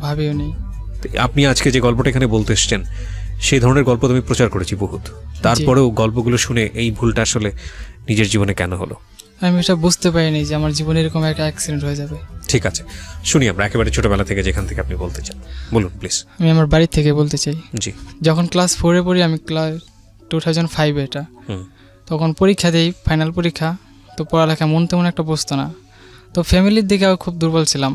ভাবিও নেই। আপনি আজকে যে গল্পটা এখানে বলতে এসছেন সেই ধরনের গল্প তুমি প্রচার করেছি বহুত, তারপরেও গল্পগুলো শুনে এই ভুলটা আসলে নিজের জীবনে কেন হলো? আমি এটা বুঝতে পারিনি যে আমার জীবনে এরকম একটা অ্যাক্সিডেন্ট হয়ে যাবে। ঠিক আছে, শুনি আমরা একেবারে ছোটবেলা থেকে যেখান থেকে আপনি বলতে চান, বলুন প্লিজ। আমি আমার বাড়ি থেকে বলতে চাই। জি। যখন ক্লাস 4-এ পড়ি, আমি ক্লাস 2005 এটা, তখন পরীক্ষা দিই, ফাইনাল পরীক্ষা। তো পড়ালেখা মন তেমন একটা বসতো না, তো ফ্যামিলির দিকেও খুব দুর্বল ছিলাম।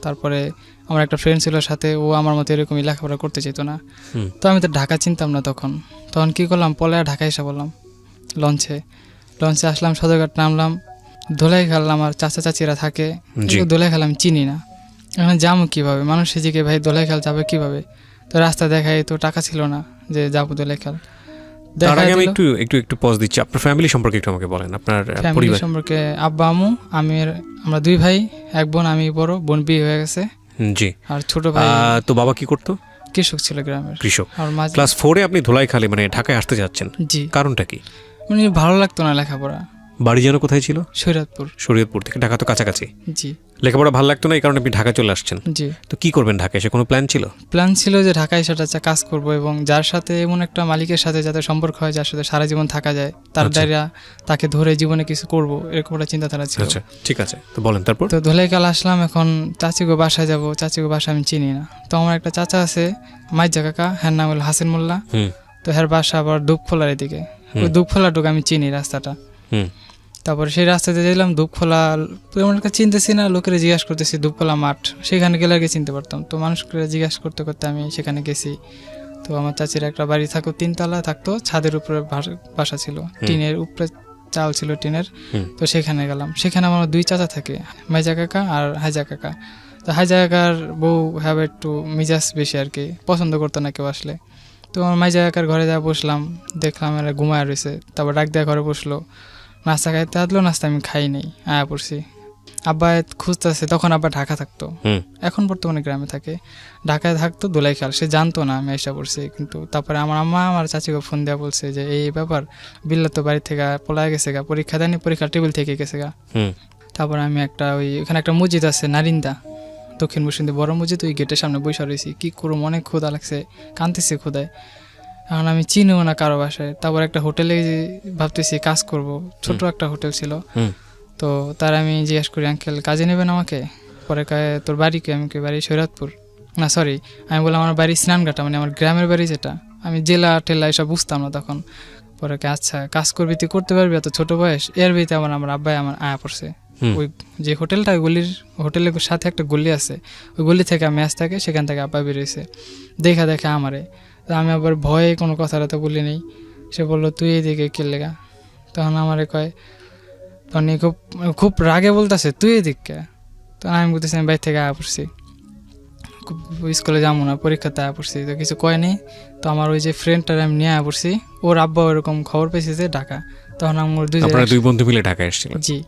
তারপরে আমার একটা ফ্রেন্ড ছিল সাথে, ও আমার মতো এরকমই লেখাপড়া করতে চাইতো না। তো আমি তো ঢাকা চিনতাম না তখন কী করলাম, পলায়া ঢাকায় এসে বললাম লঞ্চে আসলাম, সদরঘাট নামলাম, ধোলাই খেলাম। আমার চাচা চাচিরা থাকে, ধোলাই খেলাম চিনি না, এখন যাবো কীভাবে? মানুষ সেদিকে ভাই দোলাই খেল যাবে কীভাবে? তো রাস্তা দেখায়, তো টাকা ছিল না যে যাবো দোলাই খেল। তার আগে আমি একটু পজ দিচ্ছি, আপনার ফ্যামিলি সম্পর্কে একটু আমাকে বলেন, আপনার পরিবার সম্পর্কে। আব্বা আম্মু, আমরা 2 ভাই 1 বোন, আমি বড়, বোন বিয়ে হয়ে গেছে। জি। আর ছোট ভাই। তো বাবা কি করতো? কৃষক ছিল, গ্রামের কৃষক। ক্লাস 4-এ আপনি ধোলাইখালে মানে ঢাকায় আসতে যাচ্ছেন, জি। কারণটা কি? মানে ভালো লাগতো না লেখাপড়া। বাড়ি যেন কোথায় ছিল? শরীয়তপুর থেকে। ঢাকা তো কাছাকাছি। জি। লেখাপড়া ভালো লাগতো না, এই কারণে আপনি ঢাকা চলে আসছেন। জি। তো কি করবেন ঢাকায় এসে? কোনো প্ল্যান ছিল যে ঢাকায় সেটা কাজ করব, এবং যার সাথে এমন একটা মালিকের সাথে যাতে সম্পর্ক হয়, যার সাথে সারা জীবন থাকা যায়, তার দ্বারা তাকে ধরে জীবনে কিছু করব, এরকম একটা চিন্তাধারা ছিল। আচ্ছা, ঠিক আছে, তো বলেন তারপর। তো ধোলাইকাল আসলাম, এখন চাচিগো বাসায় যাব। চাচিগো বাসা আমি চিনি না। তো আমার একটা চাচা আছে, মাইজা কাকা, হ্যার নাম হলো হাসিন মোল্লা। তো হ্যার বাসা আবার দুপখোলার এদিকে। ওই দুপখোলাটুকু আমি চিনি রাস্তাটা। তারপরে সেই রাস্তাতে গেলাম, দুপখোলা তেমন একটা চিনতেছি না, লোকেরা জিজ্ঞাসা করতেছি দুপখোলা মাঠ, সেখানে গেলে আগে চিনতে পারতাম। তো মানুষকে জিজ্ঞাসা করতে করতে আমি সেখানে গেছি। তো আমার চাচির একটা বাড়ি থাকতো, 3 তলা থাকতো, ছাদের উপরে বাসা ছিল, টিনের উপরে চাল ছিল টিনের। তো সেখানে গেলাম, সেখানে আমার 2 চাচা থাকে, মাইজা কাকা আর হাইজা কাকা। তো হাইজা কাকার বউ হ্যাভ একটু মিজাজ বেশি আর কি, পছন্দ করতো না কেউ আসলে। তো আমার মাইজা কাকার ঘরে যা বসলাম, দেখলাম এরা ঘুমায় রয়েছে। তারপর ডাক দেওয়া ঘরে বসলো, নাস্তা খাইতে আসলো, নাস্তা আমি খাই নাই, আয়া পড়ছি। আব্বা খুঁজতেছে, তখন আব্বা ঢাকা থাকতো, এখন বর্তমানে গ্রামে থাকে। ঢাকায় থাকতো দোলাইখাল, সে জানতো না আমি এসে পড়ছি। কিন্তু তারপরে আমার আম্মা আমার চাচিকে ফোন দেওয়া বলছে যে এই ব্যাপার, বিল্লা তো বাড়ি থেকে পলায় গেছে গা, পরীক্ষা দেয়নি, পরীক্ষা টেবিল থেকে গেছে গা। তারপরে আমি ওখানে একটা মসজিদ আছে নারিন্দা, দক্ষিণ মুসলিমদের বড় মসজিদ, ওই গেটের সামনে বসে রয়েছি। কি করবো, অনেক ক্ষুধা লাগছে, কাঁদতেছি ক্ষুধায়। এখন আমি চিনিও না কারো বাসায়। তারপর একটা হোটেলে ভাবতেছি কাজ করব, ছোট একটা হোটেল ছিল। তো তার আমি জিজ্ঞাসা করি, আঙ্কেল কাজে নেবেন আমাকে? পরে কয় তোর বাড়ি কি? আমি কি বাড়ি শরীয়তপুর, না সরি, আমি বললাম আমার বাড়ি স্নানঘাটা, মানে আমার গ্রামের বাড়ি যেটা। আমি জেলা টেলা এসব বুঝতাম না তখন। পরে আচ্ছা কাজ করবি, তুই করতে পারবি, এত ছোট বয়স। এর ভিতরে আমার আব্বাই আমার আয়া পড়ছে। ওই যে হোটেলটা, হোটেলের সাথে একটা গলি আছে, ওই গলি থেকে ম্যাচ থাকে, সেখান থেকে আব্বা বেরিয়েছে। দেখা আমারে, আমি আবার ভয়ে কোনো কথাটা তো বলি নেই। সে বললো তুই এদিকে কে লেগা? তখন আমারে কয়, তখন খুব রাগে বলতেছে তুই এদিকে। তখন আমি বলতেছি আমি বাইরে থেকে আয়া পড়ছি, স্কুলে যাবো না, পরীক্ষাতে আয়া পড়ছি। তো কিছু কয়নি। তো আমার ওই যে ফ্রেন্ডটার আমি নিয়ে আয়া পড়ছি, ওর আব্বা ওরকম খবর পেয়েছে যে ঢাকা। তখন আমার 2 বন্ধু মিলে ঢাকা এসেছিল। জি।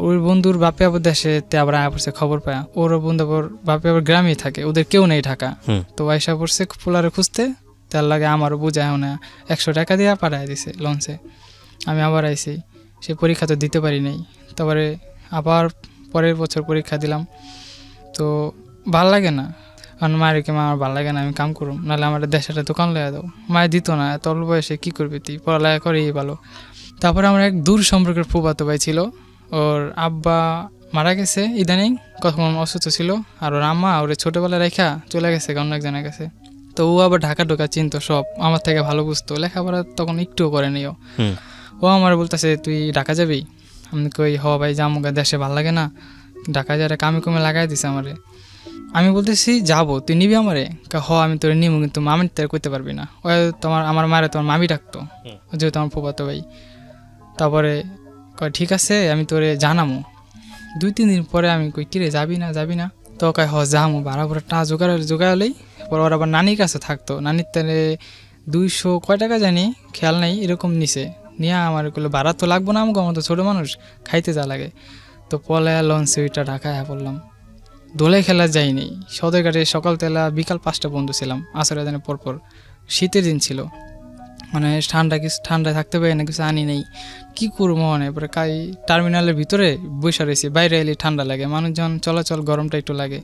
ওর বন্ধুর বাপে আবার দেশে আবার আয়া পড়ছে, খবর পায়। ওর বন্ধু আবার বাপে আবার গ্রামেই থাকে, ওদের কেউ নেই ঢাকা। তো আইসা পড়ছে পোলারে খুঁজতে, তার লাগে আমারও বোঝায় না, 100 টাকা দিয়ে পাঠায় দিছে লঞ্চে। আমি আবার আইছি, সে পরীক্ষা তো দিতে পারি নাই। তারপরে আবার পরের বছর পরীক্ষা দিলাম। তো ভাল লাগে না, কারণ মায়ের কি আমার ভাল লাগে না, আমি কাম করুম, নাহলে আমার দেশটা দোকান লেয়া দাও। মায়ের দিত না, এত অল্প বয়সে কী করবি তুই, পড়ালেখা করেই ভালো। তারপরে আমার এক দূর সম্পর্কের ফুফাতো ভাই ছিল, ওর আব্বা মারা গেছে ইদানিং, কখন অসুস্থ ছিল। আর ওর আম্মা ওরে ছোটোবেলায় রেখা চলে গেছে অন্য একজনের কাছে। তো ও আবার ঢাকা ঢোকা চিনতো, সব আমার থেকে ভালো বুঝতো, লেখাপড়া তখন একটুও করেনি। ও আমার বলতেছে তুই ঢাকা যাবি? আমি কই হ ভাই যাবো, দেশে ভাল লাগে না, ঢাকা যারা কামে কমে লাগাই দিছে আমারে। আমি বলতেছি যাবো, তুই নিবি আমারে? হ আমি তোরে নিবো, কিন্তু মামি তোর করতে পারবি না। ওই আমার মারে তোমার মামি ডাকতো, যেহেতু আমার ফুফাতো ভাই। তারপরে কয় ঠিক আছে আমি তোরে জানামো। 2-3 দিন পরে আমি কই কিরে যাবি না? তো কয় হ যামো, ভাড়া ভরা টা জোগাড়লেই। পরে ওর আবার নানির কাছে থাকতো, নানির তারে 200 কয় টাকা জানি খেয়াল নাই, এরকম নিছে। নিয়ে আমার করলো ভাড়া তো লাগবো না, আমাকে, আমার তো ছোটো মানুষ, খাইতে যা লাগে। তো পলায়া লঞ্চে ওইটা ঢাকায় পড়লাম। দোলাই খেলা যাইনি, সদরঘাটে সকাল তেলা বিকাল 5টা বন্ধু ছিলাম, আসরের দিনের পরপর। শীতের দিন ছিল, মানে ঠান্ডায় থাকতে পারি না, কিছু আনি নেই, কী করবো মনে। এবারে টার্মিনালের ভিতরে বসে রয়েছি, বাইরে এলে ঠান্ডা লাগে, মানুষজন চলাচল গরমটা একটু লাগে।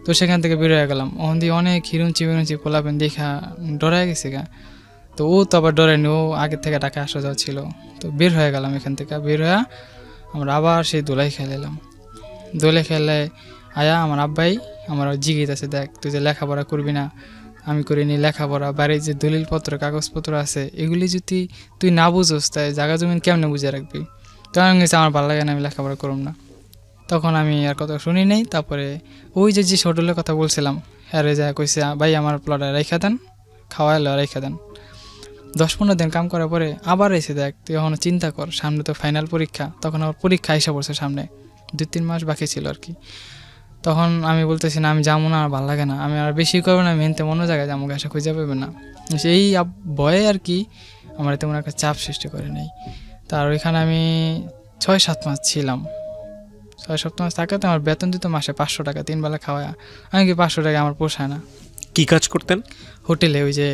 তো সেখান থেকে বের হয়ে গেলাম, ওখান দিয়ে অনেক হিরুঞ্চি বিরুঞ্চি পোলাপেন দেখা ডরাই গেছে গা। তো ও তো আবার ডরেনি, ও আগের থেকে ঢাকা আসা যাওয়া ছিল। তো বের হয়ে গেলাম এখান থেকে, বের হয়ে আমরা আবার সেই দোলাই খেলাম। দোলে খেলে আয়া আমার আব্বাই আমার জিগিত আছে, দেখ তুই যে লেখাপড়া করবি না, আমি করিনি লেখাপড়া, বাড়ির যে দলিলপত্র কাগজপত্র আছে এগুলি যদি তুই না বুঝোস তাই জায়গা জমিন কেমনে বুঝে রাখবি। তখন আমি গেছি আমার ভালো লাগে না, আমি লেখাপড়া করব না। তখন আমি আর কথা শুনি নেই। তারপরে ওই যে হোটেলের কথা বলছিলাম, হ্যাঁ যা কইছে ভাই আমার প্লটে রেখা দেন, খাওয়াইলো রেখা দেন। 10-15 দিন কাম করার পরে আবার এসে দেখ, তুই এখনো চিন্তা কর, সামনে তো ফাইনাল পরীক্ষা। তখন আমার পরীক্ষা এসে পড়ছে সামনে, 2-3 মাস বাকি ছিল আর কি। তখন আমি বলতেছি না আমি যাবো না, আর ভালো লাগে না, আমি আর বেশি করবো না, আমি হেনতে অন্য জায়গায় যাবো, গাছে খুঁজে পাবে না। সেই ভয়ে আর কি আমার তেমন একটা চাপ সৃষ্টি করে নেই। তার ওইখানে আমি 6-7 মাস ছিলাম। 6-7 মাস থাকাতে আমার বেতন দিত মাসে 500 টাকা, 3 বেলা খাওয়া। আমি কি 500 টাকা আমার পোষায় না। কি কাজ করতেন? হোটেলে ওই যে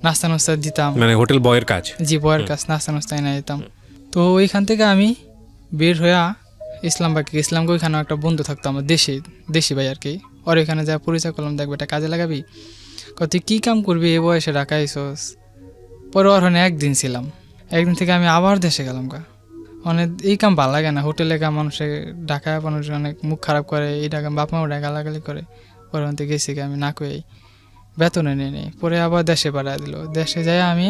নাস্তা নাস্তা দিতাম, মানে হোটেল বয়ের কাজ? জি, বয়ের কাজ, নাস্তা নাস্তা এনে দিতাম। তো ওইখান থেকে আমি বের হয়ে ইসলামবাগে গেছিলাম। ওইখানেও একটা বন্ধু থাকতো আমার, দেশি ভাই আর কি। ওর ওইখানে যা পরিচয় করলাম, দেখবে এটা কাজে লাগাবি, তুই কী কাম করবি এই বয়সে ঢাকা আইসোস। পরে ওর ওখানে একদিন ছিলাম, একদিন থেকে আমি আবার দেশে গেলাম গা। অনেক এই কাম ভালো লাগে না, হোটেলে কাম মানুষের ঢাকায় মানুষ অনেক মুখ খারাপ করে, এই ঢাকা বাপ মাও গালাগালি করে। পরে ওখান থেকে গেছি আমি না কই, বেতনে নিয়ে নেই। পরে আবার দেশে পাঠিয়ে দিল। দেশে যাই আমি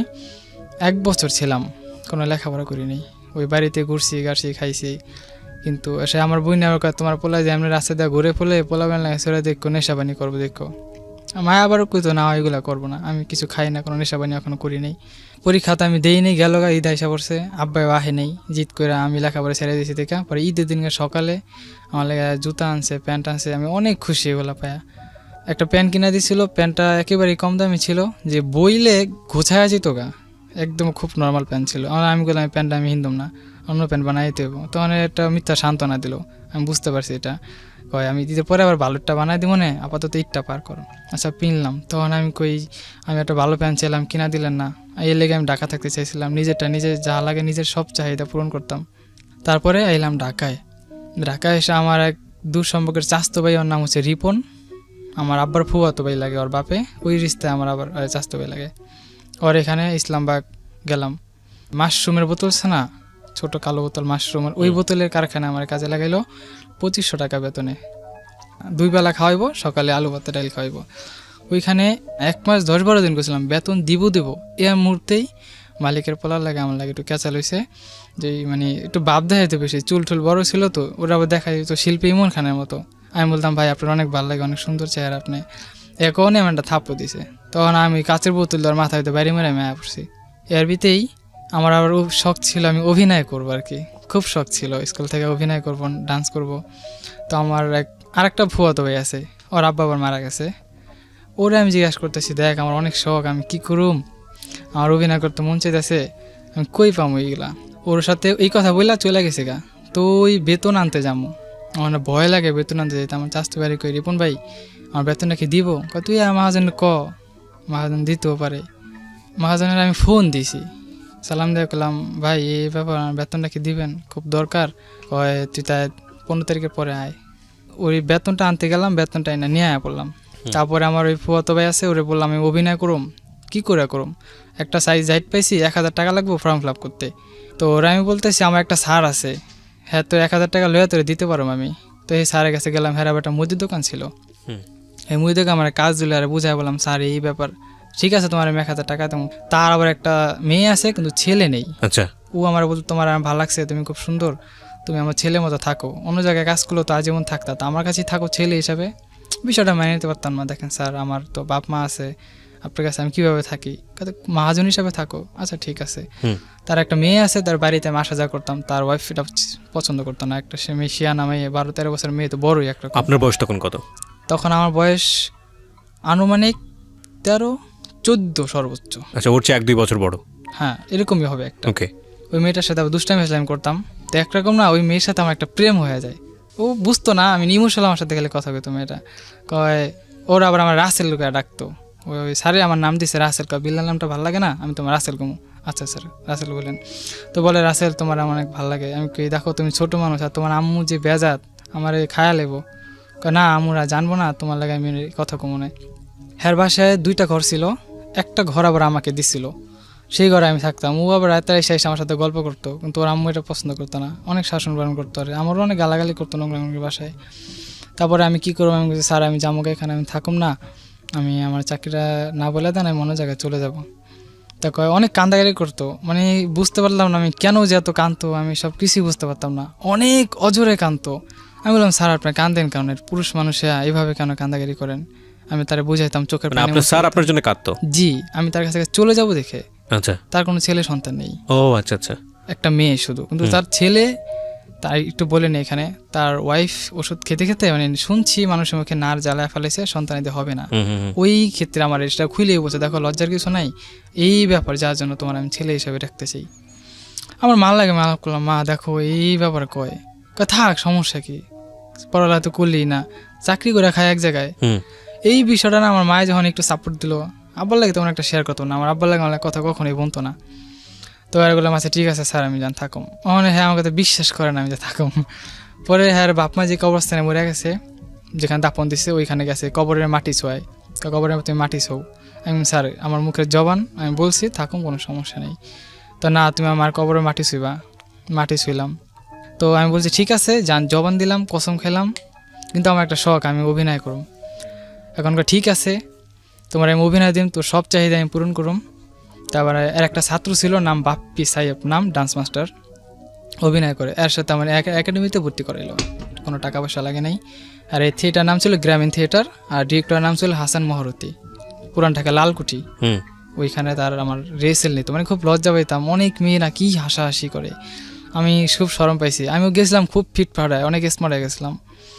1 বছর ছিলাম, কোনো লেখাপড়া করিনি। ওই বাড়িতে ঘুরছি গাড়ছি খাইছি। কিন্তু সে আমার বই নেওয়ার কথা, তোমার পোলা যে এমনি রাস্তা দিয়ে ঘুরে ফেলে পোলাবেন লাগে, সেটা দেখো নেশাবানি করবো দেখো। মায়া আবারও কইতো না এগুলো করবো না, আমি কিছু খাই না, কোনো নেশাবানি এখনো করি নেই। পরীক্ষাতে আমি দেই নেই, গেল ঈদ আইসা পড়ছে, আব্বাইও আহে নেই, জিদ করে আমি লেখাপড়া ছেড়ে দিয়েছি দেখা। পরে ঈদের দিনকে সকালে আমার লেগে জুতা আনছে, প্যান্ট আনছে, আমি অনেক খুশি এগুলো পায়া। একটা প্যান্ট কিনা দিয়েছিল, প্যান্টটা একেবারেই কম দামি ছিল, যে বইলে ঘোছায়া যেত গা, একদম খুব নর্মাল প্যান্ট ছিল। আমি বললাম এই প্যান্টটা আমি হিন্দুম না, অন্য প্যান্ট বানাই দিতে হবো। তখন একটা মিথ্যা সান্ত্বনা দিল, আমি বুঝতে পারছি এটা কয় আমি দিতে পরে আবার ভালোটা বানাই দিব না, আপাতত ঈদটা পার করো। আচ্ছা পিনলাম। তখন আমি কই আমি একটা ভালো প্যান্ট চাইলাম, কিনা দিলেন না। এর লেগে আমি ঢাকা থাকতে চাইছিলাম, নিজেরটা নিজে যা লাগে নিজের সব চাহিদা পূরণ করতাম। তারপরে আইলাম ঢাকায়। ঢাকায় এসে আমার এক দূর সম্পর্কের চাস্তো ভাই, ওর নাম হচ্ছে রিপন, আমার আব্বার ফুয়াতো ভাই লাগে ওর বাপে, ওই রিস্তায় আমার আবার চাস্তো ভাই লাগে। ওর এখানে ইসলামবাগ গেলাম। মাশরুমের বোতল আছে না, ছোট কালো বোতল মাশরুমের, ওই বোতলের কারখানা আমার কাজে লাগাইলো 2500 টাকা বেতনে। 2 বেলা খাওয়াইবো, সকালে আলু ভাত ডাল খাওয়াইবো। ওইখানে 1 মাস 10-12 দিন করছিলাম, বেতন দিব এই মুহূর্তেই মালিকের পোলার লাগে আমার লাগে একটু ক্যাচাল হয়েছে, যে মানে একটু ভাব দেখাইতে বেশি, চুল টুল বড় ছিল তো, ওরা আবার দেখা যেত শিল্পী ইমন খানের মতো। আমি বলতাম ভাই আপনার অনেক ভালো লাগে, অনেক সুন্দর চেহারা আপনি, এখন এমন একটা থাপ্পড় দিছে। তখন আমি কাচের বোতল দেওয়ার মাথা হইতে বাইরে মেরে মেয়া পড়ছি। এর ভিতেই আমার আবার শখ ছিল আমি অভিনয় করবো আর কি, খুব শখ ছিল স্কুল থেকে অভিনয় করবো, ডান্স করব। তো আমার আরেকটা ফুয়াতো ভাই আছে, ওর আব্বা আবার মারা গেছে। ওরা আমি জিজ্ঞাসা করতেছি, দেখ আমার অনেক শখ, আমি কি করুম, আমার অভিনয় করতে মন চাইতেছে, আমি কই পাবো এইগুলা। ওর সাথে এই কথা বললা চলে গেছে গা। তো ওই বেতন আনতে যাবো, আমার ভয় লাগে বেতন আনতে যেতে। আমার চাষতে বাড়ি কই, রিপন ভাই আমার বেতনটা কি দিব? তুই মহাজন মহাজন দিতেও পারে। মহাজনের আমি ফোন দিছি, সালাম দিয়ে করলাম ভাই এই ব্যাপার, আমার বেতনটা কি দিবেন, খুব দরকার। কয় তুই তাই 15 তারিখের পরে আয়। ওই বেতনটা আনতে গেলাম, বেতনটা এনে নিয়ে আয়া পড়লাম। তারপরে আমার ওই ফুয়াতো ভাই আছে, ওরে বললাম আমি অভিনয় করুম, কি করে করুম, একটা সাইজ হাইট পাইছি, 1000 টাকা লাগবে ফর্ম ফিল আপ করতে। তো ওরা আমি বলতেছি আমার একটা স্যার আছে, হ্যাঁ তো 1000 টাকা লইয়া তোরে দিতে পারো আমি। তো এই স্যারের কাছে গেলাম, হ্যাঁ একটা মুদির দোকান ছিল, এই মুদির দোকান আমার কাজ দিলে আর বুঝাই বললাম স্যার এই ব্যাপার, ঠিক আছে তোমার আমি 1000 টাকা দেবো। তার আবার একটা মেয়ে আছে কিন্তু ছেলে নেই। আচ্ছা। ও আমার বলতো তোমার আমার ভালো লাগছে, তুমি খুব সুন্দর, তুমি আমার ছেলের মতো থাকো, অন্য জায়গায় কাজ করলো তো আজীবন থাকতা, তো আমার কাছেই থাকো ছেলে হিসাবে। বিষয়টা মেনে নিতে পারতাম না। দেখেন স্যার আমার তো বাপ মা আছে, আপনার কাছে আমি কীভাবে থাকি, মহাজন হিসাবে থাকো। আচ্ছা ঠিক আছে। তার একটা মেয়ে আছে, তার বাড়িতে আমি আসা যাওয়া করতাম, তার ওয়াইফ এটা পছন্দ করতো না, একটা সে মেয়ে শিয়া নামে 12-13 বছর মেয়ে, তো বড়ই একটা। আপনার বয়স তখন কত? তখন আমার বয়স আনুমানিক 13-14 সর্বোচ্চ। আচ্ছা, ওর চেয়ে 1-2 বছর বড়? হ্যাঁ এরকমই হবে একটা। ওকে। ওই মেয়েটার সাথে আবার দুষ্টামি হাসলাম করতাম, তো একরকম না ওই মেয়ের সাথে আমার একটা প্রেম হয়ে যায়। ও বুঝতো না আমি ইমোশনাল, আমার সাথে গেলে কথা কইতো মেয়েটা। কয় ওর আবার আমার রাসেল লোকে ডাকতো, ওই স্যারে আমার নাম দিছে রাসেল। কয় বিল্লার নামটা ভালো লাগে না, আমি তোমার রাসেল কমু। আচ্ছা স্যার রাসেল বলেন। তো বলে রাসেল তোমার আমার অনেক ভালো লাগে। আমি কই দেখো তুমি ছোটো মানুষ, আর তোমার আম্মু যে বেজাত আমার খায়া লেবো, না আমরা জানবো না, তোমার লাগে আমি কথা কমনে। হ্যার বাসায় 2টা ঘর ছিল, একটা ঘর আবার আমাকে দিছিল, সেই ঘরে আমি থাকতাম। ও আবার রাতে এসে আমার সাথে গল্প করতো, কিন্তু ওর আম্মু এটা পছন্দ করতো না, অনেক শাসন পালন করতো, আর আমারও অনেক গালাগালি করতো নোংরা নোংরা বাসায়। তারপরে আমি কী করবো, আমি বলছি স্যার আমি জামুকে এখানে আমি থাকুম না, আমি আমার চাকরিটা না বলে দেন, আমি অন্য জায়গায় চলে যাব। তা কয় অনেক কান্দাকারি করতো, মানে বুঝতে পারলাম না আমি কেন যে এত কাঁদতো, আমি সব কিছুই বুঝতে পারতাম না, অনেক অজরে কাঁদতো। আমি বললাম স্যার আপনি কান্দেন কেন, পুরুষ মানুষে এইভাবে কেন কান্দাকারি করেন? আমি তারে বুঝাইতাম চোখের পানি। আপনার স্যার আপনার জন্য কাঁদতো? জি, আমি তার কাছে চলে যাব দেখে। আচ্ছা। তার কোনো ছেলে সন্তান নেই। ও আচ্ছা আচ্ছা। একটা মেয়ে শুধু, কিন্তু তার ছেলে, তাই একটু বলে নেই এখানে, তার ওয়াইফ ওষুধ খেতে খেতে মানে শুনছি মানুষের মুখে নার জ্বালায় ফেলেছে, সন্তান এতে হবে না। ওই ক্ষেত্রে আমার এটা খুলেই বলছে দেখো লজ্জার কিছু নাই, এই ব্যাপার যার জন্য তোমার আমি ছেলে হিসেবে রাখতে চাই। আমার মাল লাগে, মাল করলাম মা দেখো এই ব্যাপার কয় থাক সমস্যা কি, পড়ালেখা তো করলেই না, চাকরি করে খায় এক জায়গায়। এই বিষয়টা না আমার মায়ে যখন একটু সাপোর্ট দিল, আব্বার লাগে তেমন একটা শেয়ার করতো না, আমার আব্বার লাগে আমার কথা কখনোই বলতো না। তো আর বললাম আচ্ছা ঠিক আছে স্যার আমি যান থাকুম। মানে হ্যাঁ আমাকে তো বিশ্বাস করে না আমি যে থাকুম। পরে হ্যাঁ বাপ মা যে কবরস্থানে মরে গেছে, যেখানে দাপন দিচ্ছে ওইখানে গেছে, কবরের মাটি ছোঁয়ায়, কবরের তুমি মাটি ছোও। আমি স্যার আমার মুখের জবান, আমি বলছি থাকুম কোনো সমস্যা নেই। তো না তুমি আমার কবরের মাটি ছুঁইবা, মাটি ছুঁইলাম। তো আমি বলছি ঠিক আছে যান, জবান দিলাম, কসম খেলাম, কিন্তু আমার একটা শখ আমি অভিনয় করুম। এখনকার ঠিক আছে তোমার আমি অভিনয় দিম, তোর সব চাহিদা আমি পূরণ করুম। তারপরে এর একটা ছাত্র ছিল নাম বাপ্পি সাহেব, নাম ডান্স মাস্টার, অভিনয় করে, এর সাথে আমার একাডেমিতে ভর্তি করাইলো, কোনো টাকা পয়সা লাগে নাই। আর এই থিয়েটার নাম ছিল গ্রামীণ থিয়েটার, আর ডিরেক্টরের নাম ছিল হাসান মহরতি, পুরান ঢাকা লালকুঠি। ওইখানে তার আমার রেসেল নিত, মানে খুব লজ্জা পাইতাম, অনেক মেয়ে না কি হাসাহাসি করে, আমি খুব শরম পাইছি। আমিও গেছিলাম খুব ফিট ফাটায়, অনেক স্মার্ট হয়ে গেছিলাম।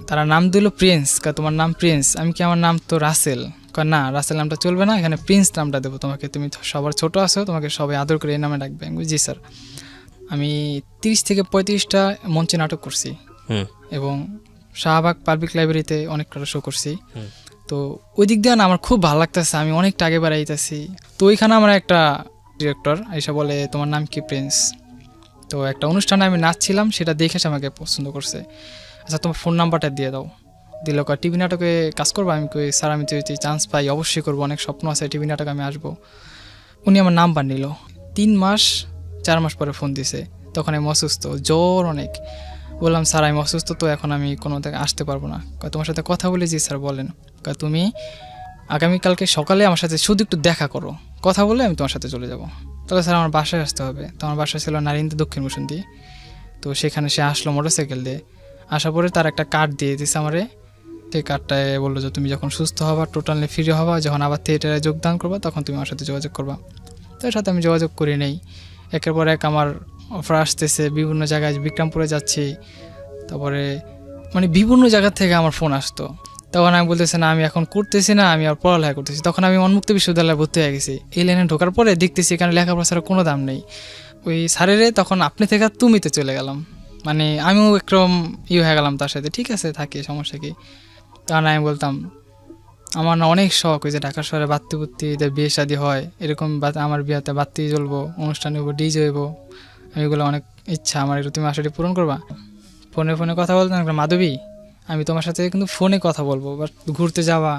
তারা নাম দিল প্রিন্স, তোমার নাম প্রিন্স। আমি কি আমার নাম তো রাসেল, না রাসেল নামটা চলবে না, এখানে প্রিন্স নামটা দেবো তোমাকে, তুমি সবার ছোট আছো, তোমাকে সবাই আদর করে এই নামে ডাকবে। আমি জি স্যার। আমি 30 থেকে 35টা মঞ্চে নাটক করছি এবং শাহবাগ পাবলিক লাইব্রেরিতে অনেক শো করছি। তো ওই দিক দিয়ে না আমার খুব ভালো লাগতেছে, আমি অনেকটা আগে বাড়াইতেছি। তো ওইখানে আমার একটা ডিরেক্টর এসে বলে তোমার নাম কি প্রিন্স? তো একটা অনুষ্ঠানে আমি নাচছিলাম, সেটা দেখে সে আমাকে পছন্দ করছে। আচ্ছা তোমার ফোন নাম্বারটা দিয়ে দাও। দিল কয় টিভি নাটকে কাজ করবো? আমি কই স্যার আমি যদি চান্স পাই অবশ্যই করবো, অনেক স্বপ্ন আছে টিভি নাটকে আমি আসবো। উনি আমার নাম্বার নিল, 3 মাস 4 মাস পরে ফোন দিছে, তখন আমি অসুস্থ, জ্বর অনেক। বললাম স্যার আমি অসুস্থ, তো এখন আমি কোনো থেকে আসতে পারবো না। তোমার সাথে কথা বলে জি স্যার বলেন। তুমি আগামীকালকে সকালে আমার সাথে শুধু একটু দেখা করো, কথা বলে আমি তোমার সাথে চলে যাব। তাহলে স্যার আমার বাসায় আসতে হবে। তো আমার বাসায় ছিল নারিন্দা দক্ষিণ বসন্তী। তো সেখানে সে আসলো মোটরসাইকেল দিয়ে, আসার পরে তার একটা কার্ড দিয়ে দিছে আমারে। সেই কার্ডটায় বললো যে তুমি যখন সুস্থ হবা, টোটালি ফ্রি হবা, যখন আবার থিয়েটারে যোগদান করবা তখন তুমি আমার সাথে যোগাযোগ করবা। তার সাথে আমি যোগাযোগ করি নেই। একের পর এক আমার অফার আসতেছে, বিভিন্ন জায়গায় বিক্রমপুরে যাচ্ছি, তারপরে মানে বিভিন্ন জায়গা থেকে আমার ফোন আসতো। তখন আমি বলতেছি না আমি এখন করতেছি না, আমি আর পড়ালেখা করতেছি। তখন আমি উন্মুক্ত বিশ্ববিদ্যালয়ে ভর্তি হয়ে গেছি। এই লাইনে ঢোকার পরে দেখতেছি এখানে লেখাপড়া ছাড়া কোনো দাম নেই। ওই স্যারেরে তখন আপনি থেকে তুমিতে চলে গেলাম, মানে আমিও একরকম হয়ে গেলাম তার সাথে। ঠিক আছে থাকি, সমস্যা কি। তখন আমি বলতাম আমার না অনেক শখ, ওই যে ঢাকা শহরে বাত্তি বুত্তি বিয়ে শাদী হয়, এরকম আমার বিয়েতে বাত্তি জ্বলবো, অনুষ্ঠানে হইব, ডিজে হইব, আমি এগুলো অনেক ইচ্ছা আমার। তুমি আশাটি পূরণ করবা। ফোনে ফোনে কথা বলতাম, মাধবী আমি তোমার সাথে কিন্তু ফোনে কথা বলবো, বাট ঘুরতে যাওয়া,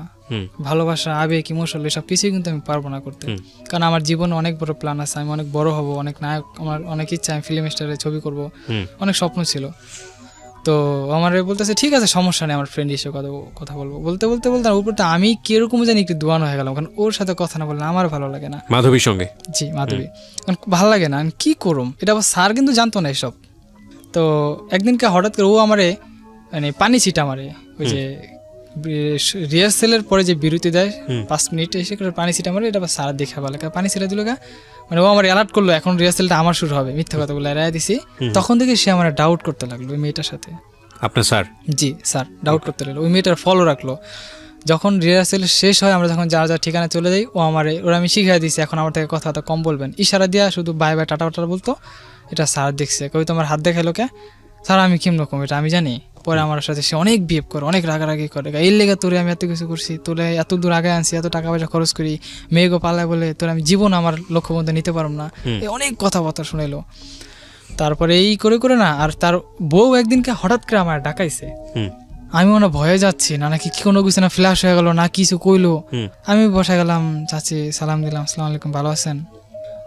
ভালোবাসা, আবেগ, ইমোশনাল এসব কিছুই কিন্তু আমি পারবো না করতে। কারণ আমার জীবনে অনেক বড় প্ল্যান আছে, আমি অনেক বড় হব, অনেক নায়ক, আমার অনেক ইচ্ছা, আমি ফিল্ম স্টারে ছবি করব, অনেক স্বপ্ন ছিল। তো আমার বলতেছে ঠিক আছে সমস্যা নেই, আমার ফ্রেন্ড হিসেবে কথা বলবো। বলতে বলতে বলতে উপরটা আমি কিরকম জানি একটু দোয়ানো হয়ে গেলাম, কারণ ওর সাথে কথা না বললে আমার ভালো লাগে না। মাধবীর সঙ্গে? জি মাধবী, কারণ ভালো লাগে না, আমি কি করুম। এটা আবার স্যার কিন্তু জানতো না এসব। তো একদিনকে হঠাৎ করে ও আমারে মানে পানি ছিটা মারে, ওই যে রিহার্সেলের পরে যে বিরতি দেয় 5 মিনিট, এসে করে পানি ছিটা মারে। এটা স্যার দেখা ভালো, পানি ছিটা দিল গা, মানে ও আমার অ্যালার্ট করলো এখন রিহার্সেলটা আমার শুরু হবে। মিথ্যা কথা বলে এড়াই দিছি। তখন থেকে সে আমার ডাউট করতে লাগলো ওই মেয়েটার সাথে। আপনার স্যার? জি স্যার ডাউট করতে লাগলো, ওই মেয়েটার ফলো রাখলো। যখন রিহার্সেল শেষ হয়, আমরা যখন যার যার ঠিকানা চলে যাই, ও ওরা আমি শিখিয়ে দিয়েছি এখন আমার থেকে কথাটা কম বলবেন, ইশারা দিয়া শুধু বাই বাই টাটা টাটা বলতো। এটা স্যার দেখছে, কই তোমার হাত দেখাইলো কে? স্যার আমি কেমন রকম এটা আমি জানি। পরে আমার সাথে সে অনেক বিহেভ করে, অনেক রাগারাগি করে, এই লেগে তোরে আমি এত কিছু করছি, তোরে এত দূর আগে আনছি, এত টাকা পয়সা খরচ করি, মেয়েগো পালায় বলে তোর আমি জীবন আমার লক্ষ্য মধ্যে নিতে পারব না, অনেক কথাবার্তা শুনাইলো। তারপরে এই করে করে না, আর তার বউ একদিনকে হঠাৎ করে আমার ডাকাইছে, আমি মনে হয় ভয়ে যাচ্ছি না নাকি কি কোনো কিছু না ফ্ল্যাশ হয়ে গেল না কিছু কইলো। আমি বসে গেলাম, চাচি সালাম দিলাম, আসসালামু আলাইকুম, ভালো আছেন?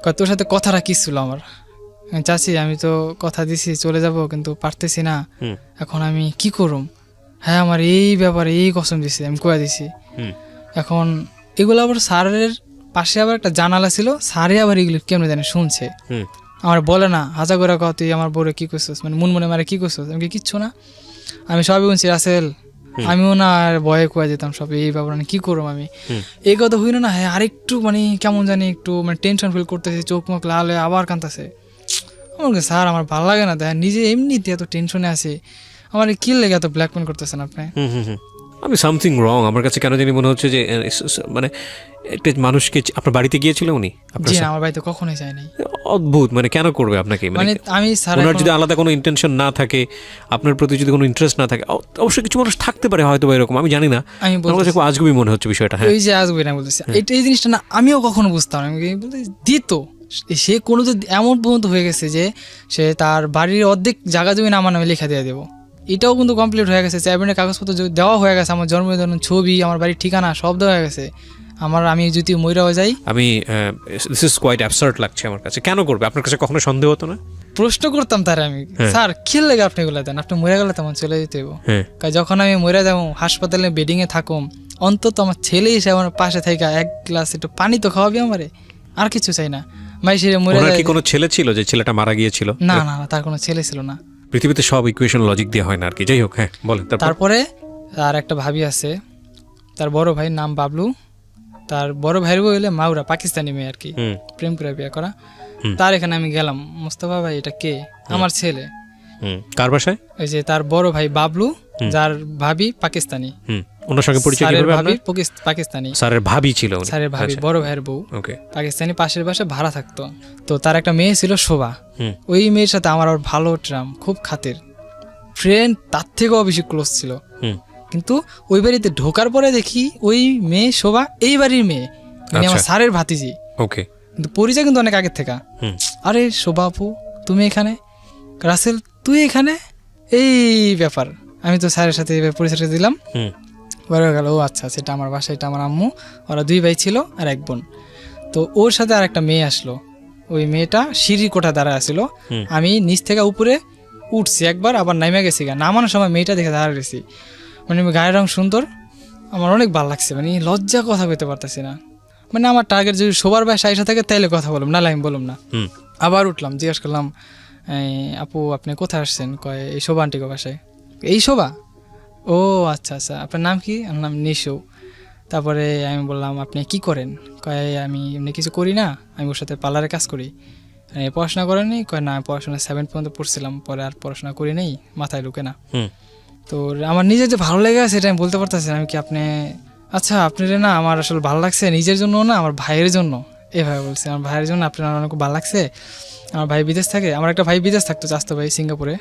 কয় তোর সাথে কথাটা কি ছিল আমার? চাচি আমি তো কথা দিছি চলে যাব কিন্তু পারতেছি না, এখন আমি কি করুম? হ্যাঁ আমার এই ব্যাপারে এই কসম দিছি, আমি কয়ে দিছি। এখন এগুলো আবার স্যারের পাশে আবার একটা জানালা ছিল, স্যারে আবার এগুলো কেমন জানি শুনছে। আমার বলে না হাজা করে কহ তুই আমার বউরে কি করছিস, মানে মন মনে মারে কি করছিস? আমি কিচ্ছু না, আমি সবই শুনছি রাসেল। আমিও না আর ভয়ে কয়ে যেতাম সব এই ব্যাপার কি করবো আমি। এই কথা হইল না, হ্যাঁ আরেকটু মানে কেমন জানি একটু মানে টেনশন ফিল করতেছে, চোখ মুখ লাল হয়ে আবার কাঁদতেছে। আমার স্যার আমার ভালো লাগে না, দেখ নিজে এমনিতে এত টেনশনে আছে, আমার কি লেগে এত ব্ল্যাকমেল করতেছেন আপনি? আমি সামথিং রং, আমার কাছে কেন জানি মনে হচ্ছে যে মানে একটা মানুষকে আপনার বাড়িতে গিয়েছিল উনি? জি না, আমার বাড়িতে কখনোই যায় নাই। অদ্ভুত, মানে কেন করবে আপনাকে? মানে আমি স্যার ওনার যদি আলাদা কোনো ইন্টেনশন না থাকে, আপনার প্রতি যদি কোনো ইন্টারেস্ট না থাকে, অবশ্যই কিছু মানুষ থাকতে পারে হয়তো বা এরকম, আমি জানি না। আমি বলতে খুব আজগুবি মনে হচ্ছে বিষয়টা। হ্যাঁ এই যে আজগুবি না বলতেছি, এই জিনিসটা না আমিও কখনো বুঝতাম না। আমি বলতে দিত সে কোনো তো এমন পর্যন্ত হয়ে গেছে যে সে তার বাড়ির অর্ধেক জায়গা জমি আমার নামে লেখা দিয়ে দেবো, এটাও কিন্তু কমপ্লিট হয়ে গেছে। চেয়ারম্যানের কাগজপত্র দেওয়া হয়ে গেছে, আমার জন্মদিন ছবি, আমার বাড়ির ঠিকানা সব দেওয়া হয়ে গেছে। আমি যদি মইরাও যাই, আমি দিস ইজ কোয়াইট অ্যাবসার্ড লাগছে আমার কাছে। কেন করবে? আপনার কাছে কখনো সন্দেহ হতো না? প্রশ্ন করতাম তার আমি, স্যার কি লাগে আপনি এগুলো দেন, আপনি মরে গেলে তেমন চলে যেতে হইব। যখন আমি মরে যাবো হাসপাতালে বেডিং এ থাকুম, অন্তত আমার ছেলে এসে আমার পাশে থেকে এক গ্লাস একটু পানি তো খাওয়াবি আমারে, আর কিছু চাই না। ভাই সে মরে যায়। কি কোনো ছেলে ছিল যে ছেলেটা মারা গিয়েছিল? না না, তার কোনো ছেলে ছিল না। পৃথিবীতে সব ইকুয়েশন লজিক দিয়ে হয় না আর কি। যাই হোক, হ্যাঁ বলেন। তারপরে আর একটা ভাবি আছে, তার বড় ভাই নাম বাবলু, তার বড় ভাইয়ের বউ হইলে মাউরা, পাকিস্তানি মেয়ে আর কি, প্রেম করে বিয়ে করা। তার এখানে আমি গেলাম, মোস্তফা ভাই এটা কে? আমার ছেলে। কার বাসায়? ওই যে তার বড় ভাই বাবলু, যার ভাবি পাকিস্তানি। ওনার সঙ্গে পরিচয় কিভাবে আপনার? পাকিস্তানি, স্যারের ভাবি ছিল। স্যারের ভাবি, বড় ভাইয়ের বউ পাকিস্তানি, পাশের বাসায় ভাড়া থাকতো। তো তার একটা মেয়ে ছিল শোভা, ওই মেয়ের সাথে আমার আর ভালো ট্রাম, খুব খাতির ফ্রেন্ড, তার থেকেও বেশি ক্লোজ ছিল। কিন্তু ওই বাড়িতে ঢোকার পরে দেখি ওই মেয়ে শোভা এই বাড়ির মেয়ে, মানে আমার স্যারের ভাতিজি। ওকে, কিন্তু পরিচয় কিন্তু অনেক আগের থেকে। আরে শোভা আপু তুমি এখানে, রাসেল তুই এখানে, এই ব্যাপার। আমি তো স্যারের সাথে পরিচয় দিলাম, বড় গেল ও আচ্ছা সেটা আমার বাসা, এটা আমার আম্মু, ওরা দুই ভাই ছিল আর এক বোন। তো ওর সাথে আর একটা মেয়ে আসলো, ওই মেয়েটা সিঁড়ির কোঠা দাঁড়ায় আসছিল। আমি নিচ থেকে উপরে উঠছি একবার, আবার নামে গেছি, নামানোর সময় মেয়েটা দেখে দাঁড়া গেছি। মানে গায়ের রং সুন্দর, আমার অনেক ভালো লাগছে, মানে লজ্জা কথা বলতে পারতেছি না। মানে আমার টার্গেট যদি সবার বাসায় আইসা থাকে তাইলে কথা বললাম, নাহলে আমি বললাম না। আবার উঠলাম, জিজ্ঞেস করলাম আপু আপনি কোথায় আসছেন? কয় এই শোভা আন্টিকে বাসায়। এই শোভা? ও আচ্ছা আচ্ছা, আপনার নাম কি? আমার নাম নিশু। তারপরে আমি বললাম আপনি কি করেন? কয় আমি এমনি কিছু করি না, আমি ওর সাথে পার্লারে কাজ করি। পড়াশোনা করেনি? কয় না, পড়াশোনা 7 পর্যন্ত পড়ছিলাম, পরে আর পড়াশোনা করি নেই, মাথায় ঢুকে না। তো আমার নিজের যে ভালো লেগে আছে এটা আমি বলতে পারতেছি না। আমি কি আপনি, আচ্ছা আপনার না আমার আসলে ভালো লাগছে, নিজের জন্য না আমার ভাইয়ের জন্য, এভাবে বলছি, আমার ভাইয়ের জন্য আপনার অনেক ভালো লাগছে। আমার ভাই বিদেশ থাকে, আমার একটা ভাই বিদেশ থাকতো, চাস্তো ভাই সিঙ্গাপুরে,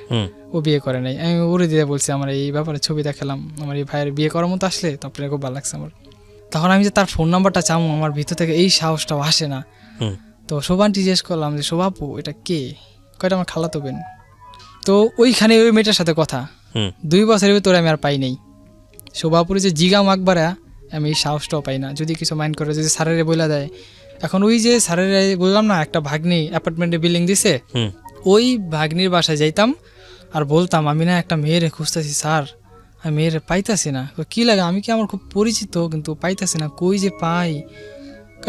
ও বিয়ে করে নাই। আমি ওরে দিয়ে বলছি আমার এই ব্যাপারে ছবি দেখালাম, আমার এই ভাইয়ের বিয়ে করার মতো আসলে তো আপনার খুব ভালো লাগছে আমার। তখন আমি যে তার ফোন নাম্বারটা চামো, আমার ভিতর থেকে এই সাহসটাও আসে না। তো শোভানটি জিজ্ঞেস করলাম যে শোভাপু এটা কে? কয়টা আমার খালাতো বোন। তো ওইখানে ওই মেয়েটার সাথে কথা, 2 বছরের ভিতরে আমি আর পাই নাই। শোভাপুরে যে জিগা মাকবারা, আমি এই সাহসটাও পাই না, যদি কিছু মাইন্ড করে যদি স্যারেরে বইলা দেয়। এখন ওই যে স্যারেরে বললাম না একটা ভাগ্নি অ্যাপার্টমেন্টে বিল্ডিং দিছে, ওই ভাগ্নির বাসায় যাইতাম আর বলতাম আমি না একটা মেয়েরে খুঁজতেছি স্যার, আমি মেয়েরে পাইতাছি না। কি লাগে, আমি কি আমার খুব পরিচিত কিন্তু পাইতাছি না, কই যে পাই।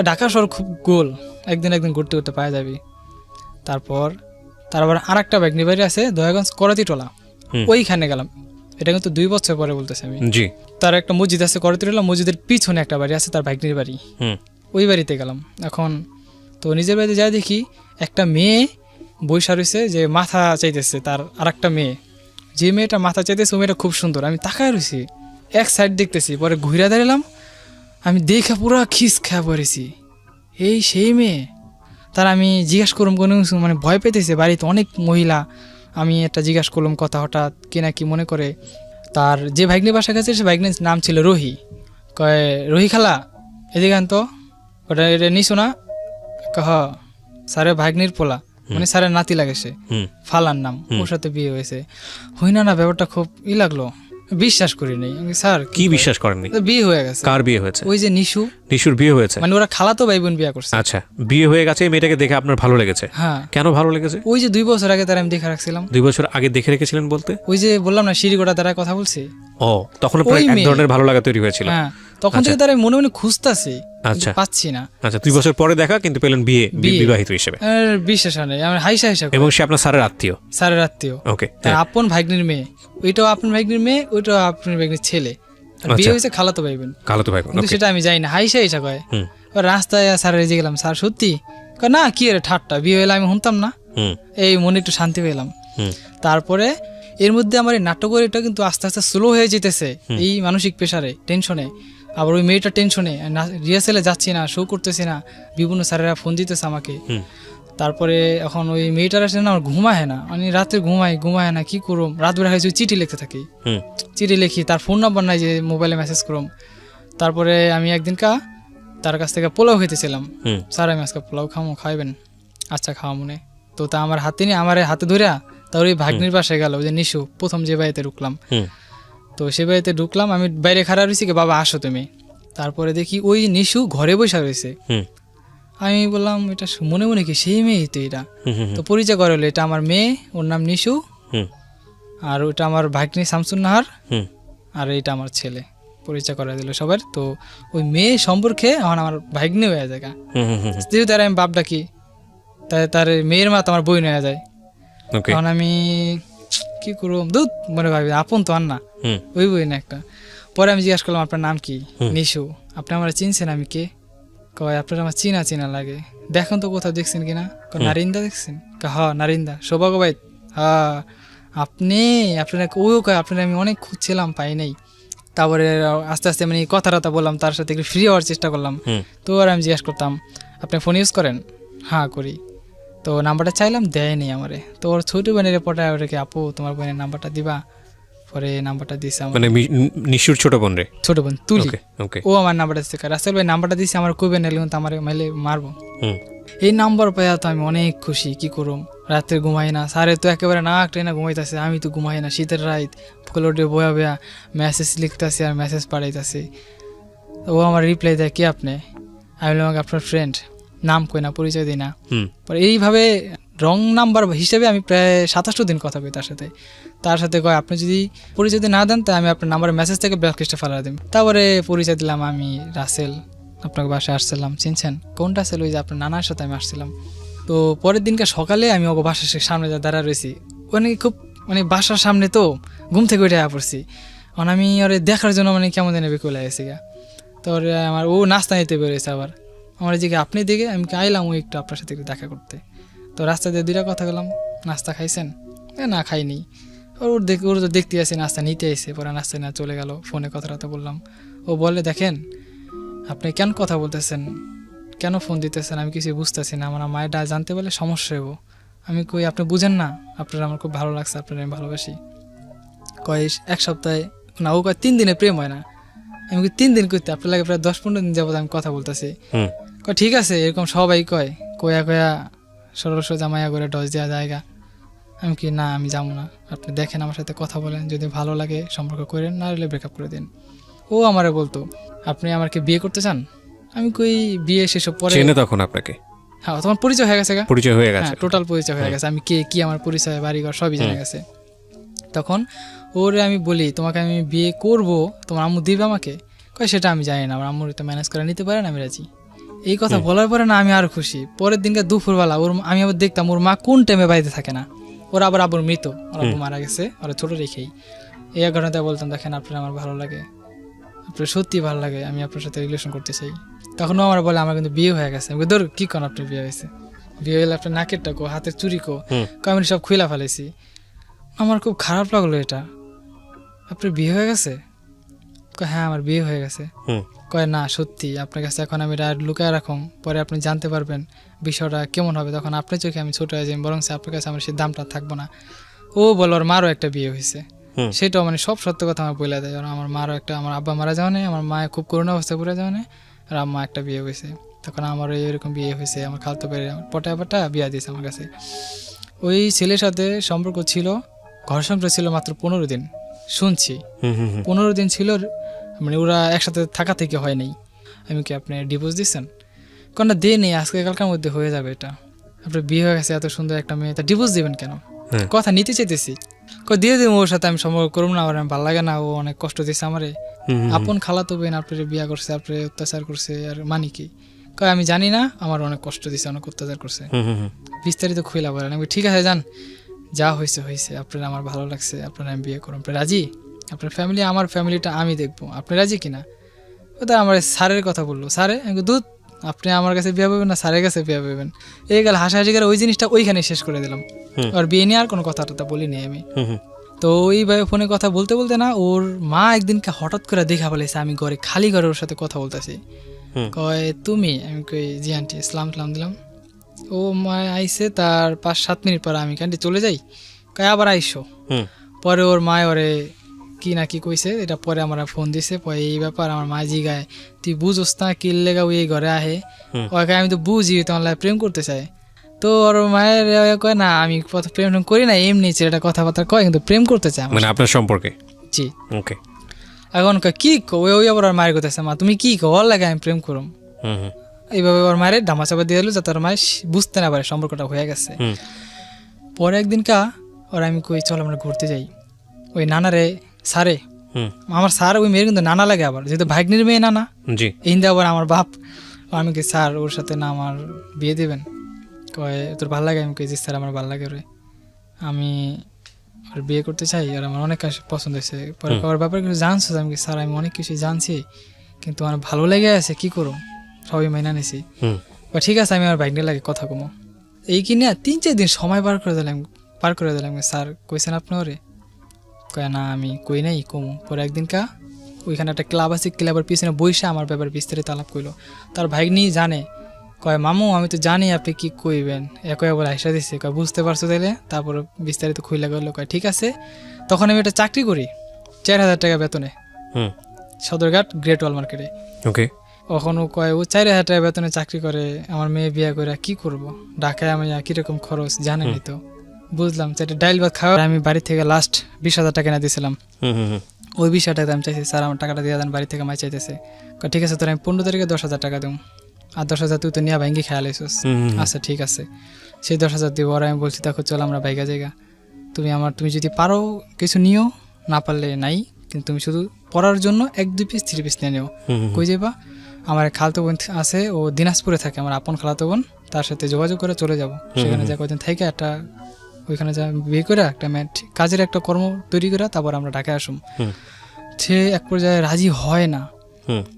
ঢাকা শহর খুব গোল, একদিন ঘুরতে ঘুরতে পাওয়া যাবে। তারপর আর একটা ভাগ্নি বাড়ি আছে দয়াগঞ্জ করাতিটোলা, ওইখানে গেলাম। এটা কিন্তু 2 বছর পরে বলতেছি আমি। তার একটা মসজিদ আছে করাতিটোলা, মসজিদের পিছনে একটা বাড়ি আছে তার ভাগ্নির বাড়ি, ওই বাড়িতে গেলাম। এখন তো নিজের বাড়িতে যাই দেখি একটা মেয়ে বৈশা রয়েছে, যে মাথা চাইতেছে তার আর একটা মেয়ে, যে মেয়েটা মাথা চাইতেছে ওই মেয়েটা খুব সুন্দর। আমি তাকায় রয়েছি, এক সাইড দেখতেছি, পরে ঘুরে দাঁড়ালাম, আমি দেখে পুরো খিস খেয়ে পড়েছি, এই সেই মেয়ে। তার আমি জিজ্ঞাসা করলাম কোনো কিছু, মানে ভয় পেতেছে, বাড়িতে অনেক মহিলা। আমি একটা জিজ্ঞাসা করলাম কথা, হঠাৎ কে না কি মনে করে। তার যে ভাগ্নি বাসা গেছে সে ভাগ্নির নাম ছিল রোহি। কয় রোহি খালা এদিকে আনতো, ওটা এটা নিশো না? কহ স্যারের ভাগ্নির পোলা, মানে স্যারের নাতি লাগে, সে ফালার নাম, ওর সাথে বিয়ে হয়েছে। হই না ব্যাপারটা খুব লাগলো। বিশ্বাস করি নাই। আমি স্যার কি বিশ্বাস করেননি? বিয়ে হয়ে গেছে। কার বিয়ে হয়েছে? ওই যে নিশু। নিশুর বিয়ে হয়েছে? মানে ওরা খালাতো ভাই বোন বিয়ে করছে। আচ্ছা, বিয়ে হয়ে গেছে, এই মেয়েটাকে দেখে আপনার ভালো লেগেছে? হ্যাঁ। কেন ভালো লেগেছে? ওই যে 2 বছর আগে তারা আমি দেখে রাখছিলাম। 2 বছর আগে দেখে রেখেছিলেন বলতে? ওই যে বললাম না সিঁড়িগোটা তারা কথা বলছি। ও, তখন আপনার ওই এক মেয়ে। ধরনের ভালো লাগা তৈরি হয়েছিল? হ্যাঁ, তখন থেকে তারা মনে মনে খুঁজতাছি, আচ্ছা। পাচ্ছি না। আচ্ছা, 2 বছর পরে দেখা, কিন্তু পেলেন বিয়ে, বিবাহিত হিসেবে। আর বিশ্বাস নেই, আমার হাইসা হাইসা করে। এবং সে আপনার স্যারের আত্মীয়? স্যারের আত্মীয়। ওকে। তার আপন ভাগ্নির মেয়ে, ওইটাও আপন ভাগ্নির মেয়ে, ওইটাও আপন ভাগ্নির ছেলে। আর বিয়ে হয়েছে খালাতো ভাই বোন। খালাতো ভাই বোন, কিন্তু সেটা আমি জানি না, হাইসা হাইসা কয়। হুম। ওর রাস্তায় স্যারের যে গেলাম, স্যার সত্যি? কয় না, কি রে ঠাট্টা, বিয়ে হইলে আমি শুনতাম না। হুম। এই মনে একটু শান্তি পেলাম। হুম। তারপরে এর মধ্যে আমার এই নাটকের এটা কিন্তু আস্তে আস্তে স্লো হয়ে যেতেছে, এই মানসিক প্রেশারে, টেনশনে। আবার ওই মেয়েটা টেনশনে, রিহার্সেলে যাচ্ছি না, শো করতেছি না, বিভিন্ন স্যারেরা ফোন দিতেছে আমাকে। তারপরে এখন ওই মেয়েটার আসলে না আমার ঘুমায় না, মানে রাতে ঘুমায় না, কি করুম? রাত বেলা হয়েছে চিঠি লিখতে থাকি, চিঠি লিখি, তার ফোন নাম্বার নাই যে মোবাইলে মেসেজ করুম। তারপরে আমি একদিন তার কাছ থেকে পোলাও খেতেছিলাম। স্যার আমি আজকে পোলাও খাইবেন? আচ্ছা খাওয়া মনে। তো তা আমার হাতে নিয়ে আমার হাতে ধরিয়া তার ওই ভাগ্নির বাসায় গেল, ওই যে নিশু, প্রথম যে বাড়িতে ঢুকলাম। তো সে বাড়িতে ঢুকলাম, আমি বাইরে খাড়া রয়েছি, কি বাবা আসো তুমি। তারপরে দেখি ওই নিশু ঘরে বসে রয়েছে। আমি বললাম এটা মনে মনে কি সেই মেয়ে তো এটা। তো পরিচয় করে হলো, এটা আমার মেয়ে, ওর নাম নিশু, আর ওটা আমার ভাগ্নি শামসুন নাহার, আর এটা আমার ছেলে। পরিচয় করে দিল সবার। তো ওই মেয়ে সম্পর্কে এখন আমার ভাগ্নি হয়ে যায়, যেহেতু তার আমি বাপ ডাকি, তাই তার মেয়ের মা তো আমার বই নেওয়া যায়। তখন আমি কি করবো, দুধ মনে ভাবি আপন তো আর না, ওই বই না একটা। পরে আমি জিজ্ঞাসা করলাম আপনার নাম কি? নিশু। আপনি আমার চিনছেন? আমি কে? কয় আপনার আমার চিনা লাগে, দেখুন তো কোথাও দেখছেন কিনা। নারিন্দা দেখছেন? হ নারিন্দা, সৌভাগ্য ভাই। হ্যাঁ আপনার ও কয় আপনার আমি অনেক খুঁজছিলাম, পাই নাই। তারপরে আস্তে আস্তে মানে কথা বললাম, তার সাথে একটু ফ্রি হওয়ার চেষ্টা করলাম। তো আর আমি জিজ্ঞাসা করতাম আপনি ফোন ইউজ করেন? হ্যাঁ করি। তো নাম্বারটা চাইলাম, দেয়নি আমারে। তো ওর ছোট বোনের পটায় ওটাকে, আপু তোমার বোনের নাম্বারটা দিবা? পরে নাম্বারটা দিছে আমার, মানে নিশুর ছোট বোন রে? ছোট বোন তুলি। ও আমার নাম্বারটা দিচ্ছে, রাসেল ভাই নাম্বারটা দিচ্ছে আমার, কইবেন না তো আমার মাইলে মারবো। এই নাম্বার পাইয়া তো আমি অনেক খুশি, কি করুম, রাত্রে ঘুমাই না। স্যারে তো একেবারে নাক টেনে ঘুমাইতেছে, আমি তো ঘুমাই না। শীতের রাত, ফুকলোটে বয়া মেসেজ লিখতেছি আর মেসেজ পাঠাইতেছি। ও আমার রিপ্লাই দেয়, কে আপনি? আমি বললাম আপনার ফ্রেন্ড। নাম কই না, পরিচয় দিই না। পরে এইভাবে রং নাম্বার হিসেবে আমি প্রায় 27 দিন কথা কই তার সাথে কয় আপনি যদি পরিচয় না দেন তা আমি আপনার নাম্বারের মেসেজ থেকে ব্ল্যাকলিস্টে ফেলা দিই। তারপরে পরিচয় দিলাম, আমি রাসেল, আপনাকে বাসায় আসছিলাম, চিনছেন? কোনটা রাসেল? ওই যে আপনার নানার সাথে আমি আসছিলাম। তো পরের দিনকে সকালে আমি ওকে বাসার সামনে দাঁড়া রয়েছি, মানে খুব মানে বাসার সামনে, তো ঘুম থেকে উঠে পড়ছি। কারণ আমি ওরে দেখার জন্য মানে কেমন জানি বিকুল গেছি গা। তো আমার ও নাস্তা নিতে বেরোয়েছে, আবার আমার দিকে আপনি দিকে আমি আইলাম ওই একটু আপনার সাথে একটু দেখা করতে। তো রাস্তা দিয়ে 2টা কথা গেলাম, নাস্তা খাইছেন? না খাইনি। ওর তো দেখতে আসে নাস্তা নিতে এসে, পরে নাস্তা না চলে গেল। ফোনে কথাটা বললাম, ও বলে দেখেন আপনি কেন কথা বলতেছেন, কেন ফোন দিতেছেন, আমি কিছু বুঝতেছি না, আমার মায়ের জানতে পারলে সমস্যা হবো। আমি কই আপনি বুঝেন না, আপনার আমার খুব ভালো লাগছে, আপনার আমি ভালোবাসি। কয় 1 সপ্তাহে না, ও কয় 3 দিনে প্রেম হয় না। আমি 3 দিন করতে আপনার লাগে প্রায় 10-15 দিন যাবত আমি কথা বলতেছি। কয় ঠিক আছে, এরকম সবাই কয়, কয়া সরল সোজা মায়া করে ডজ দেওয়া জায়গা। আমি কি না, আমি যাবো না, আপনি দেখেন আমার সাথে কথা বলেন, যদি ভালো লাগে সম্পর্ক করেন, না হলে ব্রেকআপ করে দিন। ও আমারে বলতো আপনি আমাকে বিয়ে করতে চান? আমি কই বিয়ে সেসব পরে। চেনে তখন আপনাকে? হ্যাঁ, তোমার পরিচয় হয়ে গেছে, পরিচয় হয়ে গেছে, টোটাল পরিচয় হয়ে গেছে, আমি কে কি আমার পরিচয় বাড়িঘর সবই জেনে গেছে। তখন ওরে আমি বলি তোমাকে আমি বিয়ে করব, তোমার আম্মু দিবে আমাকে? কয় সেটা আমি জানি না, আমার আম্মুর তো ম্যানেজ করে নিতে পারেন, আমি রাজি। এই কথা বলার পরে না আমি আরো খুশি। পরের দিনকে দুপুরবেলা আমি আবার দেখতাম ওর মা কোন টাইমে বাড়িতে থাকে না, ওরা আবার আবার মৃত, ওর আব্বু মারা গেছে, ওরা ছোট রেখেই। এই ঘটনাতে বলতাম দেখেন আপনার আমার ভালো লাগে, আপনার সত্যি ভালো লাগে, আমি আপনার সাথে রিলেশন করতে চাই। তখনও আমার বলে আমার কিন্তু বিয়ে হয়ে গেছে। আমি ধর কি করেন আপনার বিয়ে হয়েছে? বিয়ে হলে আপনার নাকেরটা কো, হাতের চুরি কো, আমি সব খুইলা ফেলেছি। আমার খুব খারাপ লাগলো এটা, আপনার বিয়ে হয়ে গেছে? হ্যাঁ আমার বিয়ে হয়ে গেছে। কয় না সত্যি, আপনার কাছে এখন আমি লুকায় রাখুন, পরে আপনি জানতে পারবেন বিষয়টা কেমন হবে, তখন আপনার চোখে আমি ছোট হয়ে যাই, বরং আপনার কাছে আমার সে দামটা থাকবো না। ও বলো ওর মারও একটা বিয়ে হয়েছে, সেটাও মানে সব সত্য কথা আমার বলে দেয়। আমার মারও একটা, আমার আব্বা মারা যাওয়া নেই, আমার মায়ের খুব করুণ অবস্থা পড়ে যাওয়া নেই, আর আম্মা একটা বিয়ে হয়েছে। তখন আমারও এরকম বিয়ে হয়েছে, আমার খালতো পেরে পটা বিয়ে দিয়েছে আমার কাছে। ওই ছেলের সাথে সম্পর্ক ছিল, ঘর সংসার ছিল মাত্র 15 দিন, শুনছি। 15 দিন ছিল, মানে ওরা একসাথে থাকা থেকে হয় নাই। আমি কি আপনি ডিভোর্স দিচ্ছেন? কোনটা দিয়ে নেই, আজকে কালকার মধ্যে হয়ে যাবে এটা, আপনার বিয়ে হয়ে গেছে, এত সুন্দর একটা মেয়ে, তা ডিভোর্স দেবেন কেন? কথা নিতে চাইতেছি, দিয়ে দেবো, ওর সাথে আমি সম্পর্ক করবো না, আমার ভালো লাগে না, ও অনেক কষ্ট দিচ্ছে আমারে, আপন খালাতো বোন আপনার বিয়ে করছে, আপনার অত্যাচার করছে, আর মানে কি? আমি জানি না, আমার অনেক কষ্ট দিচ্ছে, অনেক অত্যাচার করছে, বিস্তারিত খুইলা বলেন। আমি ঠিক আছে যান, যা হয়েছে হয়েছে, আপনার আমার ভালো লাগছে, আপনার আমি বিয়ে করুন, আপনি রাজি? আপনার ফ্যামিলি আমার ফ্যামিলিটা আমি দেখবো, আপনি রাজি কিনা? ওটা আমার স্যারের কথা বললো, স্যারে দুধ, আপনি আমার কাছে বিয়ে পাবেন না স্যারের কাছে বিয়ে পাবেন, এই গেল হাসাহাসি করে ওই জিনিসটা ওইখানে শেষ করে দিলাম। আর বিয়ে নিয়ে আর কোনো কথা টথা বলিনি আমি। তো ওইভাবে ফোনে কথা বলতে বলতে না, ওর মা একদিনকে হঠাৎ করে দেখা বলেছে আমি ঘরে খালি ঘরে ওর সাথে কথা বলতেছি, কয় তুমি? আমি কই জি আন্টি, সালাম দিলাম। ও মা আইসে, তার 5-7 মিনিট পর আমি কান্টি চলে যাই, কয় আবার আইসো। পরে ওর মায় ওরে কি না কি কইছে, এটা পরে আমার ফোন দিছে, পরে এই ব্যাপার আমার মা জিগায়, তুই বুঝোস না কি লেগা ওই ঘরে আহে? ওকে আমি তো বুঝি, তোমার লাগে প্রেম করতে চাই। তো ওর মায়ের কয় না, আমি প্রেম করি না, এমনি ছেলেটা কথাবার্তা কয়, কিন্তু প্রেম করতে চায় মানে আপনার সম্পর্কে। জি, ওকে। এখন কি ওই আবার ওর মায়ের কথাছে, মা তুমি কি ওর লাগে আমি প্রেম করুম? এইভাবে ওর মায়ের ধামাচাপা দিয়ে দিল, যাতে ওর মায়ের বুঝতে না পারে সম্পর্কটা হয়ে গেছে। পরে একদিন ওর আমি কই চল আমরা ঘুরতে যাই, ওই নানারে সারে, আমার স্যার ওই মেয়ের কিন্তু নানা লাগে, আবার যেহেতু ভাগ্নির মেয়ে নানা, এই আবার আমার বাপ। আমি কি স্যার ওর সাথে না আমার বিয়ে দেবেন? কয় তোর ভালো লাগে? আমি কইছি স্যার আমার ভালো লাগে রে, আমি ওর বিয়ে করতে চাই, আর আমার অনেক কাজ পছন্দ হয়েছে। পরে ওর ব্যাপারে কিছু জানছো? আমি কি স্যার আমি অনেক কিছু জানছি, কিন্তু আমার ভালো লেগে আছে, কি করুম, সবই মাইনা নিছি। ঠিক আছে আমি আমার ভাগ্নির লাগে কথা কমো, এই কিনে 3-4 দিন সময় পার করে দিলাম। স্যার কইছেন আপনি ওরে? কয় না আমি কই নাই, কমু। পরে একদিন ওইখানে একটা ক্লাব আছে, ক্লাবের পিছনে বইসা আমার ব্যাপারে বিস্তারিত আলাপ কইলো। তার ভাগ্নি জানে, কয় মামু আমি তো জানি আপনি কি কইবেন, একই আবার আইসা দিচ্ছে, কয় বুঝতে পারছো তাইলে? তারপর বিস্তারিত খুইলা গেল। কয় ঠিক আছে। তখন আমি একটা চাকরি করি 4,000 টাকা বেতনে, সদরঘাট গ্রেট ওয়াল মার্কেটে। ওকে। ওখানে কয় ও 4,000 টাকা বেতনে চাকরি করে, আমার মেয়ে বিয়ে করে কি করব, ঢাকায় আমি কিরকম খরচ জানেনি তো। বুঝলাম সেটা ডাইল ভাত খাওয়া, আমি বাড়ি থেকে লাস্ট 20,000 টাকা না দিয়েছিলাম। ওই 20,000 টাকা আমি চাইছি, স্যার আমার টাকাটা দিয়ে দেন, বাড়ি থেকে মাই চাইতেছে। ঠিক আছে তোর আমি 15 তারিখে 10,000 টাকা দেবো, আর 10,000 তুই তো নিয়ে ভাঙ্গি খেয়াল আইসস। আচ্ছা ঠিক আছে, সেই 10,000 দিব। আর আমি বলছি দেখো চল আমরা ভাইগা জায়গা, তুমি যদি পারো কিছু নিও, না পারলে নাই, কিন্তু তুমি শুধু পড়ার জন্য 1-2 পিস 3 পিস নিয়ে নিও। কই যাবা? আমার খালাতো বোন আছে, ও দিনাজপুরে থাকে, আমার আপন খালাতো বোন, তার সাথে যোগাযোগ করে চলে যাব। সেখানে যা কদিন থেকে একটা ওইখানে যা বিয়ে করে একটা কাজের একটা কর্ম তৈরি করে তারপর আমরা ঢাকায় আসুম। সে এক পর্যায়ে রাজি হয় না,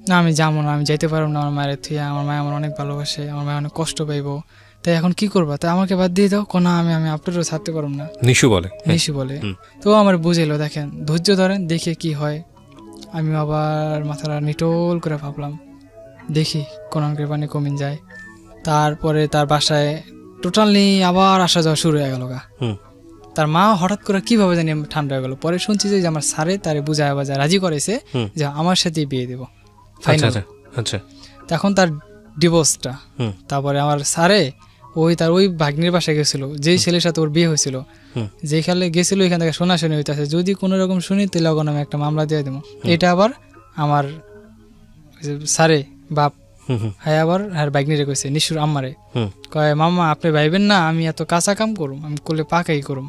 না আমি যাবো না, আমি যাইতে পারবো না, আমার মায়ের থুয়ে, আমার মায় আমার অনেক ভালোবাসে, আমার মায় অনেক কষ্ট পাইবো, তাই এখন কি করবা, তাই আমাকে বাদ দিয়ে দাও। কোনা আমি আপনারও ছাড়তে পারবো না, নিশু বলে। তো আমার বুঝেলো, দেখেন ধৈর্য ধরেন, দেখে কি হয়। আমি আবার মাথাটা নিটোল করে ভাবলাম, দেখি কোন কৃপানি কমিন যায়। তারপরে তার বাসায় টোটালি আবার আসা যাওয়া শুরু হয়ে গেল। তার মা হঠাৎ করে কিভাবে জানি ঠান্ডা হয়ে গেল। পরে শুনছি যে আমার স্যারে তারে বুঝায় বাজায় রাজি করেছে যে আমার সাথে বিয়ে দেবো ফাইনাল। তখন তার ডিভোর্সটা, তারপরে আমার স্যারে তার ওই ভাগ্নির বাসায় গেছিল, যেই ছেলের সাথে ওর বিয়ে হয়েছিল, যেখানে গেছিল এখান থেকে শোনাশুনি হইতেছে, যদি কোনো রকম শুনি তাহলে ওখানে আমি একটা মামলা দিয়ে দেবো। এটা আবার আমার স্যারে বাপ হ্যাঁ আবার হ্যাঁ ভাগ্নিরে কইছে, নিশুর আম্মারে, কয় মামা আপনি ভাইবেন না আমি এত কাঁচা কাম করুম, আমি করলে পাকাই করুম।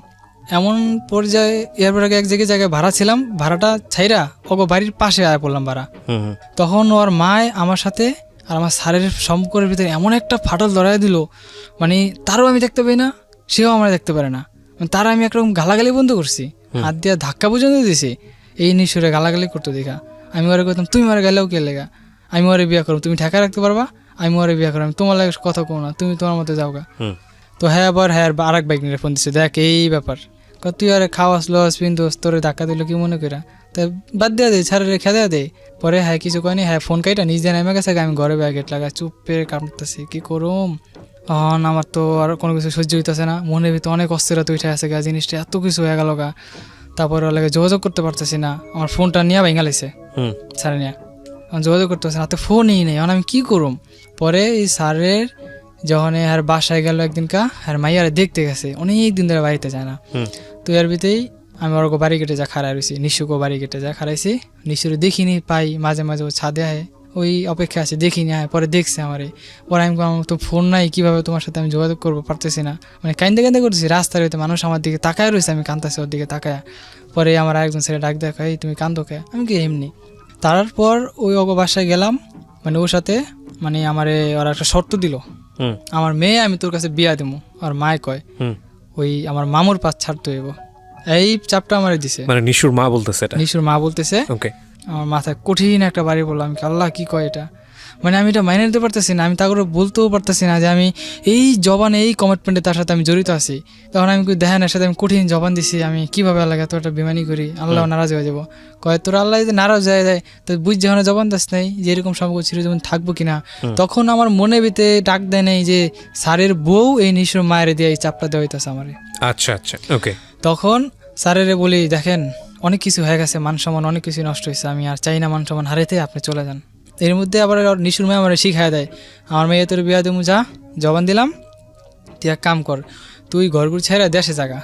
এমন পর্যায়ে এরপর আগে এক জায়গায় ভাড়া ছিলাম, ভাড়াটা ছাইরা ওগো বাড়ির পাশে আয় পড়লাম ভাড়া। তখন ওর মায় আমার সাথে আর আমার স্যারের সম্পর্কের ভিতরে এমন একটা ফাটল ধরাই দিল, মানে তারও আমি দেখতে পাই না, সেও আমার দেখতে পারে না। তারা আমি একরকম গালাগালি বন্ধ করছি, হাত দিয়ে ধাক্কা পর্যন্ত দিছি, এই নিশুরে গালাগালি করতে দেখা। আমি ওরে কইতাম তুমি মারে গালেও কে লেগা, আমি ওরে বিয়ে করব, তুমি ঠেকা রাখতে পারবা, আমি ওরে বিয়ে করব, আমি তোমার লাগে কথা কো না, তুমি তোমার মতো যাও গা। তো হ্যাঁ আবার আর এক বাইক নিয়ে ফোন দিচ্ছে, দেখ এই ব্যাপার, তুই আরে খাওয়াস লস পিন্দোস, তোরে ধাক্কা দিল কি মনে করা, তা বাদ দেওয়া দে, ছাড়ে রেখে দেওয়া দে। পরে হ্যাঁ কিছু কয়নি, হ্যাঁ ফোন কাইটা নিজে নেমে গেছে, আমি ঘরে ব্যাগেট লাগা চুপ পেয়ে কাটতেছি, কি করুম। আমার তো আর কোনো কিছু সহ্য হইতেছে না, মনের ভিতরে অনেক অস্থিরতা উঠে আছে গা, জিনিসটা এত কিছু হয়ে গেল গা। তারপরে ওর লাগে যোগাযোগ করতে পারতেছি না, আমার ফোনটা নিয়ে ভেঙে লাইছে ছাড়ে নিয়ে, যোগাযোগ করতে পারছি না, তো ফোনই নেই, এখন আমি কি করুম। পরে এই স্যারের যখন আর বাসায় গেল একদিন আর মাইয়ারে দেখতে গেছে, অনেক দিন ধরে বাড়িতে যায় না, তো এর ভিতরেই আমি ওর বাড়ি কেটে যা খাড়াই রয়েছি, নিশুকে বাড়ি কেটে যা খাড়াইছি, নিশুরে দেখিনি পাই, মাঝে মাঝে ও ছাদে আয়, ওই অপেক্ষা আছে দেখিনি, আয় পরে দেখছে আমারে, পরে আমি আমার তো ফোন নাই, কিভাবে তোমার সাথে আমি যোগাযোগ করবো পারতেছি না, মানে কান্দে কান্দে করতেছি, রাস্তার হইতে মানুষ আমার দিকে তাকায় রয়েছে, আমি কান্দাছি ওর দিকে তাকায়। পরে আমার আরেকজন ছেলে ডাক দেখা, এই তুমি কান্দো কে, আমি কি এমনি। তারপর ওই অগো বাসায় গেলাম, মানে ওর সাথে মানে আমারে ওরা একটা শর্ত দিল, আমার মেয়ে আমি তোর কাছে বিয়া দেবো, আর মায় কয় ওই আমার মামুর পাশ ছাড়তে হইব, এই চাপটা আমার দিছে, মানে নিশুর মা বলতেছে এটা? নিশুর মা বলতেছে। ওকে। আমার মাথায় কঠিন একটা বাড়ি বললাম, কি আল্লাহ কি কয় এটা, মানে আমি এটা মাইনে নিতে পারতেছি না, আমি তা করে বলতেও পারতেছি না যে আমি এই জবানে এই কমিটমেন্টে তার সাথে আমি জড়িত আছি। তখন আমি দেখেন এর সাথে আমি কঠিন জবান দিছি, আমি কিভাবে আল্লাহ এত একটা বেমানি করি, আল্লাহ নারাজ হয়ে যাবো। কয় তোর আল্লাহ যদি নারাজ হয়ে যায় তো বুঝ যখন জবান দাস নাই যে এরকম সম্পর্ক ছিল যেমন থাকবো কিনা। তখন আমার মনে ভিতরে ডাক দেয় নাই যে স্যারের বউ এই নিশুর মায়ের দিয়ে এই চাপটা দেওয়া হইতেছে আমার। আচ্ছা আচ্ছা, ওকে। তখন স্যারের বলি, দেখেন অনেক কিছু হয়ে গেছে, মান সম্মান অনেক কিছু নষ্ট হয়েছে, আমি আর চাই না মান সম্মান হারাইতে, আপনি চলে যান। এর মধ্যে আবার নিশুর মেয়ে আমার শিখাই দেয়, আমার মেয়ে তোর বিয়া দেবো, যা জবান দিলাম, তুই এক কাম কর, তুই ঘরগুলো ছেড়ে দেশে জাগা,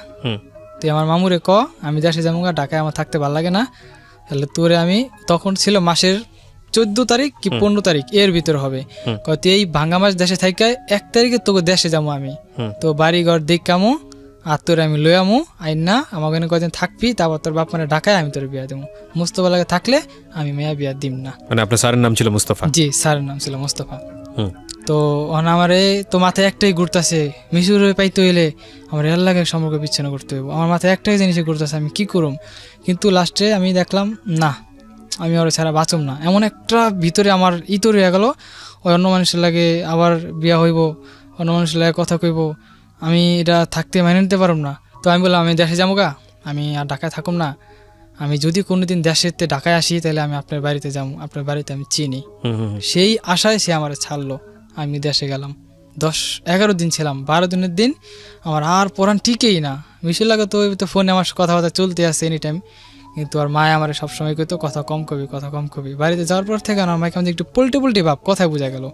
তুই আমার মামুরে ক আমি দেশে যাবো, ঢাকায় আমার থাকতে ভালো লাগে না, তাহলে তোরে আমি, তখন ছিল মাসের 14 তারিখ কি 15 তারিখ এর ভিতর হবে, তুই এই ভাঙ্গা মাস দেশে থাইকা 1 তারিখে তোকে দেশে যাবো আমি, তো বাড়ি ঘর দেখ কামো আর তোরে আমি লই আমু, আইন না আমার ওখানে কদিন থাকবি, তারপর তোর বাপ মানে ঢাকায় আমি তোর বিয়া দেবো, মুস্তফা লাগে থাকলে আমি মেয়া বিয়া দিম না। মানে আপনার স্যারের নাম ছিল মুস্তফা? জি, স্যারের নাম ছিল মুস্তফা। তো আমারে তো মাথায় একটাই ঘুরতেছে, মিশুরে পাইতে হইলে আমার এর লাগে সম্পর্ক বিচ্ছিন্ন করতে হইব, আমার মাথায় একটাই জিনিসে ঘুরতেছে, আমি কি করুম। কিন্তু লাস্টে আমি দেখলাম না, আমি ওর ছাড়া বাঁচুম না, এমন একটা ভিতরে আমার ইতর হয়ে গেল, ওই অন্য মানুষের লাগে আবার বিয়া হইব, অন্য মানুষের লাগে কথা কইব, আমি এটা থাকতে মেনে নিতে পারব না। তো আমি বললাম আমি দেশে যাবো গা, আমি আর ঢাকায় থাকুম না, আমি যদি কোনোদিন দেশেতে ঢাকায় আসি তাহলে আমি আপনার বাড়িতে যাবো, আপনার বাড়িতে আমি চিনি। সেই আশায় সে আমার ছাড়লো, আমি দেশে গেলাম, 10-11 দিন ছিলাম, 12 দিনের দিন আমার আর পরাণ টিকেই না। মিশুর লাগে তো ফোনে আমার কথাবার্তা চলতে আসে এনি টাইম, কিন্তু আর মায় আমার সবসময় কইতো কথা কম কবি, কথা কম কবি। বাড়িতে যাওয়ার পর থেকে আমার মাকে আমাদের একটু পোল্টে পোল্টে ভাব, কথায় বোঝা গেল।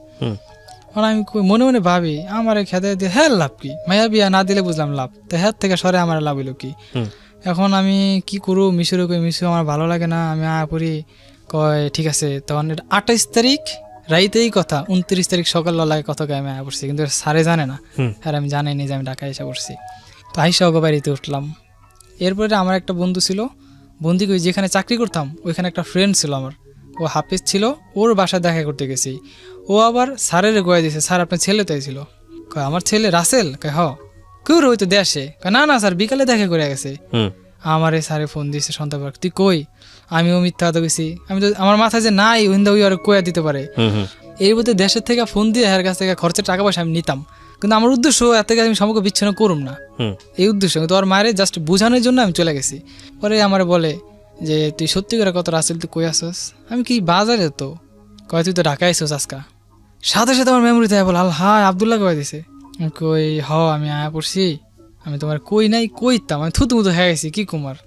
আমি মনে মনে ভাবি আমার খেতে দিয়ে হ্যাঁ লাভ কি, মায়া বিয়া না দিলে বুঝলাম লাভ, তো হ্যাঁ থেকে সরে আমার লাভ হইলো কি। এখন আমি কি করু, মিশুরে কই মিশু আমার ভালো লাগে না, আমি পড়ি, কয় ঠিক আছে। তখন 28 তারিখ রাইতেই কথা, 29 তারিখ সকাল লাগে কথা গায়ে আমি পড়ছি, কিন্তু স্যারে জানে না, আর আমি জানাই নি যে আমি ঢাকায় এসে পড়ছি। তো আইসা ওকে বাড়িতে উঠলাম। এরপরে আমার একটা বন্ধু ছিল, বন্ধু কই যেখানে চাকরি করতাম ওইখানে একটা ফ্রেন্ড ছিল আমার, ও হাফিজ ছিল, ওর বাসায় দেখা করতে গেছি। ও আবার স্যারের গোয়া দিয়েছে, স্যার আপনার ছেলে তাই ছিল, আমার ছেলে রাসেল, হ কেউ রইতো দেশে, না না স্যার বিকালে দেখা করে গেছে। আমারে স্যারে ফোন দিয়েছে সন্ধ্যাবার, তুই কই, আমিও মিথ্যা কথা গেছি, আমি তো আমার মাথায় যে নাই ওইন্দা ওই আর কয়া দিতে পারে। এর মধ্যে দেশের থেকে ফোন দিয়ে এর কাছ থেকে খরচের টাকা পয়সা আমি নিতাম, কিন্তু আমার উদ্দেশ্য এত থেকে আমি সম্পর্ক বিচ্ছিন্ন করুম না, এই উদ্দেশ্য। কিন্তু ওর মায়ের জাস্ট বোঝানোর জন্য আমি চলে গেছি। পরে আমার বলে যে তুই সত্যি করে কত রাসেল তুই কই আসস, আমি কি বাজারে, তো কয় তুই তো ঢাকায় আসছিস আজকা। সাথে সাথে আমার মেমোরি থাকে বল, হাই আবদুল্লাহ কয়ে দিছে, কই আমি আয়া পড়ছি, আমি তোমার কই নাই কইতাম, আমি থুতু মুতু হয়ে গেছি কি কুমার।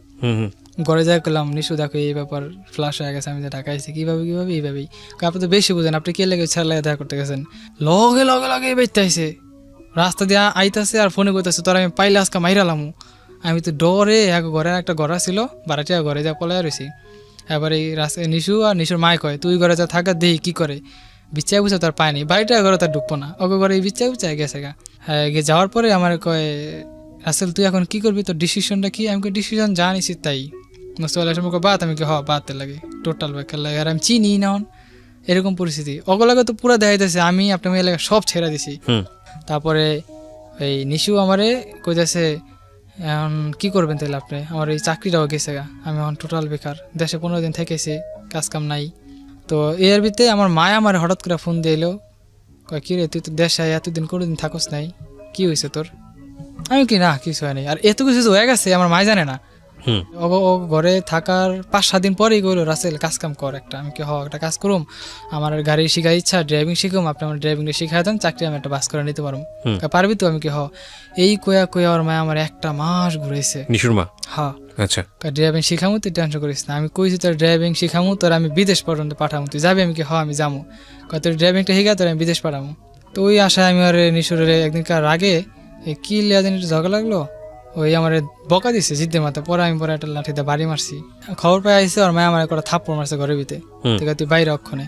ঘরে যাই করলাম, নিশু দেখো এই ব্যাপার ফ্লাশ হয়ে গেছে, আমি যে ঢাকা আসছি কিভাবে এইভাবেই। আপনি তো বেশি বুঝেন, আপনি কে লেগে ছেলে লাগে দেখা করতে গেছেন, লগে লগে লগে বেঁচতে আইসে, রাস্তা দিয়ে আইতাছে আর ফোনে করতেছে, তোর আমি পাইলে আজকে মাইরালাম। আমি তো ডরে ঘরে একটা ঘরা ছিল বাড়াটিয়া, ঘরে যা পলাইয়া রয়েছি। এবার এই রাস্তায় নিশু আর নিশুর মায় কয় তুই ঘরে যা থাকা দেই কি করে, বিচ্ছায় বুঝে তার পায়নি, বাড়িটা ঘরে তার ঢুকবো না, ওকে ঘরে এই বিচ্ছায় গেছে গা। হ্যাঁ গিয়ে যাওয়ার পরে আমার কয় রাসেল তুই এখন কি করবি, তোর ডিসিশনটা কি। আমি ডিসিশন জানিছি তাই মুস্তফা বাদ, আমি কি বাদতে লাগে টোটাল বেকার লাগে, আর আমি চিনি না এরকম পরিস্থিতি। অগলাগে তো পুরো দেখাইতেছে আমি আপনার মেয়ে লাগে সব ছেড়ে দিছি। তারপরে এই নিশু আমারে কইতেছে এখন কি করবেন তাহলে আপনি, আমার এই চাকরিটাও গেছে গা, আমি এখন টোটাল বেকার, দেশে 15 দিন থেকেছি, কাজ কাম নাই। তো এর ভিতরে আমার মায় আমার হঠাৎ করে ফোন দিলো, কয় কি রে তুই তো দেশে এতদিন কোনোদিন থাকস নাই, কি হয়েছে তোর। আমি কি না কিছু হয় নাই, আর এত কিছু হয়ে গেছে আমার মায় জানে না। ও ঘরে থাকার 5-7 দিন পরেই গেলো, রাসেল কাজ কাম কর একটা। আমি কি একটা কাজ করুম, আমার গাড়ি শিখার ইচ্ছা, ড্রাইভিং শিখুম, আপনি আমার ড্রাইভিংটা শিখাই দেন, চাকরি আমি একটা বাস করে নিতে পারবো, পারবি তো। আমি কি এই কয়া ওর মায় আমার 1 মাস ঘুরাইছে, নিশুর মা। হ্যাঁ আচ্ছা, ড্রাইভিং শিখামু তুই টেনশন করিস না। আমি কইছি তোর ড্রাইভিং শিখামু, তোর আমি বিদেশ পর্যন্ত পাঠামু, তুই যাবি। আমি কি আমি যাবো, তোর ড্রাইভিংটা শিখা তোর আমি বিদেশ পাঠামু। তো ওই আশায় আমি আর নিশুরের একদিনকার আগে কি লিয়া দিন একটু ঝগড়া লাগলো, ওই আমার বকা দিছে জিদ্দের মাথা, পরে আমি পরে একটা লাঠিতে বাড়ি মারছি। খবর পেয়ে আইসে ওর মায় আমার একটা থাপ্পড় মারছে ঘরের ভিতরে, ঠিক আছে তুই বাইরে অক্ষণে।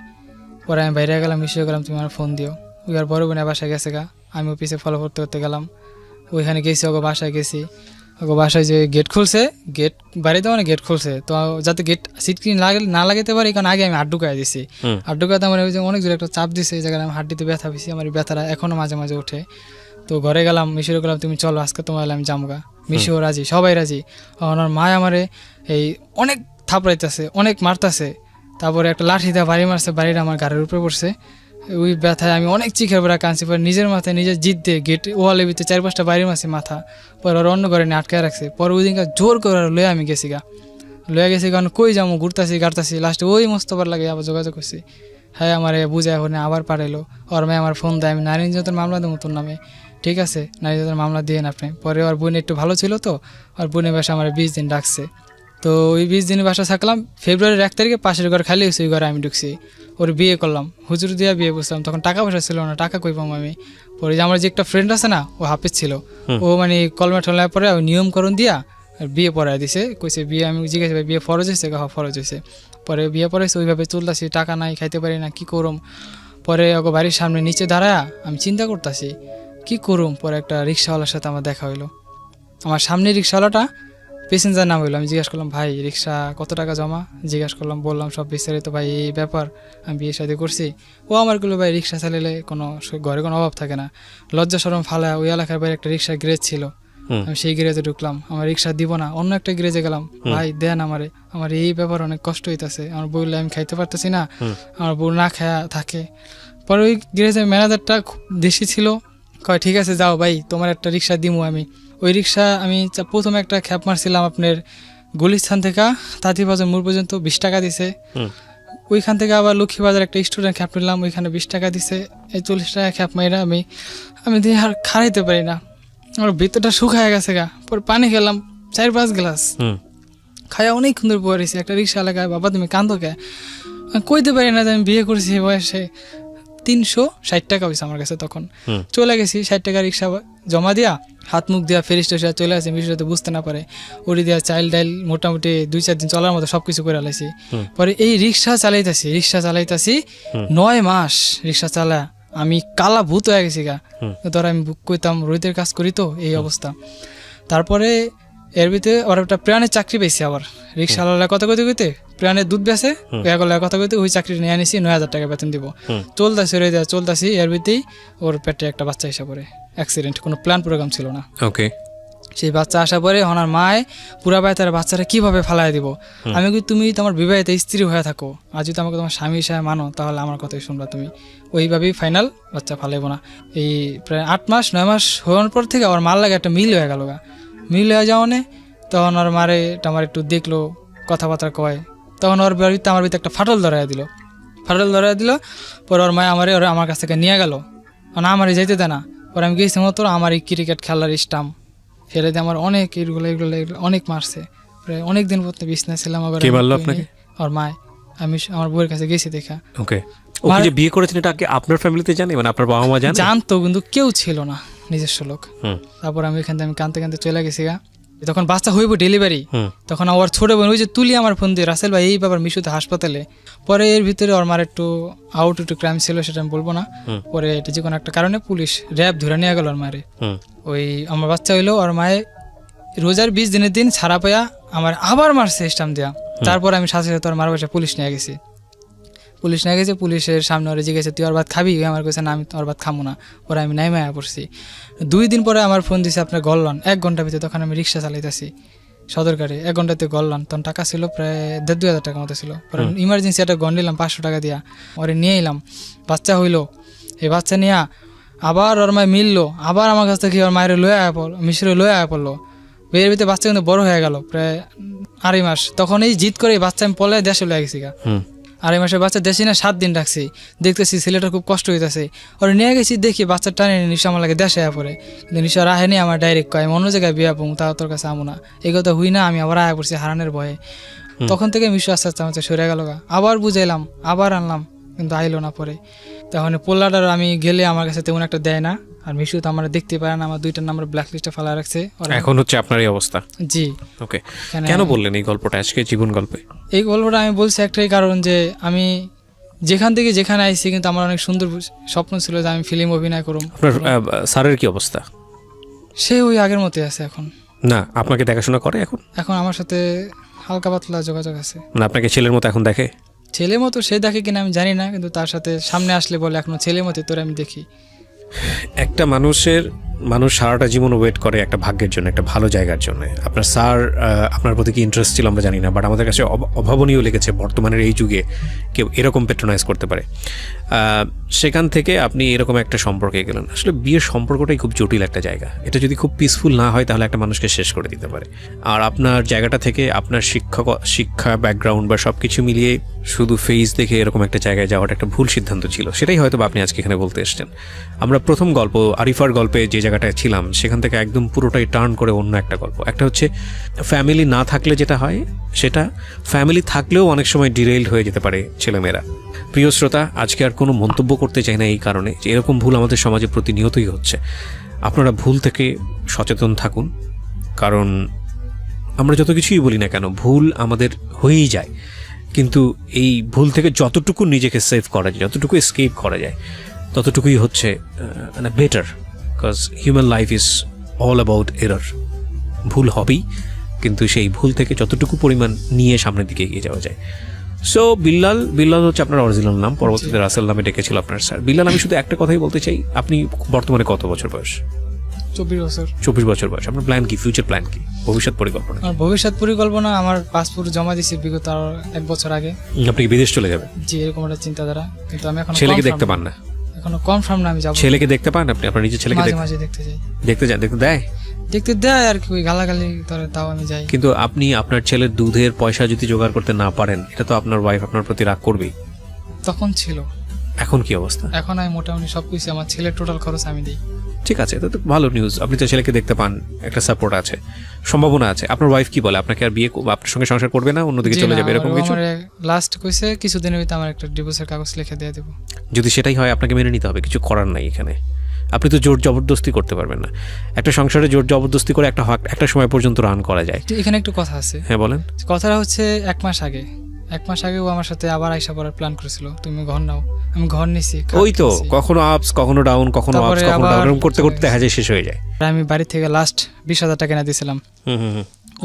পরে আমি বাইরে গেলাম, মিশিয়ে গেলাম, তুমি আমার ফোন দিও। ওই আর বড় বোনের বাসায় গেছে গা, আমিও পিছিয়ে ফলো করতে করতে গেলাম। ওইখানে গেছি, ওকে বাসায় গেছি। ওকে বাসায় যে গেট খুলছে, গেট বাড়িতে মানে গেট খুলছে, তো যাতে গেট সিটকিন না লাগাতে পারি, কারণ আগে আমি হাত ঢুকাই দিছি। হাত ঢুকাতে আমার ওই যে অনেক জোরে একটা চাপ দিছে, এই জায়গায় আমি হাড্ডিতে ব্যথা পেয়েছি, আমার এই ব্যথাটা এখনো মাঝে মাঝে ওঠে। তো ঘরে গেলাম, মিশিয়ে গেলাম, তুমি চলো আজকে তোমার আমি জামগা। মিশিও রাজি, সবাই রাজি। ওনার মায় আমারে এই অনেক থাপড়াইতেছে, অনেক মারতেছে, তারপরে একটা লাঠি দিয়ে বাড়ি মারছে, বাড়িটা আমার গাড়ির উপরে পড়ছে। ওই ব্যথায় আমি অনেক চিখের বেড়া কাঁদছি। পরে নিজের মাথায় নিজের জিদ দিয়ে গেট ওয়ালের ভিতরে 4-5টা বাড়ি মারছি মাথা। পরে ওরা অন্য ঘরে নিয়ে আটকায় রাখছে। পরে ওই দিনকার জোর করে লয়ে আমি গেছি গা, লয়ে গেছি, কারণ কই যাবো, ঘুরতাছি গাড়তাছি, লাস্টে ওই মোস্তফার লাগে আবার যোগাযোগ করছি। হ্যাঁ আমার বুঝায় হনে আবার পাঠাইলো। ওর মেয়ে আমার ফোন দেয়, আমি নারী নির্যাতন মামলা দেবো তোর নামে, ঠিক আছে নারী নির্যাতন মামলা দিয়ে আপনি। পরে ওর বোন একটু ভালো ছিল, তো ওর বোনের বাসা আমার 20 দিন ডাকছে। তো ওই 20 দিনের বাসা থাকলাম। ফেব্রুয়ারির 1 তারিখে পাশের ঘর খালি হয়েছে, ওই ঘরে আমি ঢুকছি। ওর বিয়ে করলাম, হুজুর দিয়া বিয়ে বসলাম। তখন টাকা পয়সা ছিল না, টাকা কই পাবো আমি। পরে যে আমার যে একটা ফ্রেন্ড আছে না, ও হাফেজ ছিল, ও মানে কলমা টলমা পরে ওই নিয়মকরণ দিয়া বিয়ে পড়ায় দিছে। কইছে বিয়ে, আমি জিজ্ঞাসা বিয়ে ফরজ হয়েছে, ফরজ হয়েছে। পরে বিয়ে পড়াইছে, ওইভাবে চলতেছি, টাকা নাই, খাইতে পারি না, কি করুম। পরে ওকে বাড়ির সামনে নিচে দাঁড়ায় আমি চিন্তা করতেছি কি করুম। পরে একটা রিক্সাওয়ালার সাথে আমার দেখা হইলো। আমার সামনে রিক্সাওয়ালাটা প্যাসেঞ্জার নাম হইলো। আমি জিজ্ঞাসা করলাম, ভাই রিক্সা কত টাকা জমা? জিজ্ঞাসা করলাম, বললাম সব বিস্তারিত, ভাই এই ব্যাপার, আমি বিয়ে শাদী করছি। ও আমার গুলো, ভাই রিক্সা চালাইলে কোনো ঘরে কোনো অভাব থাকে না, লজ্জা শরম ফালা। ওই এলাকার বাইরে একটা রিক্সা গ্যারেজ ছিল, আমি সেই গ্যারেজে ঢুকলাম। আমার রিক্সা দিব না, অন্য একটা গ্যারেজে গেলাম, ভাই দেন আমারে, আমার এই ব্যাপার অনেক কষ্ট হইতেছে, আমার বললে আমি খাইতে পারতেছি না, আমার বউ না খায়া থাকে। পরে ওই গ্যারেজের ম্যানেজারটা খুব দেশি ছিল, কয় ঠিক আছে যাও ভাই, তোমার একটা রিক্সা দিমু আমি। ওই রিক্সা আমি প্রথমে একটা খ্যাপ মারছিলাম আপনার গুলিস্থান থেকে তাঁতিবাজার মোড় পর্যন্ত 20 টাকা দিছে। ওইখান থেকে আবার লক্ষ্মীবাজার একটা স্টুডেন্ট খ্যাপ নিলাম, ওইখানে 20 টাকা দিছে। এই 40 টাকা খ্যাপ মাইরা আমি দিয়ে আর খাড়াইতে পারি না, আমার ভিতরটা শুকায় গেছে গা। পরে পানি খেলাম 4-5 গ্লাস, খাইয়া অনেক সুন্দর পড়েছি। একটা রিক্সা এলাকায়, বাবা তুমি কান্দো কে? কইতে পারি না যে আমি বিয়ে করছি এই বয়সে। 360 টাকা হয়েছে আমার কাছে তখন। চলে গেছি 60 টাকা রিক্সা জমা দিয়া, হাত মুখ দিয়া ফেরি স্টেশনে চলে আসি, মিশতে বুঝতে না পারে। ওরি দিয়া চাইল ডাইল মোটামুটি 2-4 দিন চলার মতো সবকিছু করে আলাইছি। পরে এই রিক্সা চালাইতাছি 9 মাস রিক্সা চালা আমি কালা ভূত হয়ে গেছি গা। ধর আমি কইতাম রোহিতের কাজ করি, তো এই অবস্থা। তারপরে এর ভিতরে ওর একটা প্রাণের চাকরি পেয়েছি, আবার রিক্সাওয়ালা কথা কইতে প্রাণের দুধ বেছে কথা কইতে ওই চাকরি নিয়ে আনিছি, 9,000 টাকা বেতন দিব। চলতাছি এর ভিতরেই ওর পেটে একটা বাচ্চা এসে পড়ে, অ্যাক্সিডেন্ট, কোনো প্ল্যান প্রোগ্রাম ছিল না। ওকে, সেই বাচ্চা আসা পরে ওনার মায় পুরা বাই তার বাচ্চারা কিভাবে ফালাই দিব। আমি কি তুমি তোমার বিবাহিত স্ত্রী হয়ে থাকো, আর যদি আমাকে তোমার স্বামী হিসাবে মানো, তাহলে আমার কথাই শুনবা তুমি। ওইভাবেই ফাইনাল, বাচ্চা ফালাইবো না। এই প্রায় 8 মাস 9 মাস হওয়ার পর থেকে আমার মার লাগে একটা মিল হয়ে গেল গা। মিল হয়ে যাওয়ানে তখন ওর মারে আমার একটু দেখলো, কথাবার্তা কয়। তখন ওর বাড়িতে আমার ভিতরে একটা ফাটল ধরাইয়া দিল। পরে ওর মায় আমার কাছ থেকে নিয়ে গেল, মানে আমারই যাইতে দেয় না। পরে আমি গেছি মতো আমার এই ক্রিকেট খেলার স্টাম্প ফেলে দিয়ে আমার অনেক এগুলো অনেক মারছে। প্রায় অনেক দিন পর বিছনা ছিলাম। ওর মায়, আমি আমার বউয়ের কাছে গেছি দেখা। ওকে, ওকে যে বিয়ে করেছেন এটা কি আপনার ফ্যামিলিতে জানে, মানে আপনার বাবা মা জানে? জানতো, কিন্তু কেউ ছিল না, নিজস্ব লোক। তারপর আমি এখান থেকে আমি কাঁদতে চলে গেছি গা। তখন বাচ্চা হইব ডেলিভারি, তখন আমার ছোট বোন ওই যে তুলি আমার ফোন দিয়ে, রাসেল ভাই এই ব্যাপার মিশুতে হাসপাতালে। পরে এর ভিতরে ওর মার একটু ক্রাইম ছিল, সেটা আমি বলবো না। পরে এটা যে কোনো একটা কারণে পুলিশ র্যাব ধরে নিয়ে গেল ওর মারে। ওই আমার বাচ্চা হইলো, ওর মায়ে রোজার 20 দিনের দিন ছাড়া পাইয়া আমার আবার মারছে স্টাম্প দেওয়া। তারপর আমি সাথে সাথে ওর মার বাসায় পুলিশ নিয়ে গেছি। পুলিশের সামনে ওরা জিজ্ঞেস তুই ওর ভাত খাবি? আমার কাছে না, আমি তোর ভাত খাবো না। পরে আমি নাই মায়া পড়ছি। 2 দিন পরে আমার ফোন দিছে আপনার গললান 1 ঘন্টার ভিতরে। তখন আমি রিক্সা চালাইতেছি সদরকারে, 1 ঘন্টাতে গললান। তখন টাকা ছিল প্রায় 1,500-2,000 টাকা মতো ছিল। পরে ইমার্জেন্সি একটা গন নিলাম 500 টাকা দিয়া, ওরে নিয়ে এলাম। বাচ্চা হইলো, এই বাচ্চা নিয়ে আবার ওর মায় মিললো, আবার আমার কাছ থেকে ওর মায়ের মিশরে লয়ে আয়া পড়লো। বিয়ের ভিতরে বাচ্চা কিন্তু বড় হয়ে গেল, প্রায় 2.5 মাস। তখন এই জিদ করে বাচ্চা আমি পলে দেশে লয়ে গেছি গা। 2.5 মাসের বাচ্চা দেশে না 7 দিন রাখছি। দেখতেছি ছেলেটার খুব কষ্ট হইতেছে, ওরা নিয়ে গেছি। দেখি বাচ্চা টানে নিশা আমার লাগে দেশে আয়া পড়ে, কিন্তু নিশা রাহেনি। আমার ডাইরেক্ট কয় আমি অন্য জায়গায় বিয়া পড়বো, তাও তোর কাছে আমু না। এই কথা হুই না, আমি আবার আয়া পড়ছি হারানের ভয়ে। তখন থেকে মিশু আস্তে আস্তে আমার সরে গেল গা। আবার বুঝাইলাম, আবার আনলাম, কিন্তু আইলো না। পরে তখন পোল্লাটার আমি গেলে আমার কাছে তেমন একটা দেয় না। আর মিশু তো আমরা দেখতে পারে না, আমার 2টা নাম্বার ব্ল্যাক লিস্টে ফেলা রাখছে ওরা। এখন হচ্ছে আপনার এই অবস্থা। জি। ওকে, কেন বললেন এই গল্পটা আজকে জীবন গল্পে? এই গল্পটা আমি বলছি একটাই কারণ, যে আমি যেখান থেকে যেখানে আইছি কিন্তু আমার অনেক সুন্দর স্বপ্ন ছিল যে আমি ফিল্ম অভিনয় করব। আপনার স্যারের কি অবস্থা? সে ওই আগের মতোই আছে এখন। না, আপনাকে দেখাশোনা করে এখন? এখন আমার সাথে হালকা পাতলা যোগাযোগ আছে। না, আপনাকে ছেলের মতো এখন দেখে? ছেলের মতো সে দেখে কিনা আমি জানি না, কিন্তু তার সাথে সামনে আসলে বলে এখনো ছেলের মতো তোরে আমি দেখি। একটা মানুষ সারাটা জীবন ওয়েট করে একটা ভাগ্যের জন্য, একটা ভালো জায়গার জন্য। আপনার স্যার আপনার প্রতি কি ইন্টারেস্ট ছিল আমরা জানি না, বাট আমাদের কাছে অভাবনীয় লেগেছে বর্তমানের এই যুগে কেউ এরকম পেট্রোনাইজ করতে পারে। সেখান থেকে আপনি এরকম একটা সম্পর্কে গেলেন। আসলে বিয়ের সম্পর্কটাই খুব জটিল একটা জায়গা। এটা যদি খুব পিসফুল না হয় তাহলে একটা মানুষকে শেষ করে দিতে পারে। আর আপনার জায়গাটা থেকে আপনার শিক্ষা ব্যাকগ্রাউন্ড বা সব কিছু মিলিয়ে শুধু ফেস দেখে এরকম একটা জায়গায় যাওয়াটা একটা ভুল সিদ্ধান্ত ছিল। সেটাই হয়তো আপনি আজকে এখানে বলতে এসেছেন। আমরা প্রথম গল্প আরিফার গল্পে যে জায়গাটায় ছিলাম সেখান থেকে একদম পুরোটাই টার্ন করে অন্য একটা গল্প। একটা হচ্ছে ফ্যামিলি না থাকলে যেটা হয় সেটা, ফ্যামিলি থাকলেও অনেক সময় ডিরেইলড হয়ে যেতে পারে ছেলেমেয়েরা। প্রিয় শ্রোতা, আজকে আর কোনো মন্তব্য করতে চাই না এই কারণে যে এরকম ভুল আমাদের সমাজে প্রতিনিয়তই হচ্ছে। আপনারা ভুল থেকে সচেতন থাকুন, কারণ আমরা যত কিছুই বলি না কেন ভুল আমাদের হয়েই যায়, কিন্তু এই ভুল থেকে যতটুকু নিজেকে সেভ করা যায়, যতটুকু এসকেপ করা যায়, ততটুকুই হচ্ছে মানে better. Because human life is all about error. ভুল হবেই, কিন্তু সেই ভুল থেকে যতটুকু পরিমাণ নিয়ে সামনের দিকে এগিয়ে যাওয়া যায়। সো বিল্লাল হচ্ছে আপনার অরিজিনাল নাম, পরবর্তীতে রাসেল নামে ডেকেছিল আপনার স্যার। বিল্লাল, আমি শুধু একটা কথাই বলতে চাই, আপনি বর্তমানে কত বছর বয়স? 24 বছর। 24 বছর বয়স। আপনার প্ল্যান কি, ফিউচার প্ল্যান কি, ভবিষ্যৎ পরিকল্পনা? আমার ভবিষ্যৎ পরিকল্পনা, আমার পাসপোর্ট জমা দিয়েছি বিগত আরো 1 বছর আগে। আপনি কি বিদেশ চলে যাবেন? জি, এরকম একটা চিন্তাধারা, কিন্তু আমি এখন ছেলেকে দেখতে পান না? এখনো কনফার্ম না আমি যাব। ছেলেকে দেখতে পান আপনি? আপনার নিজের ছেলেকে মাঝে মাঝে দেখতে যাই। দেখতে যান? দেখতে দেয়? দেখতে দেয় আর কি, ওই গালাগালি ধরে তাও আমি যাই। কিন্তু আপনি আপনার ছেলের দুধের পয়সা যদি জোগাড় করতে না পারেন, এটা তো আপনার ওয়াইফ আপনার প্রতি রাগ করবেই। তখন ছিল। এখন কি অবস্থা? এখন আমি মোটামুটি সবকিছু, আমার ছেলের টোটাল খরচ আমি দিই। ঠিক আছে, এটা তো ভালো নিউজ। আপনি তো ছেলেকে দেখতে পান, একটা সাপোর্ট আছে, সম্ভাবনা আছে। আপনার ওয়াইফ কি বলে? আপনাকে আর বিয়ে, আপনার সঙ্গে সংসার করবে না, অন্যদিকে চলে যাবে, এরকম কিছু? লাস্ট কইছে কিছুদিনের ভিতরে আমার একটা ডিভোর্সের কাগজ লিখে দিয়ে দেব। যদি সেটাই হয় আপনাকে মেনে নিতে হবে, কিছু করার নাই এখানে। আপনি তো জোর জবরদস্তি করতে পারবেন না। একটা সংসারে জোর জবরদস্তি করে একটা সময় পর্যন্ত রান করা যায়। এখানে একটু কথা আছে। হ্যাঁ বলেন। কথাটা হচ্ছে 1 মাস আগে ও আমার সাথে আবার আইসা পড়ার প্ল্যান করেছিল, তুমি ঘর নাও। আমি ঘর নিছি। ওই তো কখনো আপস কখনো ডাউন, কখনো আপস কখনো ডাউন, এরকম করতে করতে দেখা যায় শেষ হয়ে যায়। আমি বাড়ি থেকে লাস্ট 20,000 টাকা এনে দিয়েছিলাম।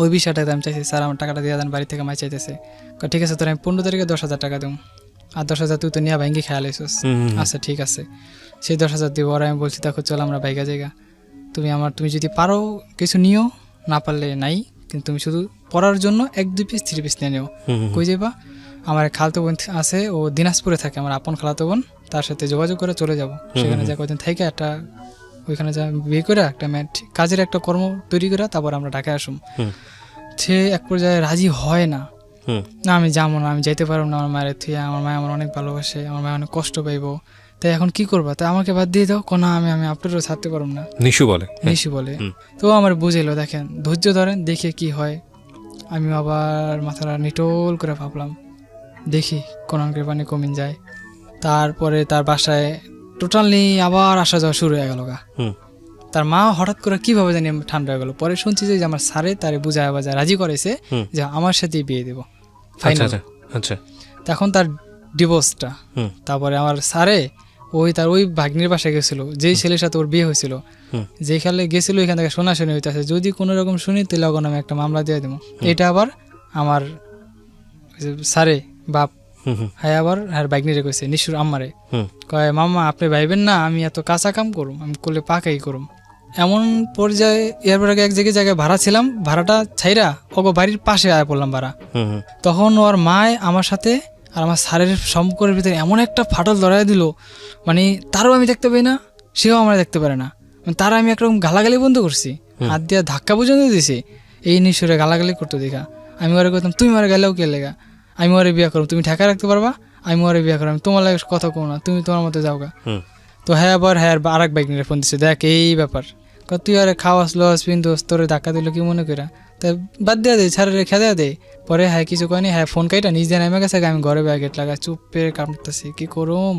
ওই 20,000 টাকা আমি চাইছি, স্যার আমার টাকাটা দিয়ে দেন, বাড়ি থেকে মাই চাইতেছে। ঠিক আছে, তোর আমি 15 তারিখে 10,000 টাকা দেবো, আর 10,000 তুই তো নিয়ে ভাঙ্গি খেয়াল আইসিস। আচ্ছা ঠিক আছে, সেই 10,000 দিব। আর আমি বলছি দেখো চল আমরা বাইকা জায়গা, তুমি যদি পারো কিছু নিও, না পারলে নাই, কিন্তু তুমি শুধু পড়ার জন্য 1-2 পিস 3 পিস নিয়ে নিও। কই যাবা? আমার খালাতো বোন আছে, ও দিনাজপুরে থাকে, আমার আপন খালাতো বোন, তার সাথে যোগাযোগ করে চলে যাব। সেখানে যা কয়েকদিন থেকে একটা ওইখানে যা বিয়ে করে একটা কাজের একটা কর্ম তৈরি করে তারপর আমরা ঢাকায় আসুম। সে এক পর্যায়ে রাজি হয় না, না আমি যাবো না, আমি যাইতে পারবো না, আমার মায়ের থুয়ে, আমার মায় আমার অনেক ভালোবাসে, আমার মায় অনেক কষ্ট পাইবো, তাই এখন কি করবা? তাই আমাকে বাদ দিয়ে দাও। কোনা আমি আপনারও ছাড়তে পারবো না। নিশু বলে তো আমার বুঝাইলো, দেখেন ধৈর্য ধরেন, দেখে কি হয়। আমি আবার মাথাটা নিটোল করে ভাবলাম, দেখি কোন পানি কমিন যায়। তারপরে তার বাসায় টোটালি আবার আসা যাওয়া শুরু হয়ে গেল। তার মা হঠাৎ করে কিভাবে জানি ঠান্ডা হয়ে গেল। পরে শুনছি যে আমার স্যারে তারে বুঝায় বাজায় রাজি করেছে যে আমার সাথেই বিয়ে দেবো ফাইনাল। তখন তার ডিভোর্সটা, তারপরে আমার স্যারে তার ওই ভাগ্নির বাসায় গেছিল, যেই ছেলের সাথে ওর বিয়ে হয়েছিল, যেখানে গেছিল এখান থেকে শোনাশুনি হইতেছে, যদি কোনো রকম শুনি তাহলে ওখানে আমি একটা মামলা দিয়ে দেবো। এটা আবার আমার স্যারে বাপ হ্যাঁ আবার হ্যাঁ ভাগ্নিরে কইছে, নিশুর আম্মারে কয়, মামা আপনি ভাইবেন না আমি এত কাঁচা কাম করুম, আমি করলে পাকাই করুম। এমন পর্যায়ে এরপর আগে এক জায়গায় ভাড়া ছিলাম, ভাড়াটা ছাইরা ওগো বাড়ির পাশে আয় পড়লাম ভাড়া। তখন ওর মায় আমার সাথে আর আমার স্যারের সম্পর্কের ভিতরে এমন একটা ফাটল ধরাই দিল, মানে তারও আমি দেখতে পাই না, সেও আমার দেখতে পারে না। তারা আমি একরকম গালাগালি বন্ধ করছি, হাত দিয়ে ধাক্কা পর্যন্ত দিছি। এই নিশুরে গালাগালি করতো দেখা আমি ওরা করতাম, তুমি ওরা গেলেও কে লেগা, আমি ওরে বিয়ে করো, তুমি ঠেকা রাখতে পারবা, আমি ওরে বিয়ে করো, আমি তোমার লাগে কথা কো না, তুমি তোমার মতো যাও গা। তো হ্যাঁ আবার হ্যাঁ আর এক বাইক নিয়ে ফোন দিচ্ছে, দেখ এই ব্যাপার, তুই আরে খাওয়াস লস পিন্দোস, তোরে ধাক্কা দিল কি মনে করা, তাই বাদ দেওয়া দে, ছাড়ে রেখে দেওয়া দে। পরে হ্যাঁ কিছু কয়নি, হ্যাঁ ফোন কাইটা নিজে নেমে গেছে, আমি ঘরে ব্যাগেট লাগা চুপ পেয়ে কামড়তেছি, কি করুম।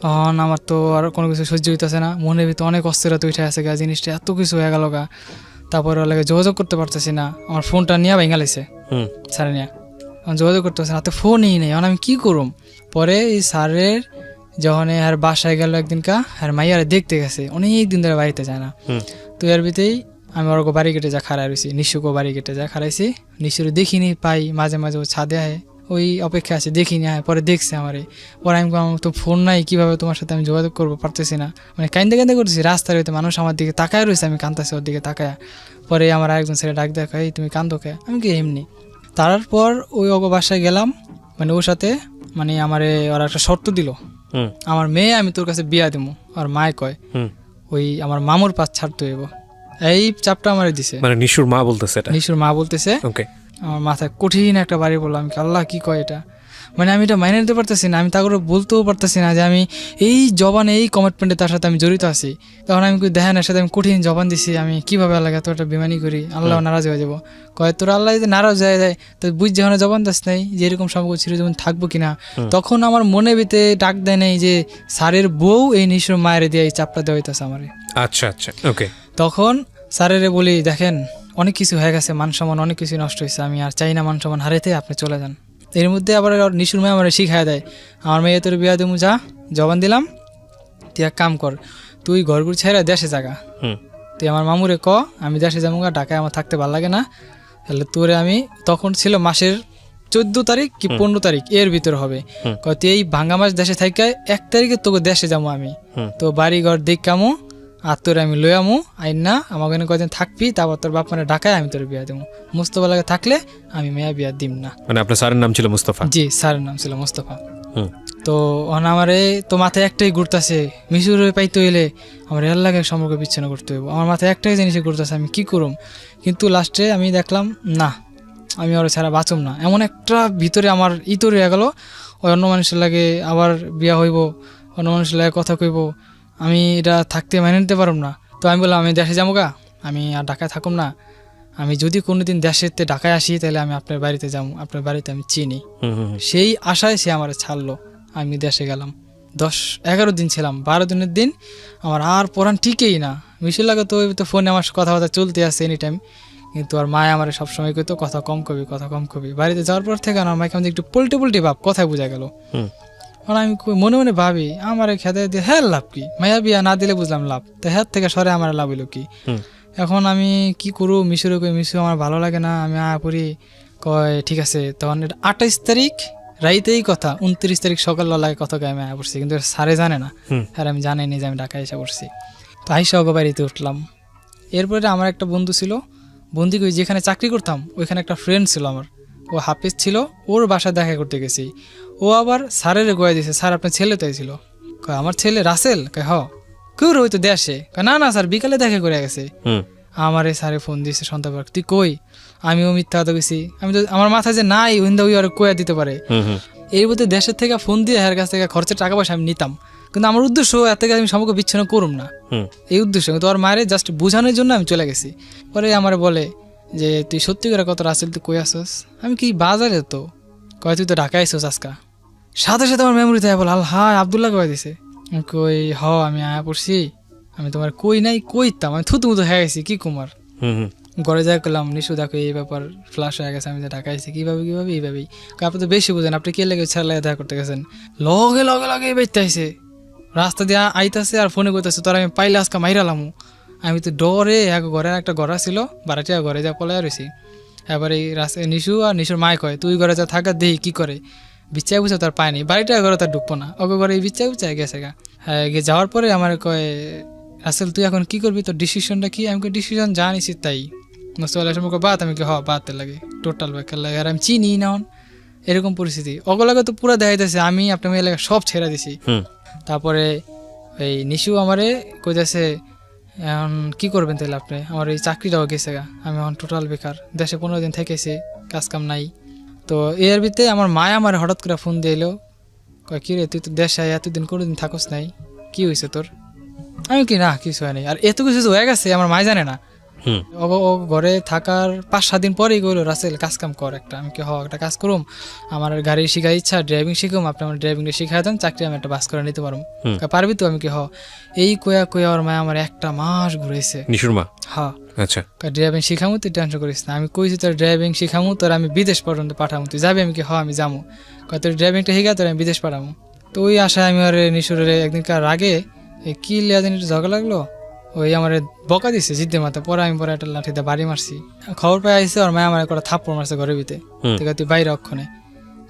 তখন আমার তো আর কোনো কিছু সহ্য হইতেছে না, মনের ভিতরে অনেক অস্থিরতা উঠে আছে গা, জিনিসটা এত কিছু হয়ে গেল গা। তারপরে ওর লাগে যোগাযোগ করতে পারতেছি না, আমার ফোনটা নিয়ে ভেঙে লাইছে স্যারে নিয়ে, যোগাযোগ করতে পারছি না, হাতে ফোনই নেই, এখন আমি কী করুম। পরে এই স্যারের যখন আর বাসায় গেল একদিনকা, আর মাইয়ারে দেখতে গেছে, অনেক দিন ধরে বাড়িতে যায় না। তো এর ভিতরেই আমি ওর বাড়ি কেটে যা খাড়াই রয়েছি, নিশুকে বাড়ি কেটে যা খাড়াইছি, নিশুর দেখিনি পাই, মাঝে মাঝে ও ছাদে আয়, ওই অপেক্ষা আছে দেখিনি আয়। পরে দেখছে আমারে, পরে আমি আমার তো ফোন নাই, কীভাবে তোমার সাথে আমি যোগাযোগ করবো, পারতেছি না, মানে কান্দে কান্দে করতেছি। রাস্তার হইতে মানুষ আমার দিকে তাকায় রয়েছে, আমি কান্দাছি ওর দিকে তাকায়। পরে আমার আরেকজন ছেলে ডাক দেখা, এই তুমি কান্দো কে? আমি কি এমনি। তারপর ওই ওগো বাসায় গেলাম, মানে ওর সাথে, মানে আমারে ওরা একটা শর্ত দিল, আমার মেয়ে আমি তোর কাছে বিয়া দেবো। আর মায় কয় ওই আমার মামুর পাশ ছাড়তে হইব, এই চাপটা আমার দিছে। মানে নিশুর মা বলতেছে, নিশুর মা বলতেছে। ওকে, আমার মাথায় কঠিন একটা বাড়ি বললাম, আমি আল্লাহ কি কয় এটা, মানে আমি এটা মাইনে নিতে পারতেছি না, আমি তা করে বলতেও পারতেছি না যে আমি এই জবানে এই কমিটমেন্টে তার সাথে আমি জড়িত আছি। তখন আমি দেখেন এর সাথে আমি কঠিন জবান দিছি, আমি কিভাবে আল্লাহ এত একটা বেমানি করি, আল্লাহ নারাজ হয়ে যাবো। কয় তোর আল্লাহ যদি নারাজ হয়ে যায় তো বুঝ যেখানে জবান দাস নাই যে এরকম সম্পর্ক চিরজীবন থাকবো কিনা। তখন আমার মনে ভিতরে ডাক দেয় নেই যে স্যারের বউ এই নিশুর মায়ের দিয়ে এই চাপটা দেওয়া হইতেছে আমার। আচ্ছা আচ্ছা, ওকে। তখন স্যারেরে বলি, দেখেন অনেক কিছু হয়ে গেছে, মান সম্মান অনেক কিছু নষ্ট হয়েছে, আমি আর চাই না মান সম্মান হারাইতে, আপনি চলে যান। এর মধ্যে আবার নিশুর মেয়ে আমার শিখায় দেয়, আমার মেয়ে তোর বিয়া দেবো, যা জবান দিলাম, তুই এক কাম কর, তুই ঘরগুড়ি ছেড়ে দেশে জাগা, তুই আমার মামুরে ক আমি দেশে যাবো, ঢাকায় আমার থাকতে ভালো লাগে না, তাহলে তোরে আমি, তখন ছিল মাসের 14 তারিখ কি 15 তারিখ এর ভিতর হবে, তুই এই ভাঙ্গা মাস দেশে থাকায় 1 তারিখে তোকে দেশে যাবো আমি, তো বাড়ি ঘর দেখ কামো, আর তোর আমি লই আমু আইন না, আমার ওখানে কদিন থাকবি, তারপর তোর বাপ মানে ডাকায় আমি তোর বিয়া দেবো, মুস্তফা লাগে থাকলে আমি মেয়া বিয়া দিম না। মানে আপনার স্যারের নাম ছিল মুস্তফা? জি, স্যারের নাম ছিল মুস্তফা। তো আমারে তো মাথায় একটাই ঘুরতেছে, মিশুর পাইতে হইলে আমার এর লাগে সম্পর্ক বিচ্ছিন্ন করতে হইব, আমার মাথায় একটাই জিনিসে ঘুরতেছে, আমি কি করুম। কিন্তু লাস্টে আমি দেখলাম না, আমি ওরা ছাড়া বাঁচুম না, এমন একটা ভিতরে আমার ইতরে হয়ে গেল, ওই অন্য মানুষের লাগে আবার বিয়া হইব, অন্য মানুষের লাগে কথা কইব, আমি এটা থাকতে মেনে নিতে পারব না। তো আমি বললাম আমি দেশে যাবো গা, আমি আর ঢাকায় থাকুম না, আমি যদি কোনোদিন দেশেতে ঢাকায় আসি তাহলে আমি আপনার বাড়িতে যাবো, আপনার বাড়িতে আমি চিনি। সেই আশায় সে আমার ছাড়লো, আমি দেশে গেলাম, 10-11 দিন ছিলাম, 12 দিনের দিন আমার আর পড়ান ঠিকই না। মিশুর লাগে তো ফোনে আমার কথাবার্তা চলতে আসে এনি টাইম, কিন্তু আর মায় আমার সবসময় কইতো কথা কম কবি, কথা কম কবি। বাড়িতে যাওয়ার পর থেকে আমার মাকে আমাদের একটু পোল্টে পোল্টে ভাব, কথায় বোঝা গেল। মানে আমি মনে মনে ভাবি আমার খেতে দিয়ে হ্যাঁ লাভ কি, মায়া বিয়া না দিলে বুঝলাম লাভ, তো হ্যাঁ থেকে সরে আমার লাভ হইলো কি। এখন আমি কি করু, মিশুরে কই মিশু আমার ভালো লাগে না, আমি পড়ি, কয় ঠিক আছে। তখন 28 তারিখ রাইতেই কথা, 29 তারিখ সকাল লাগে কথা আমি আয়া পড়ছি, কিন্তু স্যারে জানে না, আর আমি জানাইনি যে আমি ঢাকায় এসে পড়ছি। তো আইসা ওকে বাড়িতে উঠলাম। এরপরে আমার একটা বন্ধু ছিল, বন্ধু কই যেখানে চাকরি করতাম ওইখানে একটা ফ্রেন্ড ছিল আমার, ও হাফেজ ছিল, ওর বাসায় দেখা করতে গেছি। ও আবার স্যারের গোয়া দিয়েছে, স্যার আপনার ছেলে তাই ছিল, কয় আমার ছেলে রাসেল, কয় হ কেউ হয়তো দেশে, না না স্যার বিকালে দেখা করে গেছে। আমার এই স্যারে ফোন দিয়েছে সন্ধ্যাবার, তুই কই? আমিও মিথ্যা কথা গেছি, আমি তো আমার মাথায় যে নাই ওইন্দা ওই আর কয়া দিতে পারে। এর মধ্যে দেশের থেকে ফোন দিয়ে এর কাছ থেকে খরচের টাকা পয়সা আমি নিতাম, কিন্তু আমার উদ্দেশ্য এত থেকে আমি সম্পর্ক বিচ্ছিন্ন করুম না, এই উদ্দেশ্য। কিন্তু ওর মায়ের জাস্ট বোঝানোর জন্য আমি চলে গেছি। পরে আমার বলে যে তুই সত্যি করে কত রাসেল তুই কই আসস? আমি কি বাজারে, তো কয় তুই তো ঢাকায় আইসস আজকা। সাথে সাথে আমার মেমোরি থাকে বল আল হাই আবদুল্লাহ কয়ে দিছে, কই হ আমি আয়া পড়ছি, আমি তোমার কই নাই কইতাম, আমি থুতু মুতু হয়ে গেছি কি কুমার। ঘরে যাই করলাম, নিশু দেখো এই ব্যাপার ফ্লাশ হয়ে গেছে, আমি যে ঢাকা আইছি কিভাবে কিভাবে এইভাবেই। আপনি তো বেশি বুঝেন, আপনি কে লেগে ছেলে লাগে দেখা করতে গেছেন, লগে লগে লগে বেঁচতে আইসে, রাস্তা দিয়ে আইতাছে আর ফোনে করতেছে তোর আমি পাইলে আজকে মাইরালামু। আমি তো ডরে এক ঘরে একটা ঘরা ছিল বারাটিয়া, ঘরে যা পলাই রয়েছি। এবার এই নিশু আর নিশুর মায় কয় তুই ঘরে যা থাকা দেই কি করে, বিচ্ছাই বুঝে তার পায়নি, বাড়িটা ঘরে তার ঢুকবো না, ওকে ঘরে বিচ্ছাই বুঝাই গেছে গা। হ্যাঁ যাওয়ার পরে আমার কয় রাসেল তুই এখন কি করবি, তোর ডিসিশনটা কি? আমি ডিসিশন জানিস তাই মুস্তফা বাদ, আমি বাদ বাদতে লাগে টোটাল বেকার লাগে, আর আমি চিনি না এরকম পরিস্থিতি। ওগুলোকে তো পুরো দেখাইতেছে আমি আপনার মেয়ে এলাকা সব ছেড়ে দিছি। তারপরে এই নিশু আমারে কইতেছে এখন কি করবেন তাহলে আপনি, আমার এই চাকরিটাও গেছে গা, আমি এখন টোটাল বেকার, দেশে 15 দিন থেকেছি, কাজ কাম নাই। তো এর ভিতরে আমার মায়া আমার হঠাৎ করে ফোন দিয়ে এলো, কয় কি রে তুই তো দেশে এতদিন কোনোদিন থাকস নাই, কি হয়েছে তোর? আমি কি না কিছু হয় নাই, আর এত কিছু হয়ে গেছে আমার মায় জানে না, ও ঘরে থাকার 5-7 দিন পরেই কইলো রাসেল কাজ কাম কর একটা। আমি কি একটা কাজ করুম, আমার গাড়ি শিখার ইচ্ছা, ড্রাইভিং শিখুম, আপনি আমার ড্রাইভিংটা শিখাই দেন, চাকরি আমি একটা বাস করে নিতে পারবো। পারবি তো? আমি কি এই কয়া ওর মায় আমার 1 মাস ঘুরেছে। নিশুর মা? হ্যাঁ। আচ্ছা। ড্রাইভিং শিখামু, তুই টেনশন করিস না। আমি কইছি তোর ড্রাইভিং শিখামু, তোর আমি বিদেশ পর্যন্ত পাঠামু, তুই যাবি? আমি কি আমি যাবো। তোর ড্রাইভিংটা শিখা তোর আমি বিদেশ পাঠামু। তো ওই আশায় আমি আর নিশুরের একদিনকার আগে কি লিয়া জানি ঝগড়া লাগলো, ওই আমার বকা দিছে জিদ্দের মাথা। পরে আমি একটা লাঠিতে বাড়ি মারছি। খবর পাই আইসে ওর মায় আমার একটা থাপ্পড় মারছে ঘরের ভিতরে। ঠিক আছে, তুই বাইরে অক্ষণে।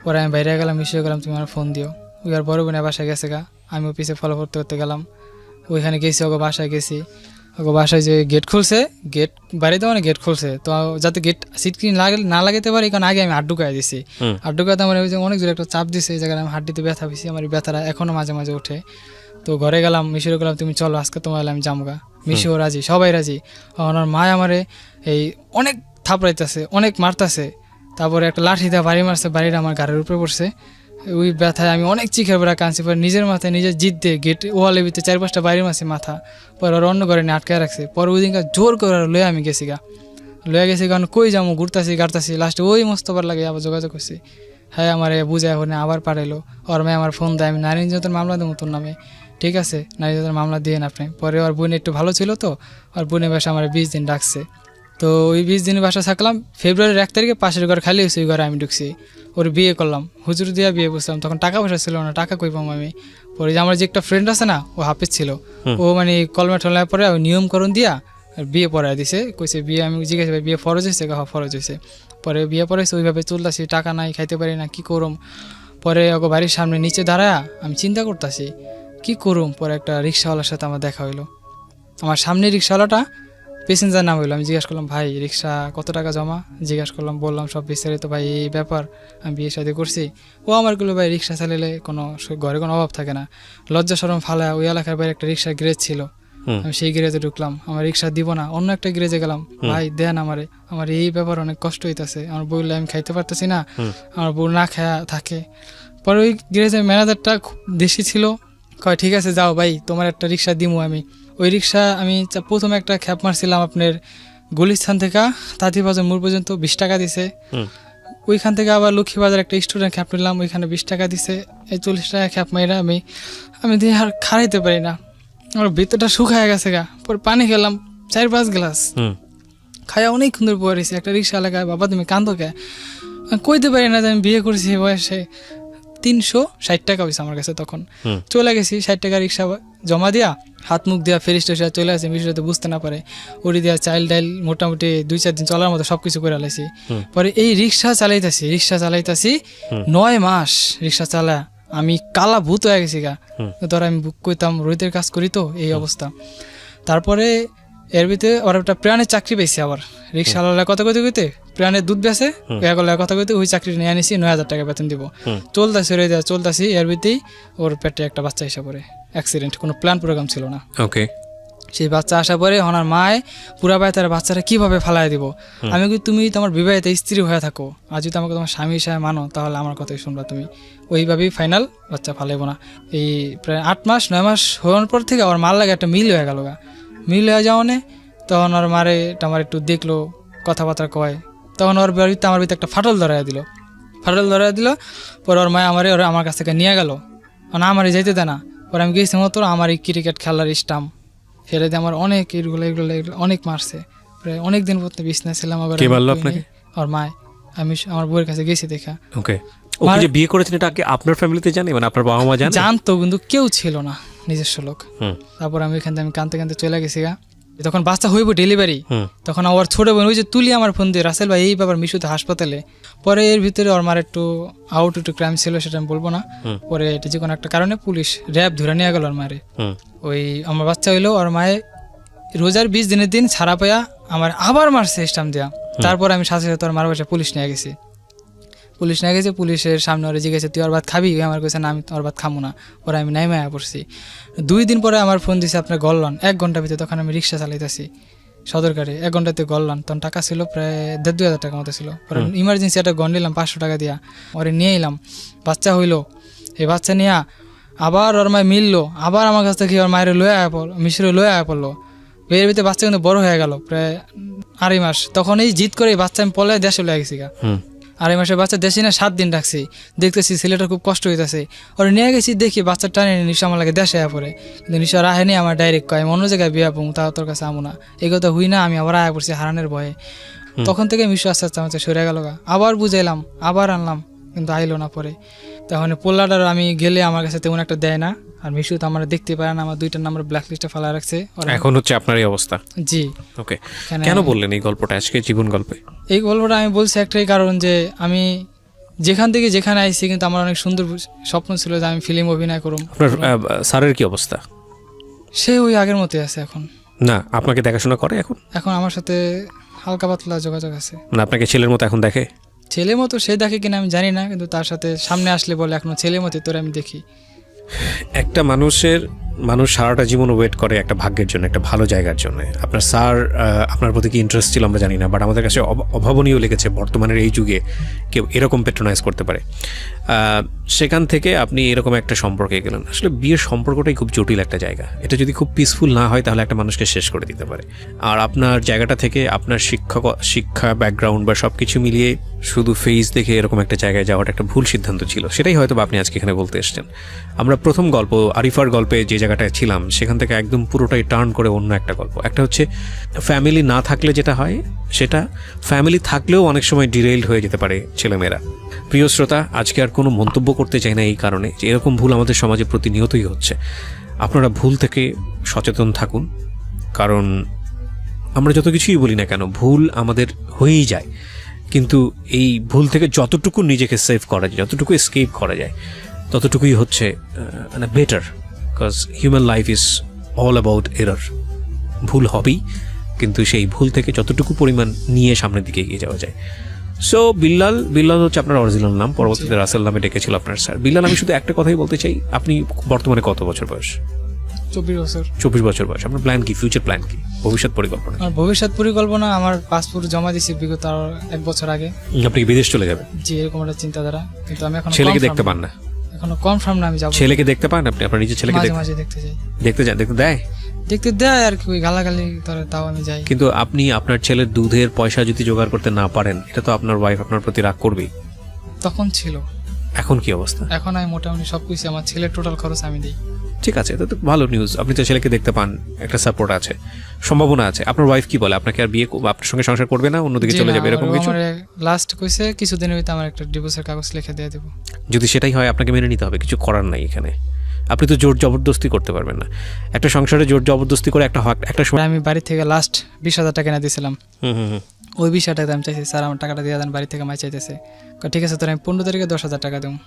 পরে আমি বাইরে গেলাম, মিশিয়ে গেলাম, তুমি আমার ফোন দিও। ওই আর বড় বোনের বাসায় গেছে গা, আমি পিছে ফলো করতে গেলাম। ওইখানে গেছি, ওকে বাসায় গেছি। ওকে বাসায় যে গেট খুলছে, গেট বাড়িতে মানে গেট খুলছে, তো যাতে গেট সিটকিনি না লাগাতে পারি, কারণ আগে আমি হাত ঢুকাই দিছি। হাত ঢুকাতে আমার ওই যে অনেক জোরে একটা চাপ দিছে, এই জায়গায় আমি হাড্ডিতে ব্যথা পেয়েছি। আমার ব্যথাটা এখনো মাঝে মাঝে ওঠে। তো ঘরে গেলাম, মিশিয়ে গেলাম, তুমি চলো আজকে তোমার আমি জামগা। মিশিও রাজি, সবাই রাজি। ওনার মায় আমারে এই অনেক থাপড়াইতেছে, অনেক মারতেছে। তারপরে একটা লাঠি দিয়ে বাড়ি মারছে, বাড়িটা আমার গাড়ির উপরে পড়ছে। ওই ব্যথায় আমি অনেক চিখের বেড়া কাঁদছি। পরে নিজের মাথায় নিজের জিদ দিয়ে গেট ওয়ালের ভিতরে 4-5টা বাড়ি মারছে মাথা। পরে ওরা অন্য ঘরে নিয়ে আটকে রাখছে। পরে ওই দিনকার জোর করে লয়ে আমি গেছি গা, লয়ে গেছি, কারণ কই যাবো, ঘুরতাছি গাড়তাছি। লাস্টে ওই মোস্তফার লাগে আবার যোগাযোগ করছি। হ্যাঁ, আমার বুঝায় ওখানে আবার পাঠাইলো। ওর মেয়ে আমার ফোন দেয়, আমি নারী নির্যাতন মামলা দেবো তোর নামে। ঠিক আছে, নারী নির্যাতন মামলা দিয়ে আপনি। পরে ওর বোন একটু ভালো ছিল, তো ওর বোনের বাসা আমার 20 দিন ডাকছে। তো ওই 20 দিনের বাসা থাকলাম। ফেব্রুয়ারির 1 তারিখে পাশের ঘর খালি হয়েছে, ওই ঘরে আমি ঢুকছি। ওর বিয়ে করলাম, হুজুর দিয়া বিয়ে বসলাম। তখন টাকা পয়সা ছিল না, টাকা কই পাবো আমি। পরে যে আমার যে একটা ফ্রেন্ড আছে না, ও হাফেজ ছিল, ও মানে কলমে টলমায় পরে নিয়মকরণ দিয়া বিয়ে পড়ায় দিছে। কইছে বিয়ে, আমি জিজ্ঞাসা বিয়ে ফরজ হয়েছে? ফরজ হয়েছে। পরে বিয়ে পড়াইছে, ওইভাবে চলতেছি, টাকা নাই, খাইতে পারি না, কি করুম। পরে ওকে বাড়ির সামনে নিচে দাঁড়ায় আমি চিন্তা করতেছি কি করুম। পরে একটা রিক্সাওয়ালার সাথে আমার দেখা হইলো। আমার সামনে রিক্সাওয়ালাটা প্যাসেঞ্জার নাম হইলো। আমি জিজ্ঞাসা করলাম, ভাই রিক্সা কত টাকা জমা? জিজ্ঞাসা করলাম, বললাম সব বিস্তারিত। ভাই এই ব্যাপার, আমি বিয়ে শাদী করছি। ও আমার গুলো, ভাই রিক্সা চালালে ঘরে কোনো অভাব থাকে না, লজ্জা শরম ফালা। ওই এলাকার বাইরে একটা রিক্সা গ্যারেজ ছিল, আমি সেই গ্যারেজে ঢুকলাম। আমার রিক্সা দিব না, অন্য একটা গ্যারেজে গেলাম। ভাই দেন আমারে, আমার এই ব্যাপার অনেক কষ্ট হইতেছে। আমার বললে আমি খাইতে পারতেছি না, আমার বউ না খায়া থাকে। পরে ওই গ্যারেজের ম্যানেজারটা খুব দেশি ছিল, কয় ঠিক আছে যাও ভাই, তোমার একটা রিক্সা দিমু আমি। ওই রিক্সা আমি প্রথমে একটা খ্যাপ মারছিলাম আপনার গুলিস্থান থেকে তাঁতিবাজার মোড় পর্যন্ত 20 টাকা দিছে। ওইখান থেকে আবার লক্ষ্মীবাজার একটা স্টুডেন্ট খ্যাপ নিলাম, ওইখানে 20 টাকা দিছে। এই 40 টাকা খ্যাপ মাইরা আমি দিয়ে আর খাড়াইতে পারি না, আমার ভিতরটা শুকায় গেছে গা। পরে পানি খেলাম 4-5 গ্লাস, খায়া অনেক সুন্দর পড়েছি। একটা রিক্সা এলাকায়, বাবা তুমি কান্দো কে? কইতে পারি না যে আমি বিয়ে করছি বয়সে। 360 টাকা হয়েছে আমার কাছে তখন। চলে গেছি 60 টাকা রিক্সা জমা দিয়া, হাত মুখ দিয়া ফেরিস টেসা চলে আসে। মিশরে বুঝতে না পারে, ওটি দিয়া চাইল ডাইল মোটামুটি 2-4 দিন চলার মতো সবকিছু করে আলাইছি। পরে এই রিক্সা চালাইতাছি 9 মাস রিক্সা চালা আমি কালা ভূত হয়ে গেছি গা। ধর আমি বুক করতাম, রোহিতের কাজ করি, তো এই অবস্থা। তারপরে এর ভিতরে ওরা একটা প্রাণের চাকরি পেয়েছে। আবার রিক্সাওয়ালা কথা কইতে প্রাণের দুধ বেছে কথা কইতে ওই চাকরি নিয়ে আনিছি, 9,000 টাকা বেতন দিব। চলতাছি এর ভিতরেই ওর পেটে একটা বাচ্চা এসে পড়ে, অ্যাক্সিডেন্ট, কোনো প্ল্যান প্রোগ্রাম ছিল না। ওকে। সেই বাচ্চা আসা পরে ওনার মায় পুরা বাড়ি তার বাচ্চারা কিভাবে ফালাই দিব। আমি কি তুমি তোমার বিবাহিত স্ত্রী হয়ে থাকো, আর যদি আমাকে তোমার স্বামী হিসাবে মানো, তাহলে আমার কথাই শুনবা তুমি। ওইভাবেই ফাইনাল, বাচ্চা ফালাইব না। এই প্রায় 8-9 মাস হওয়ার পর থেকে আমার মার লাগে একটা মিল হয়ে গেল গা। মিল হয়ে যাওয়ানে তখন ওর মারে আমার একটু দেখলো, কথাবার্তা কয়। তখন ওর বাড়িতে আমার ভিতরে একটা ফাটল ধরাই দিল। পরে ওর মায় আমার কাছ থেকে নিয়ে গেল, মানে আমারই যাইতে দেয় না। পরে আমি গেছি মতো আমার এই ক্রিকেট খেলার স্টাম্প ফেলে দিয়ে আমার অনেক এগুলো অনেক মারছে। প্রায় অনেক দিন পর্যন্ত বিছনায় ছিলাম। ওর মায়, আমি আমার বউয়ের কাছে গেছি দেখা। ওকে। ওকে যে বিয়ে করেছেন এটা কি আপনার ফ্যামিলিতে জানে, মানে আপনার বাবা মা জানে? জানতো, কিন্তু কেউ ছিল না, নিজস্ব লোক। তারপর আমি এখান থেকে আমি কাঁদতে চলে গেছি গা। তখন বাচ্চা হইব ডেলিভারি, তখন আমার ছোট বোন ওই যে তুলি আমার ফোন দিয়ে, রাসেল ভাই এই ব্যাপার মিশুতে হাসপাতালে। পরে এর ভিতরে ওর মার একটু ক্রাইম ছিল, সেটা আমি বলবো না। পরে এটা যে কোনো একটা কারণে পুলিশ র্যাব ধরে নিয়ে গেল ওর মারে। ওই আমার বাচ্চা হইলো, ওর মায়ে রোজার 20 দিনের দিন ছাড়া পায়া আমার আবার মারছে স্টাম্প দেওয়া। তারপর আমি সাথে সাথে ওর মার বাসায় পুলিশ নিয়ে গেছি। পুলিশের সামনে ওরা জিজ্ঞাসা তুই ওর ভাত খাবি? আমার কাছে না, আমি ওর ভাত খাবো না। পরে আমি নাই মায়া পড়ছি। 2 দিন পরে আমার ফোন দিছে আপনার গললান 1 ঘন্টার ভিতরে। তখন আমি রিক্সা চালাইতেছি সদরকারে, 1 ঘন্টাতে গললান। তখন টাকা ছিল প্রায় 1,500 টাকা মতো ছিল। পরে ইমার্জেন্সি একটা গন নিলাম 500 টাকা দিয়া, ওরে নিয়ে এলাম। বাচ্চা হইলো, এই বাচ্চা নিয়ে আবার ওর মায় মিললো, আবার আমার কাছ থেকে ওর মায়ের মিশরে লয়ে আয়া পড়লো। এর ভিতরে বাচ্চা কিন্তু বড় হয়ে গেল প্রায় 2.5 মাস। তখন এই জিদ করে এই বাচ্চা আমি পলায় দেশে লয়ে গেছি গা। 2.5 মাসের বাচ্চা দেশে না 7 দিন রাখছি, দেখতেছি ছেলেটা খুব কষ্ট হইতেছে, ওরা নিয়ে গেছি, দেখি বাচ্চা টানে নিশা আমার লাগে দেশে পরে, কিন্তু নিশা রাহেনি, আমার ডাইরেক্ট কয় আমি অন্য জায়গায় বিয়া পড়বো, তাও তোর কাছে আমো না, এই কথা হুই না, আমি আবার আয়া পড়ছি হারানের ভয়ে। তখন থেকে মিশু আস্তে আস্তে আমার সরে গেল গা। আবার বুঝাইলাম, আবার আনলাম, কিন্তু আইলো না পরে। তখন পোল্লাটার আমি গেলে আমার কাছে তেমন একটা দেয় না, আর মিশু তো আমার দেখতে পারে না, আমার 2টা নাম্বার ব্ল্যাক লিস্টে ফেলা রাখছে। এখন হচ্ছে আপনার এই অবস্থা? জি। ওকে, কেন বললেন এই গল্পটা আজকে জীবন গল্পে? এই গল্পটা আমি বলছি একটাই কারণ, যে আমি যেখান থেকে যেখানে আইছি, কিন্তু আমার অনেক সুন্দর স্বপ্ন ছিল যে আমি ফিল্ম অভিনয় করব। আপনার স্যারের কি অবস্থা? সে ওই আগের মতোই আছে এখন। না, আপনাকে দেখাশোনা করে এখন? এখন আমার সাথে হালকা পাতলা যোগাযোগ আছে। না, আপনাকে ছেলের মতো এখন দেখে? ছেলের মতো সে দেখে কিনা আমি জানি না, কিন্তু তার সাথে সামনে আসলে বলে এখনো ছেলের মতো তোর আমি দেখি। একটা মানুষ সারাটা জীবন ওয়েট করে একটা ভাগ্যের জন্য, একটা ভালো জায়গার জন্য। আপনার স্যার আপনার প্রতি কি ইন্টারেস্ট ছিল আমরা জানি না, বাট আমাদের কাছে অভাবনীয় লেগেছে বর্তমানের এই যুগে কেউ এরকম পেট্রোনাইজ করতে পারে। সেখান থেকে আপনি এরকম একটা সম্পর্কে গেলেন। আসলে বিয়ের সম্পর্কটাই খুব জটিল একটা জায়গা। এটা যদি খুব পিসফুল না হয় তাহলে একটা মানুষকে শেষ করে দিতে পারে। আর আপনার জায়গাটা থেকে আপনার শিক্ষা ব্যাকগ্রাউন্ড বা সব কিছু মিলিয়ে শুধু ফেস দেখে এরকম একটা জায়গায় যাওয়াটা একটা ভুল সিদ্ধান্ত ছিল। সেটাই হয়তো আপনি আজকে এখানে বলতে এসেছেন। আমরা প্রথম গল্প আরিফার গল্পে যে জায়গাটায় ছিলাম সেখান থেকে একদম পুরোটাই টার্ন করে অন্য একটা গল্প। একটা হচ্ছে ফ্যামিলি না থাকলে যেটা হয় সেটা, ফ্যামিলি থাকলেও অনেক সময় ডিরেইলড হয়ে যেতে পারে ছেলেমেয়েরা। প্রিয় শ্রোতা, আজকে আর কোনো মন্তব্য করতে চাই না এই কারণে যে এরকম ভুল আমাদের সমাজে প্রতিনিয়তই হচ্ছে। আপনারা ভুল থেকে সচেতন থাকুন, কারণ আমরা যত কিছুই বলি না কেন ভুল আমাদের হয়েই যায়, কিন্তু এই ভুল থেকে যতটুকু নিজেকে সেভ করা যায়, যতটুকু এসকেপ করা যায়, ততটুকুই হচ্ছে মানে better. Because human life is all about error. ভুল হবেই, কিন্তু সেই ভুল থেকে যতটুকু পরিমাণ নিয়ে সামনের দিকে এগিয়ে যাওয়া যায়। সো বিল্লাল হচ্ছে আপনার অরিজিনাল নাম, পরবর্তীতে রাসেল নামে ডেকেছিল আপনার স্যার। বিল্লাল, আমি শুধু একটা কথাই বলতে চাই, আপনি বর্তমানে কত বছর বয়স? 24 বছর। 24 বছর বয়স। আপনার প্ল্যান কি, ফিউচার প্ল্যান কি, ভবিষ্যৎ পরিকল্পনা? আমার ভবিষ্যৎ পরিকল্পনা, আমার পাসপোর্ট জমা দিয়েছি বিগত 1 বছর আগে। আপনি কি বিদেশ চলে যাবেন? জি, এরকম একটা চিন্তাধারা, কিন্তু আমি এখন ছেলেকে দেখতে পান না? এখনো কনফার্ম না আমি যাব। ছেলেকে দেখতে পান আপনি? আপনার নিজের ছেলেকে মাঝে মাঝে দেখতে যাই। দেখতে যান? দেখতে দেয় আর কি, ওই গালাগালি করে তাও আমি যাই। কিন্তু আপনি আপনার ছেলের দুধের পয়সা যদি জোগাড় করতে না পারেন, এটা তো আপনার ওয়াইফ আপনার প্রতি রাগ করবেই। তখন ছিল। এখন কি অবস্থা? এখন আমি মোটামুটি সবকিছু, আমার ছেলের টোটাল খরচ আমি দিই। ঠিক আছে, এটা তো ভালো নিউজ। আপনি তো ছেলেকে দেখতে পান, একটা সাপোর্ট আছে, সম্ভাবনা আছে। আপনার ওয়াইফ কি বলে? আপনাকে আর বিয়ে, আপনার সঙ্গে সংসার করবে না, অন্যদিকে চলে যাবে, এরকম কিছু? আমার লাস্ট কইছে কিছুদিনের ভিতরে আমার একটা ডিভোর্সের কাগজ লিখে দিয়ে দেব। যদি সেটাই হয় আপনাকে মেনে নিতে হবে, কিছু করার নাই এখানে। আপনি তো জোর জবরদস্তি করতে পারবেন না। একটা সংসারে জোর জবরদস্তি করে একটা সময়। আমি বাড়ি থেকে লাস্ট 20,000 টাকা এনে দিয়েছিলাম। ওই 20,000 টাকা আমি চাইছি, স্যার আমার টাকাটা দিয়ে দেন, বাড়ি থেকে মাই চাইতেছে। ঠিক আছে, তোর আমি 15 তারিখে 10,000 টাকা দেবো,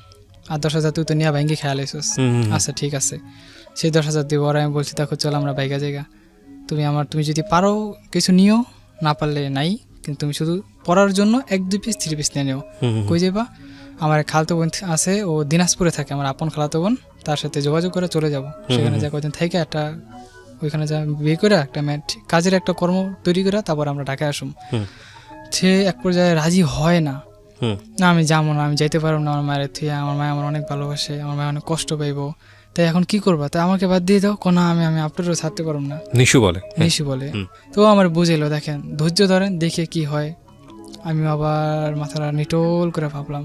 আর 10,000 তুই তো নিয়ে ভাঙ্গি খেয়াল আইসিস। আচ্ছা ঠিক আছে, সেই 10,000 দিব। আর আমি বলছি দেখো চল আমরা বাইকা জায়গা, তুমি যদি পারো কিছু নিও, না পারলে নাই, কিন্তু তুমি শুধু পড়ার জন্য 1-2 পিস 3 পিস নিয়ে নিও। কই যাবা? আমার খালাতো বোন আছে, ও দিনাজপুরে থাকে, আমার আপন খালাতো বোন, তার সাথে যোগাযোগ করে চলে যাব। সেখানে যা কদিন থেকে একটা ওইখানে যা বিয়ে করে একটা কাজের একটা কর্ম তৈরি করে তারপর আমরা ঢাকায় আসুম। সে এক পর্যায়ে রাজি হয় না, না আমি যাবো না, আমি যাইতে পারবো না আমার মায়ের থুয়ে, আমার মায় আমার অনেক ভালোবাসে, আমার মায় অনেক কষ্ট পাইবো, তাই এখন কি করবা, তাই আমাকে বাদ দিয়ে দাও। কোনা আমি আপনারও ছাড়তে পারবো না, নিশু বলে। তো আমার বুঝেলো, দেখেন ধৈর্য ধরেন, দেখে কি হয়। আমি আবার মাথাটা নিটোল করে ভাবলাম,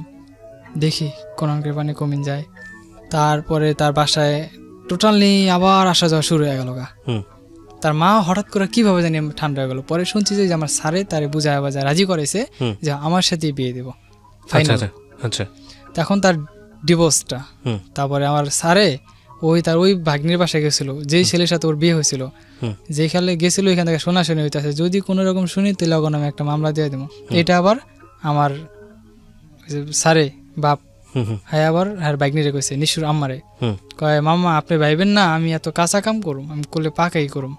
দেখি কোন কৃপানি কমিন যায়। তারপরে তার বাসায় টোটালি আবার আসা যাওয়া শুরু হয়ে গেল গা। তার মা হঠাৎ করে কিভাবে জানি ঠান্ডা হয়ে গেল। পরে শুনছি যে আমার স্যারে তারে বুঝায় বাজায় রাজি করেছে যে আমার সাথে বিয়ে দেবো ফাইনাল। তখন তার ডিভোর্সটা, তারপরে আমার স্যারে ওই ভাগ্নির বাসায় গেছিল, যেই ছেলের সাথে ওর বিয়ে হয়েছিল, যেখানে গেছিল এখান থেকে শোনাশুনি হইতেছে, যদি কোনো রকম শুনি তাহলে ওখানে আমি একটা মামলা দিয়ে দেবো। এটা আবার আমার স্যারে বাপ হ্যাঁ আবার হ্যাঁ ভাগ্নিরে কইছে, নিশুর আম্মারে কয়, মামা আপনি ভাইবেন না আমি এত কাঁচা কাম করুম, আমি করলে পাকাই করুম।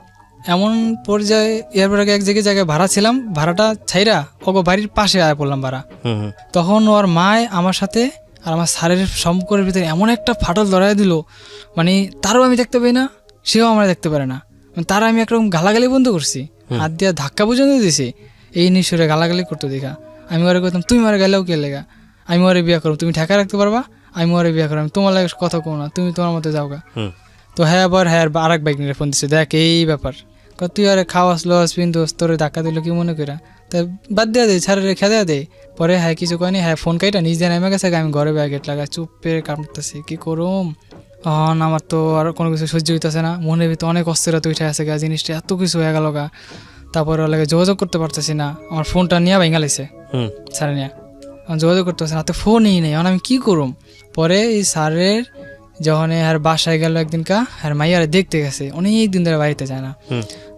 এমন পর্যায়ে এরপর আগে এক জায়গায় ভাড়া ছিলাম, ভাড়াটা ছাইরা ওগো বাড়ির পাশে আয় পড়লাম ভাড়া। তখন ওর মায় আমার সাথে আর আমার স্যারের সম্পর্কের ভিতরে এমন একটা ফাটল ধরাই দিল, মানে তারও আমি দেখতে পাই না, সেও আমার দেখতে পারে না। তারা আমি একরকম গালাগালি বন্ধ করছি, হাত দিয়ে ধাক্কা পর্যন্ত দিয়েছি, এই নিশুরে গালাগালি করতে দেখা। আমি ওরে কইতাম তুই মারে গেলেও কে লেগা, আমি ওরে বিয়ে করব, তুমি ঢাকা রাখতে পারবা, আমি ওরে বিয়ে করব, আমি তোমার লাগে কথা কো না, তুমি তোমার মতো যাওগা। তো হ্যাঁ আবার হ্যাঁ আরেক বাইক নিয়ে ফোন দিচ্ছে, দেখ এই ব্যাপার। তুই আরে খাওয়াস লস পিন্দোস তোরে ধাক্কা দিল কি মনে করা, তা বাদ দেওয়া দে, ছাড়ে রেখে দেওয়া দে। পরে হ্যাঁ কিছু কয়নি, হ্যাঁ ফোন কাইটা নিজে নেমে গেছে, আমি ঘরে ব্যাগেট লাগা চুপ পেয়ে কামড়তেছি, কি করুম। আমার তো আর কোনো কিছু সহ্য হইতেছে না, মনের ভিতরে অনেক অস্থিরতা উঠে আছে গা, জিনিসটা এত কিছু হয়ে গেল গা। তারপরে ওর লাগে যোগাযোগ করতে পারতেছি না, আমার ফোনটা নিয়ে ভেঙে লাইছে স্যারে নিয়ে, যোগাযোগ করতে পারছে না, তো ফোনই নেই, এখন আমি কী করুম। পরে এই স্যারের যখন আর বাসায় গেল একদিনকা, আর মাইয়ারে দেখতে গেছে, অনেক দিন ধরে বাড়িতে যায় না।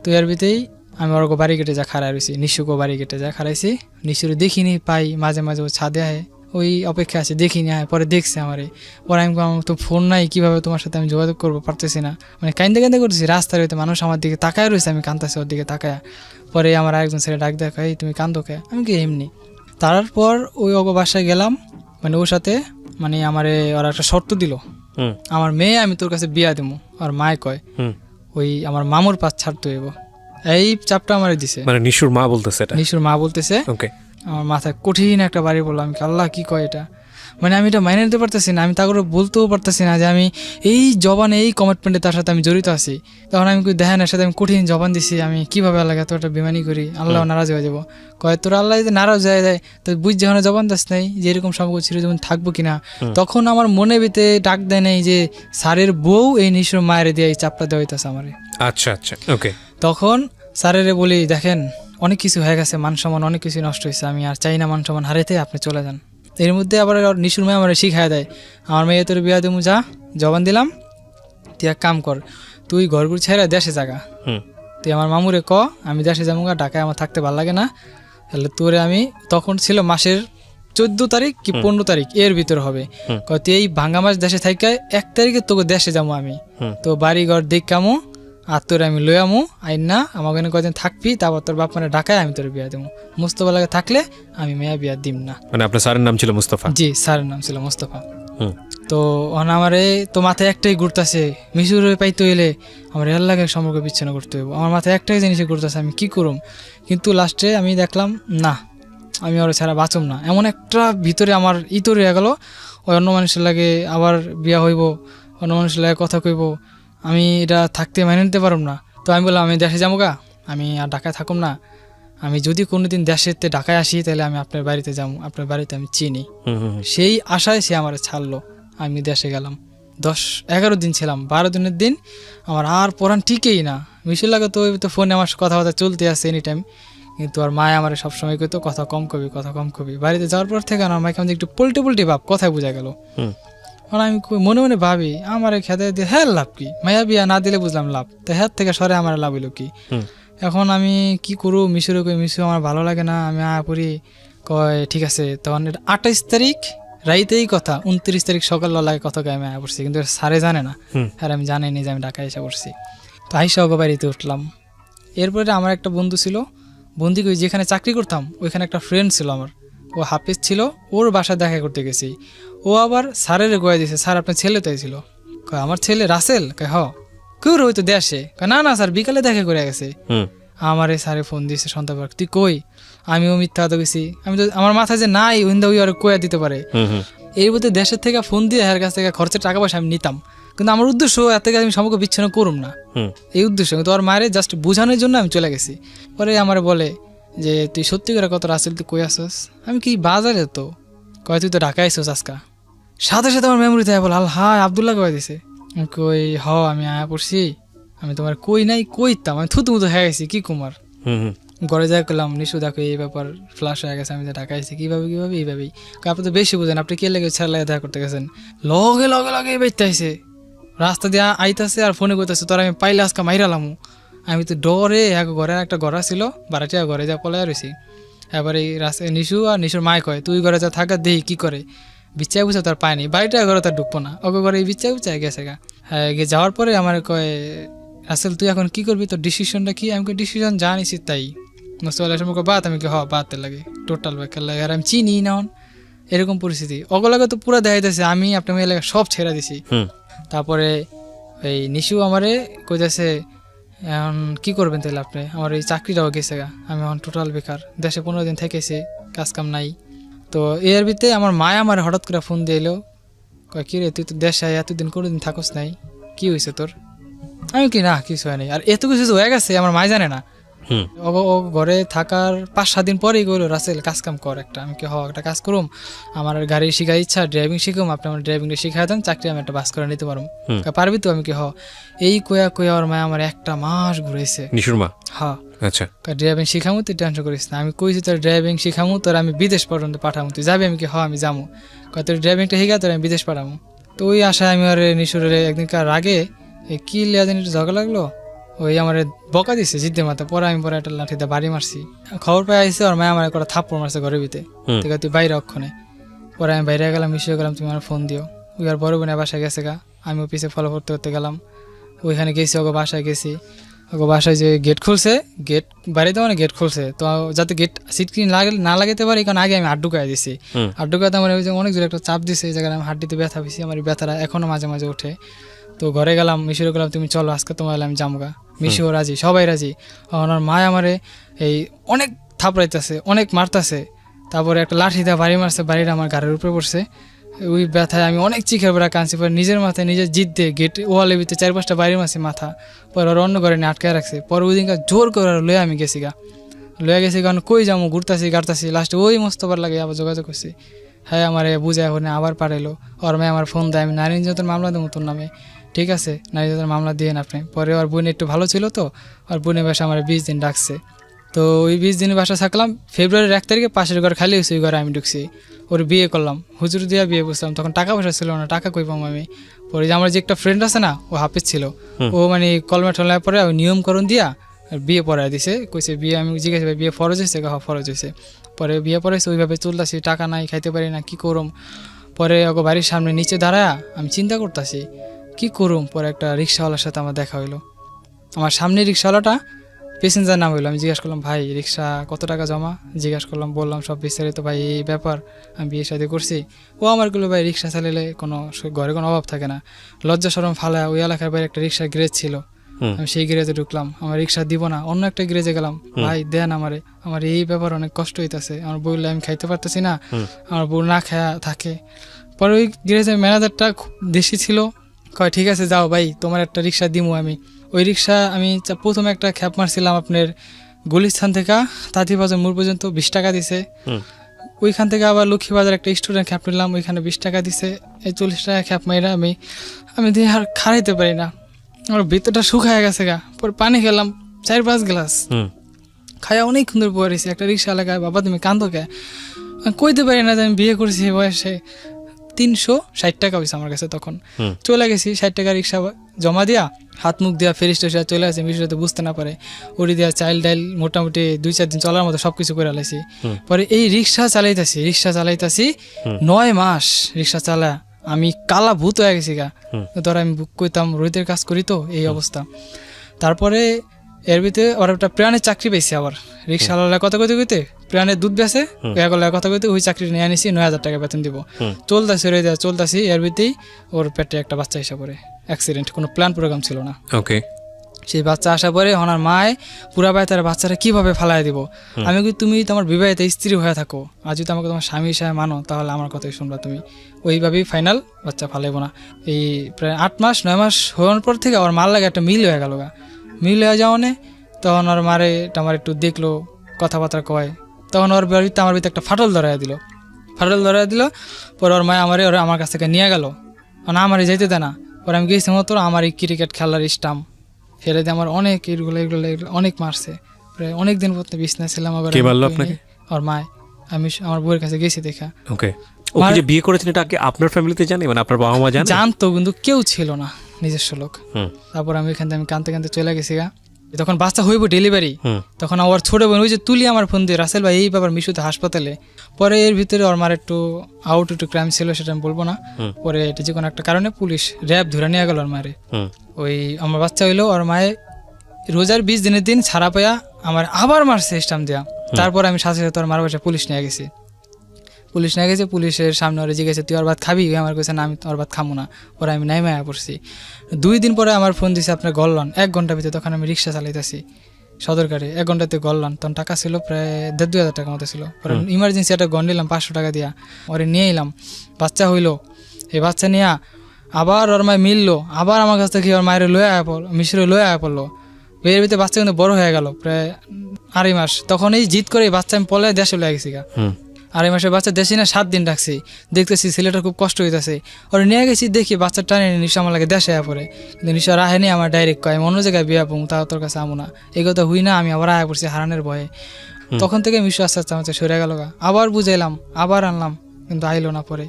তো এর ভিতরেই আমি ওর বাড়ি কেটে যা খাড়া রয়েছি, নিশুকে বাড়ি কেটে যা খাড়াইছি, নিশুরে দেখিনি পাই, মাঝে মাঝে ও ছাদে আয়, ওই অপেক্ষা আছে দেখিনি আয়। পরে দেখছে আমারে, পরে আমি আমার তো ফোন নাই, কীভাবে তোমার সাথে আমি যোগাযোগ করবো, পারতেছি না, মানে কান্দে কান্দে করতেছি। রাস্তার হইতে মানুষ আমার দিকে তাকায় রয়েছে, আমি কান্দাছি ওর দিকে তাকায়। পরে আমার আরেকজন ছেলে ডাক দেখা, এই তুমি কান্দো কে, আমি কি এমনি। তারপর ওই অগ বাসায় গেলাম, মানে ওর সাথে মানে আমারে ওরা একটা শর্ত দিল, আমার মেয়ে আমি তোর কাছে বিয়া দেবো। আর মায় কয় ওই আমার মামুর পাশ ছাড়তে হইব, এই চাপটা আমার দিছে। মানে নিশুর মা বলতেছে, নিশুর মা বলতেছে। ওকে, আমার মাথায় কঠিন একটা বাড়ি পড়লো, আমি আল্লাহ কি কয় এটা, মানে আমি এটা মাইনে নিতে পারতেছি না, আমি তা করে বলতেও পারতেছি না যে আমি এই জবানে এই কমিটমেন্টে তার সাথে আমি জড়িত আছি। তখন আমি দেখেন এর সাথে আমি কঠিন জবান দিছি, আমি কিভাবে আল্লাহ এত একটা বেমানি করি, আল্লাহ নারাজ হয়ে যাবো। কয় তোর আল্লাহ যদি নারাজ হয়ে যায় তো বুঝ যখন জবান দাস নাই যে এরকম সম্পর্ক ছিল যেমন থাকবো কিনা। তখন আমার মনে ভিতরে ডাক দেয় নেই যে স্যারের বউ এই নিশুর মায়ের দিয়ে এই চাপটা দেওয়া হইতেছে আমার। আচ্ছা আচ্ছা, ওকে। তখন স্যারেরে বলি, দেখেন অনেক কিছু হয়ে গেছে, মান সম্মান অনেক কিছু নষ্ট হয়েছে, আমি আর চাই না মান সম্মান হারাইতে, আপনি চলে যান। এর মধ্যে আবার নিশুর মেয়ে আমার শিখায় দেয়, আমার মেয়ে তোর বিয়া দেবো, যা জবান দিলাম, তুই এক কাম কর, তুই ঘরগুড়ি ছেড়ে দেশে জাগা, তুই আমার মামুরে ক আমি দেশে যাবো, ঢাকায় আমার থাকতে ভালো লাগে না। তাহলে তোরে আমি, তখন ছিল মাসের 14 তারিখ কি 15 তারিখ এর ভিতরে হবে, তুই এই ভাঙ্গা মাস দেশে থাইকা 1 তারিখে তোকে দেশে যাবো আমি, তো বাড়ি ঘর দেখামো, আর তোর আমি লই আমু আইন না, আমাকে কদিন থাকবি, তারপর তোর বাপ মানে ঢাকায় আমি তোর বিয়া দেবো। মুস্তফা লাগে থাকলে আমি মেয়া বিয়া দিম না। মানে আপনার স্যারের নাম ছিল মুস্তফা? জি, স্যারের নাম ছিল মুস্তফা। তো আমারে তো মাথায় একটাই ঘুরতেছে, মিশুরে পাইতে হইলে আমার এর লাগে সম্পর্ক বিচ্ছিন্ন করতে হইব, আমার মাথায় একটাই জিনিসে ঘুরতেছে, আমি কি করুম। কিন্তু লাস্টে আমি দেখলাম না, আমি ওর ছাড়া বাঁচুম না। এমন একটা ভিতরে আমার ইতরে হয়ে গেল, ওই অন্য মানুষের লাগে আবার বিয়া হইব, অন্য মানুষের লাগে কথা কইব, আমি এটা থাকতে মেনে নিতে পারব না। তো আমি বললাম আমি দেশে যাবো গা, আমি আর ঢাকায় থাকুম না, আমি যদি কোনোদিন দেশেতে ঢাকায় আসি তাহলে আমি আপনার বাড়িতে যাবো, আপনার বাড়িতে আমি চিনি। সেই আশায় সে আমার ছাড়লো, আমি দেশে গেলাম। 10-11 দিন ছিলাম, 12 দিনের দিন আমার আর পড়ান ঠিকই না। মিশুর লাগে তো ফোনে আমার কথাবার্তা চলতে আসছে এনি টাইম, কিন্তু আর মায় আমার সবসময় কইতো কথা কম কবি, কথা কম কবি। বাড়িতে যাওয়ার পর থেকে আমার মাকে একটু পোল্টে পোল্টে ভাব, কথায় বোঝা গেল। আর আমি মনে মনে ভাবি আমার খেতে দিয়ে হ্যাঁ লাভ কি, মায়া বিয়া না দিলে বুঝলাম লাভ, তো হ্যাঁ থেকে সরে আমার লাভ হইলো কি। এখন আমি কি করু, মিশুরে কই মিশু আমার ভালো লাগে না, আমি পড়ি। কয় ঠিক আছে। তখন 28 তারিখ রাইতেই কথা, 29 তারিখ সকাল লাগে কথা কয়ে আমি পড়ছি, কিন্তু স্যারে জানে না, আর আমি জানিনি যে আমি ঢাকায় এসে পড়ছি। তো আইসা ওকে বাড়িতে উঠলাম। এরপরে আমার একটা বন্ধু ছিল, বন্ধু যেখানে চাকরি করতাম ওইখানে একটা ফ্রেন্ড ছিল আমার, ও হাফিজ ছিল, ওর বাসায় দেখা করতে গেছি। ও আবার স্যারের গোয়া দিয়েছে, স্যার আপনার ছেলে তাই ছিল। আমার ছেলে রাসেল? হ। কেউ হয়তো দেশে? না না স্যার বিকালে দেখা করে গেছে। আমার স্যারে ফোন দিয়েছে সন্ধ্যাবার, তুই কই? আমিও মিথ্যা তো গেছি, আমি তো আমার মাথায় যে নাই ওইন্দা ওই আর কয়া দিতে পারে। এই বলতে দেশের থেকে ফোন দিয়ে এর কাছ থেকে খরচের টাকা পয়সা আমি নিতাম, কিন্তু আমার উদ্দেশ্য এত থেকে আমি সম্পর্ক বিচ্ছিন্ন করুম না, এই উদ্দেশ্য। কিন্তু ওর মায়ের জাস্ট বোঝানোর জন্য আমি চলে গেছি। পরে আমার বলে যে তুই সত্যি করে কত রাসেল তুই কই আসস? আমি কি বাজারে, তো কয় তুই তো ঢাকায় আসছ আজকা। সাথে সাথে আমার মেমোরিতে বল আল হাই আবদুল্লাহ কয়ে দিছে। কই আমি আয়া পড়ছি, আমি তোমার কই নাই কইতাম, আমি থুতু মুতু হয়ে গেছি কি কুমার। ঘরে যাই করলাম, নিশু দেখো এই ব্যাপার ফ্লাশ হয়ে গেছে, আমি যে ঢাকা আসছি কিভাবে এইভাবেই। আপনি তো বেশি বুঝেন, আপনি কে লেগে ছেড়ে লাগে দেখা করতে গেছেন, লগে লগে লগে বেঁচতে আইসে, রাস্তা দিয়ে আইতাছে আর ফোনে করতেছে, তোর আমি পাইলে আজকে মাইরালাম। আমি তো ডরে ঘরে একটা ঘর ছিল বাড়াটিয়া, ঘরে যা পলাই রয়েছি। এবার এই রাস্তায় নিশু আর নিশুর মায় কয় তুই ঘরে যা থাকা দেই কি করে, বিচ্ছাই বুঝে তার পায়নি, বাড়িটা ঘরে তার ঢুকবো না, ওকে ঘরে এই বিচ্ছাই বুঝাই গেছে গা। হ্যাঁ গিয়ে যাওয়ার পরে আমার কয় রাসেল তুই এখন কি করবি, তোর ডিসিশনটা কি? আমি ডিসিশন জানিছি তাই মুস্তফা সম্পর্কে বাদ, আমি কি বাদতে লাগে টোটাল বেকার লাগে, আর আমি চিনি না এরকম পরিস্থিতি। ওগুলোকে তো পুরো দেখা যাচ্ছে আমি আপনার মেয়ে লাগে সব ছেড়ে দিছি। তারপরে এই নিশু আমারে কইতেছে এখন কি করবেন তাহলে আপনি, আমার এই চাকরিটাও গেছে গা, আমি এখন টোটাল বেকার, দেশে 15 দিন থেকেছি, কাজ কাম নাই। তো এর ভিতরে আমার মায় আমার হঠাৎ করে ফোন দিয়ে এলো, কয় কি রে তুই তো দেশে এতদিন কোনোদিন থাকস নাই, কি হয়েছে তোর? আমি কি না কিছু হয়নি, আর এত কিছু হয়ে গেছে আমার মাই জানে না। ও ঘরে থাকার 5-7 দিন পরেই গেলো, রাসেল কাজ কাম কর একটা। আমি কি একটা কাজ করুম, আমার গাড়ি শিখার ইচ্ছা, ড্রাইভিং শিখুম, আপনি আমার ড্রাইভিংটা শিখাই দেন, চাকরি আমি একটা বাস করে নিতে পারবো, পারবি তো? আমি কি এই কয়া ওর মায় আমার 1 মাস ঘুরাইছে। নিশুর মা? হ্যাঁ। আচ্ছা। ড্রাইভিং শিখামু, তুই টেনশন করিস না। আমি কইছি তোর ড্রাইভিং শিখামু, তোর আমি বিদেশ পর্যন্ত পাঠামু, তুই যাবি? আমি কি আমি যাবো। তোর ড্রাইভিংটা শিখা তোর আমি বিদেশ পাঠামু। তো ওই আশায় আমি আর নিশুরের একদিনকার আগে কি লিয়া জানি ঝগড়া লাগলো, ওই আমার বকা দিছে জিদ্দের মাথা। পরে আমি পরে একটা লাঠিতে বাড়ি মারছি। খবর পাই আইসে ওর মায় আমার একটা থাপ্পড় মারছে ঘরের ভিতরে, তুই বাইরে অক্ষণে। পরে আমি বাইরে গেলাম, মিশিয়ে গেলাম, তুমি আমার ফোন দিও। ওই আর বড় বোনের বাসায় গেছে গা, আমিও পিছিয়ে ফলো করতে গেলাম। ওইখানে গেছি, ওকে বাসায় গেছি। ওকে বাসায় যে গেট খুলছে, গেট বাড়িতে মানে গেট খুলছে, তো যাতে গেট সিটকিন না লাগাতে পারে কারণ আগে আমি হাত ঢুকাই দিছি। হাত ঢুকাতে আমার অনেক জোরে একটা চাপ দিছে, এই জায়গায় আমি হাড্ডিতে ব্যথা পেয়েছি। আমার ব্যথাটা এখনো মাঝে মাঝে ওঠে। তো ঘরে গেলাম, মিশিয়ে গেলাম, তুমি চলো আজকে তোমার আমি জামগা। মিশিও রাজি, সবাই রাজি। ওনার মা আমারে এই অনেক থাপড়াইতেছে, অনেক মারতেছে। তারপরে একটা লাঠি দিয়ে বাড়ি মারছে, বাড়িটা আমার ঘরের উপরে পড়ছে। ওই ব্যথায় আমি অনেক চিখের বেড়া কাঁদছি। পরে নিজের মাথায় নিজের জিদ দিয়ে গেট ওয়ালের ভিতরে 4-5টা বাড়ি মারছি মাথা। পরে ওর অন্য ঘরে নিয়ে আটকে রাখছে। পরে ওই দিনকার জোর করে লয়ে আমি গেছি লয়ে গেছি, কারণ কই যাবো, ঘুরতাছি গাড়তাছি। লাস্টে ওই মোস্তফার লাগে আবার যোগাযোগ করছি। হ্যাঁ, আমার বুঝায় ওখানে আবার পাঠাইলো। ওর মেয়ে আমার ফোন দেয়, আমি নারী নির্যাতন মামলা দেবো তোর নামে। ঠিক আছে, নারী নির্যাতন মামলা দিয়ে আপনি। পরে ওর বোন একটু ভালো ছিল, তো ওর বোনের বাসা আমার 20 দিন ডাকছে। তো ওই 20 দিনের বাসা থাকলাম। ফেব্রুয়ারির 1 তারিখে পাশের ঘর খালি হয়েছে, ওই ঘরে আমি ঢুকছি। ওর বিয়ে করলাম, হুজুর দিয়া বিয়ে বসলাম। তখন টাকা পয়সা ছিল না, টাকা কই পাম আমি। পরে যে আমার যে একটা ফ্রেন্ড আছে না, ও হাফিজ ছিল, ও মানে কলমে টলমে পরে নিয়মকরণ দিয়া বিয়ে পড়ায় দিছে। কইছে বিয়ে, আমি জিজ্ঞাসা বিয়ে ফরজ হয়েছে? ফরজ হয়েছে। পরে বিয়ে পড়াইছে, ওইভাবে চলতেছি, টাকা নাই, খাইতে পারি না, কি করুম। পরে ওকে বাড়ির সামনে নিচে দাঁড়ায় আমি চিন্তা করতেছি কি করুম। পরে একটা রিক্সাওয়ালার সাথে আমার দেখা হইলো। আমার সামনে রিক্সাওয়ালাটা প্যাসেঞ্জার নাম হইলো। আমি জিজ্ঞাসা করলাম, ভাই রিক্সা কত টাকা জমা? জিজ্ঞাসা করলাম, বললাম সব বিস্তারিত। ভাই এই ব্যাপার, আমি বিয়ে শাদী করছি। ও আমার গুলো, ভাই রিক্সা চালাইলে কোনো ঘরে কোনো অভাব থাকে না, লজ্জা শরম ফালা। ওই এলাকার বাইরে একটা রিক্সা গ্যারেজ ছিল, আমি সেই গ্যারেজে ঢুকলাম। আমার রিক্সা দিব না, অন্য একটা গ্যারেজে গেলাম। ভাই দেন আমারে, আমার এই ব্যাপার অনেক কষ্ট হইতেছে। আমার বললে আমি খাইতে পারতেছি না, আমার বউ না খায়া থাকে। পরে ওই গ্যারেজের ম্যানেজারটা দেশি ছিল, কয় ঠিক আছে যাও ভাই, তোমার একটা রিক্সা দিমু আমি। ওই রিক্সা আমি প্রথমে একটা খ্যাপ মারছিলাম আপনার গুলিস্থান থেকে তাঁতিবাজার মোড় পর্যন্ত 20 টাকা দিছে। ওইখান থেকে আবার লক্ষ্মীবাজার একটা স্টুডেন্ট খ্যাপ নিলাম, ওইখানে 20 টাকা দিছে। এই 40 টাকা খ্যাপ মাইরা আমি দিয়ে আর খাইতে পারি না, আমার ভিতরটা শুকায় গেছে পরে পানি খেলাম 4-5 গ্লাস, খাইয়া অনেক সুন্দর পড়েছি। একটা রিক্সা এলাকায়, বাবা তুমি কান্দো কে? কইতে পারি না যে আমি বিয়ে করছি বয়সে। 360 টাকা হয়েছে আমার কাছে তখন। চলে গেছি 60 টাকা রিক্সা জমা দিয়া, হাত মুখ দেওয়া, ফেরিস টেসা চলে আসে। মিশতে বুঝতে না পারে, ওরি দেওয়া চাইল ডাইল মোটামুটি 2-4 দিন চলার মতো সবকিছু করে লাইছি। পরে এই রিক্সা চালাইতাছি 9 মাস রিক্সা চালা আমি কালা ভূত হয়ে গেছি ধর আমি বুক করতাম, রোহিতের কাজ করি, তো এই অবস্থা। তারপরে এর ভিতরে ওর একটা প্রাণের চাকরি পেয়েছি। আবার রিক্সাওয়ালা কথা কইতে প্রাণের দুধ বেছে কথা কইতে ওই চাকরি নিয়ে আনিছি, 9,000 টাকা বেতন দিব। চলতাছি এর ভিতরেই ওর পেটে একটা বাচ্চা এসে পড়ে, অ্যাক্সিডেন্ট, কোনো প্ল্যান প্রোগ্রাম ছিল না। ওকে। সেই বাচ্চা আসা পরে ওনার মায় পুরা বাড়ি তার বাচ্চাটা কিভাবে ফালাই দিব। আমি কি তুমি তোমার বিবাহিত স্ত্রী হয়ে থাকো, আর যদি আমাকে তোমার স্বামী হিসাবে মানো, তাহলে আমার কথাই শুনবা তুমি। ওইভাবেই ফাইনাল বাচ্চা ফালাইবো না। এই প্রায় 8-9 মাস হওয়ার পর থেকে ওর মার লাগে একটা মিল হয়ে গেল মিল হয়ে যাওয়ানে। তখন ওর মারে আমার একটু দেখলো, কথাবার্তা কয়। তখন ওর বাড়িতে আমার ভিতরে একটা ফাটল ধরাই দিল। পরে ওর মায় আমার কাছ থেকে নিয়ে গেল, মানে আমারই যাইতে দেয় না। পরে আমি গেছি মতো আমার এই ক্রিকেট খেলার স্টাম্প ফেলে দিয়ে আমার অনেক এগুলো অনেক মারছে। প্রায় অনেক দিন পর বিছনা ছিলাম। আবার ওর মায়, আমি আমার বউয়ের কাছে গেছি দেখা। ওকে। ও যে বিয়ে করেছেন এটা কি আপনার ফ্যামিলিতে জানে, মানে আপনার বাবা মা জানে? জানতো, কিন্তু কেউ ছিল না, নিজস্ব লোক। তারপর আমি এখান থেকে কাঁদতে চলে গেছি তখন বাচ্চা হইব ডেলিভারি। তখন আমার ছোট বোন ওই যে তুলি আমার ফোন দিয়ে, রাসেল ভাই এই ব্যাপার মিশুতে হাসপাতালে। পরে এর ভিতরে ওর মার একটু ক্রাইম ছিল, সেটা আমি বলবো না। পরে এটা যে কোনো একটা কারণে পুলিশ র্যাব ধরে নিয়ে গেল ওর মারে। ওই আমার বাচ্চা হইলো, ওর মায়ে রোজার 20 দিনের দিন ছাড়া পাইয়া আমার আবার মারছে স্টাম্প দেওয়া। তারপর আমি সাথে সাথে ওর মার বাসায় পুলিশ নিয়ে গেছি। পুলিশের সামনে ওরা জিজ্ঞাসা তুই ওর ভাত খাবি? আমার কাছে না, আমি ওর ভাত খামো না। পরে আমি নাই মায়া পড়ছি। 2 দিন পরে আমার ফোন দিছে আপনার গললান 1 ঘন্টার ভিতরে। তখন আমি রিক্সা চালাইতেছি সদরকারে, 1 ঘন্টাতে গললান। তখন টাকা ছিল প্রায় 1,500 টাকা মতো ছিল। পরে ইমার্জেন্সি একটা গন নিলাম 500 টাকা দিয়া, ওরে নিয়ে এলাম। বাচ্চা হইলো, এই বাচ্চা নিয়ে আবার ওর মায় মিললো, আবার আমার কাছ থেকে ওর মায়ের লয়ে আয়া পড়লো, মিশরে লয়ে আয়া পড়লো। এর ভিতরে বাচ্চা কিন্তু বড় হয়ে গেল প্রায় 2.5 মাস। তখন এই জিদ করে বাচ্চা আমি পলে দেশে লয়ে গেছি গা। 2.5 মাসের বাচ্চা দেশে না 7 দিন রাখছি, দেখতেছি ছেলেটার খুব কষ্ট হইতেছে। ওরা নিয়ে গেছি, দেখি বাচ্চা টানে নিশা আমার লাগে দেশে আয়া পড়ে, কিন্তু নিশা রাহেনি। আমার ডাইরেক্ট কয় আমি অন্য জায়গায় বিয়া পড়ব, তাও তোর কাছে আমো না। এই কথা হুই না, আমি আবার আয়া পড়ছি হারানের ভয়ে। তখন থেকে মিশু আস্তে আস্তে আমার সরে গেল গা। আবার বুঝাইলাম, আবার আনলাম, কিন্তু আইলো না। পরে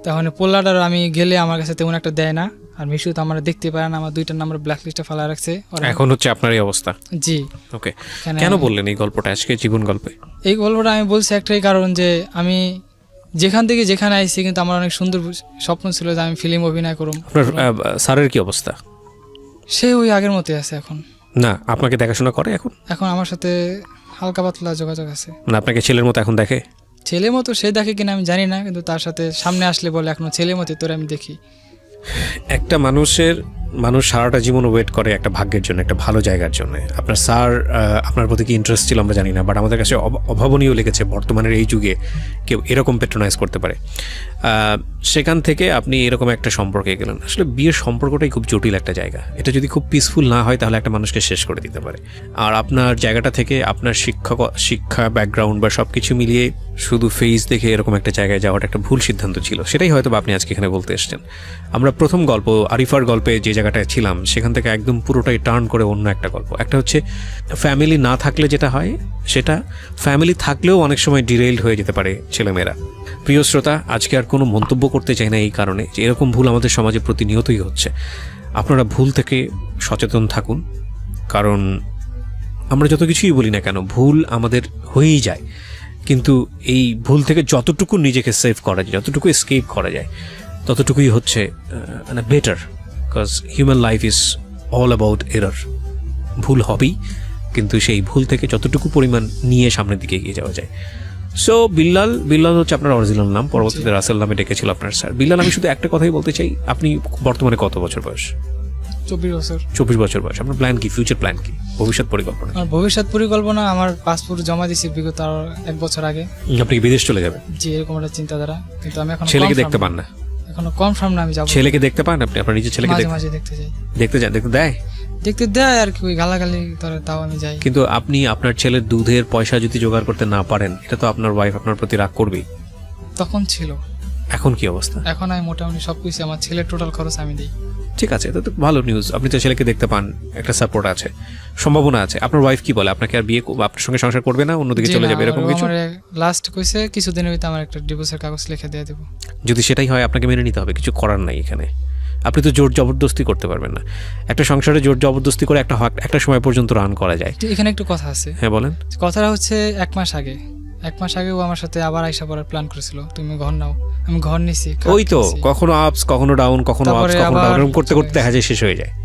তখন পোল্লাটার আমি গেলে আমার কাছে তেমন একটা দেয় না। আর মিশু তো আমার দেখতে পারে না, আমার 2টা নাম্বার ব্ল্যাক লিস্টে ফেলা রাখছে। এখন হচ্ছে আপনার এই অবস্থা? জি। ওকে, কেন বললেন এই গল্পটা আজকে জীবন গল্পে? এই গল্পটা আমি বলছি একটাই কারণ, যে আমি যেখান থেকে যেখানে আইছি, কিন্তু আমার অনেক সুন্দর স্বপ্ন ছিল যে আমি ফিল্ম অভিনয় করব। আপনার স্যারের কি অবস্থা? সে ওই আগের মতোই আছে এখন। না, আপনাকে দেখাশোনা করে এখন? এখন আমার সাথে হালকা পাতলা যোগাযোগ আছে। না, আপনাকে ছেলের মতো এখন দেখে? ছেলে মতো সে দেখে কিনা আমি জানি না, কিন্তু তার সাথে সামনে আসলে বলে এখনো ছেলে মতো তোরে আমি দেখি। একটা মানুষ সারাটা জীবন ওয়েট করে একটা ভাগ্যের জন্য, একটা ভালো জায়গার জন্য। আপনার স্যার আপনার প্রতি কি ইন্টারেস্ট ছিল আমরা জানি না, বাট আমাদের কাছে অভাবনীয় লেগেছে বর্তমানের এই যুগে কেউ এরকম পেট্রোনাইজ করতে পারে। সেখান থেকে আপনি এরকম একটা সম্পর্কে গেলেন। আসলে বিয়ের সম্পর্কটাই খুব জটিল একটা জায়গা। এটা যদি খুব পিসফুল না হয় তাহলে একটা মানুষকে শেষ করে দিতে পারে। আর আপনার জায়গাটা থেকে আপনার শিক্ষা ব্যাকগ্রাউন্ড বা সব কিছু মিলিয়ে শুধু ফেস দেখে এরকম একটা জায়গায় যাওয়াটা একটা ভুল সিদ্ধান্ত ছিল। সেটাই হয়তো আপনি আজকে এখানে বলতে এসেছেন। আমরা প্রথম গল্প আরিফার গল্পে যে জায়গাটায় ছিলাম, সেখান থেকে একদম পুরোটাই টার্ন করে অন্য একটা গল্প। একটা হচ্ছে ফ্যামিলি না থাকলে যেটা হয়, সেটা ফ্যামিলি থাকলেও অনেক সময় ডিরেইলড হয়ে যেতে পারে ছেলেমেয়েরা। প্রিয় শ্রোতা, আজকে আর কোনো মন্তব্য করতে চাই না এই কারণে যে এরকম ভুল আমাদের সমাজে প্রতিনিয়তই হচ্ছে। আপনারা ভুল থেকে সচেতন থাকুন, কারণ আমরা যত কিছুই বলি না কেন, ভুল আমাদের হয়েই যায়। কিন্তু এই ভুল থেকে যতটুকু নিজেকে সেভ করা যায়, যতটুকু এসকেপ করা যায়, ততটুকুই হচ্ছে মানে better. Because human life is all about error. ভুল হবেই, কিন্তু সেই ভুল থেকে যতটুকু পরিমাণ নিয়ে সামনের দিকে এগিয়ে যাওয়া যায়। সো বিল্লাল হচ্ছে আপনার অরিজিনাল নাম, পরবর্তীতে রাসেল নামে ডেকেছিল আপনার স্যার। বিল্লাল, আমি শুধু একটা কথাই বলতে চাই, আপনি বর্তমানে কত বছর বয়স? 24 বছর। 24 বছর বয়স। আপনার প্ল্যান কি, ফিউচার প্ল্যান কি, ভবিষ্যৎ পরিকল্পনা? আমার ভবিষ্যৎ পরিকল্পনা, আমার পাসপোর্ট জমা দিয়েছি বিগত 1 বছর আগে। আপনি কি বিদেশ চলে যাবেন? জি, এরকম একটা চিন্তাধারা, কিন্তু আমি এখন ছেলেকে দেখতে পান না? এখনো কনফার্ম না আমি যাব। ছেলেকে দেখতে পান আপনি? আপনার নিজের ছেলেকে মাঝে মাঝে দেখতে যাই। দেখতে যান? দেখতে দেয়? দেখতে দেয় আর কি, ওই গালাগালি করে, তাও আমি যাই। কিন্তু আপনি আপনার ছেলের দুধের পয়সা যদি জোগাড় করতে না পারেন, এটা তো আপনার ওয়াইফ আপনার প্রতি রাগ করবেই। তখন ছিল। এখন কি অবস্থা? এখন আমি মোটামুটি সবকিছু, আমার ছেলের টোটাল খরচ আমি দিই। ঠিক আছে, এটা তো ভালো নিউজ। আপনি তো ছেলেকে দেখতে পান, একটা সাপোর্ট আছে, সম্ভাবনা আছে। আপনার ওয়াইফ কি বলে? আপনাকে আর বিয়ে, আপনার সঙ্গে সংসার করবে না, অন্যদিকে চলে যাবে, এরকম কিছু? লাস্ট কইছে কিছুদিনের ভিতরে আমার একটা ডিভোর্সের কাগজ লিখে দিয়ে দেব। যদি সেটাই হয়, আপনাকে মেনে নিতে হবে, কিছু করার নাই এখানে। আপনি তো জোর জবরদস্তি করতে পারবেন না। একটা সংসারে জোর জবরদস্তি করে একটা সময় পর্যন্ত রান করা যায়। এখানে একটু কথা আছে। হ্যাঁ বলেন। কথাটা হচ্ছে 1 মাস আগে ও আমার সাথে আবার আইসা পড়ার প্ল্যান করেছিল, তুমি ঘর নাও। আমি ঘর নিছি। ওই তো, কখনো আপস, কখনো ডাউন, কখনো আপস, কখনো ডাউন, করতে করতে দেখা যায় শেষ হয়ে যায়।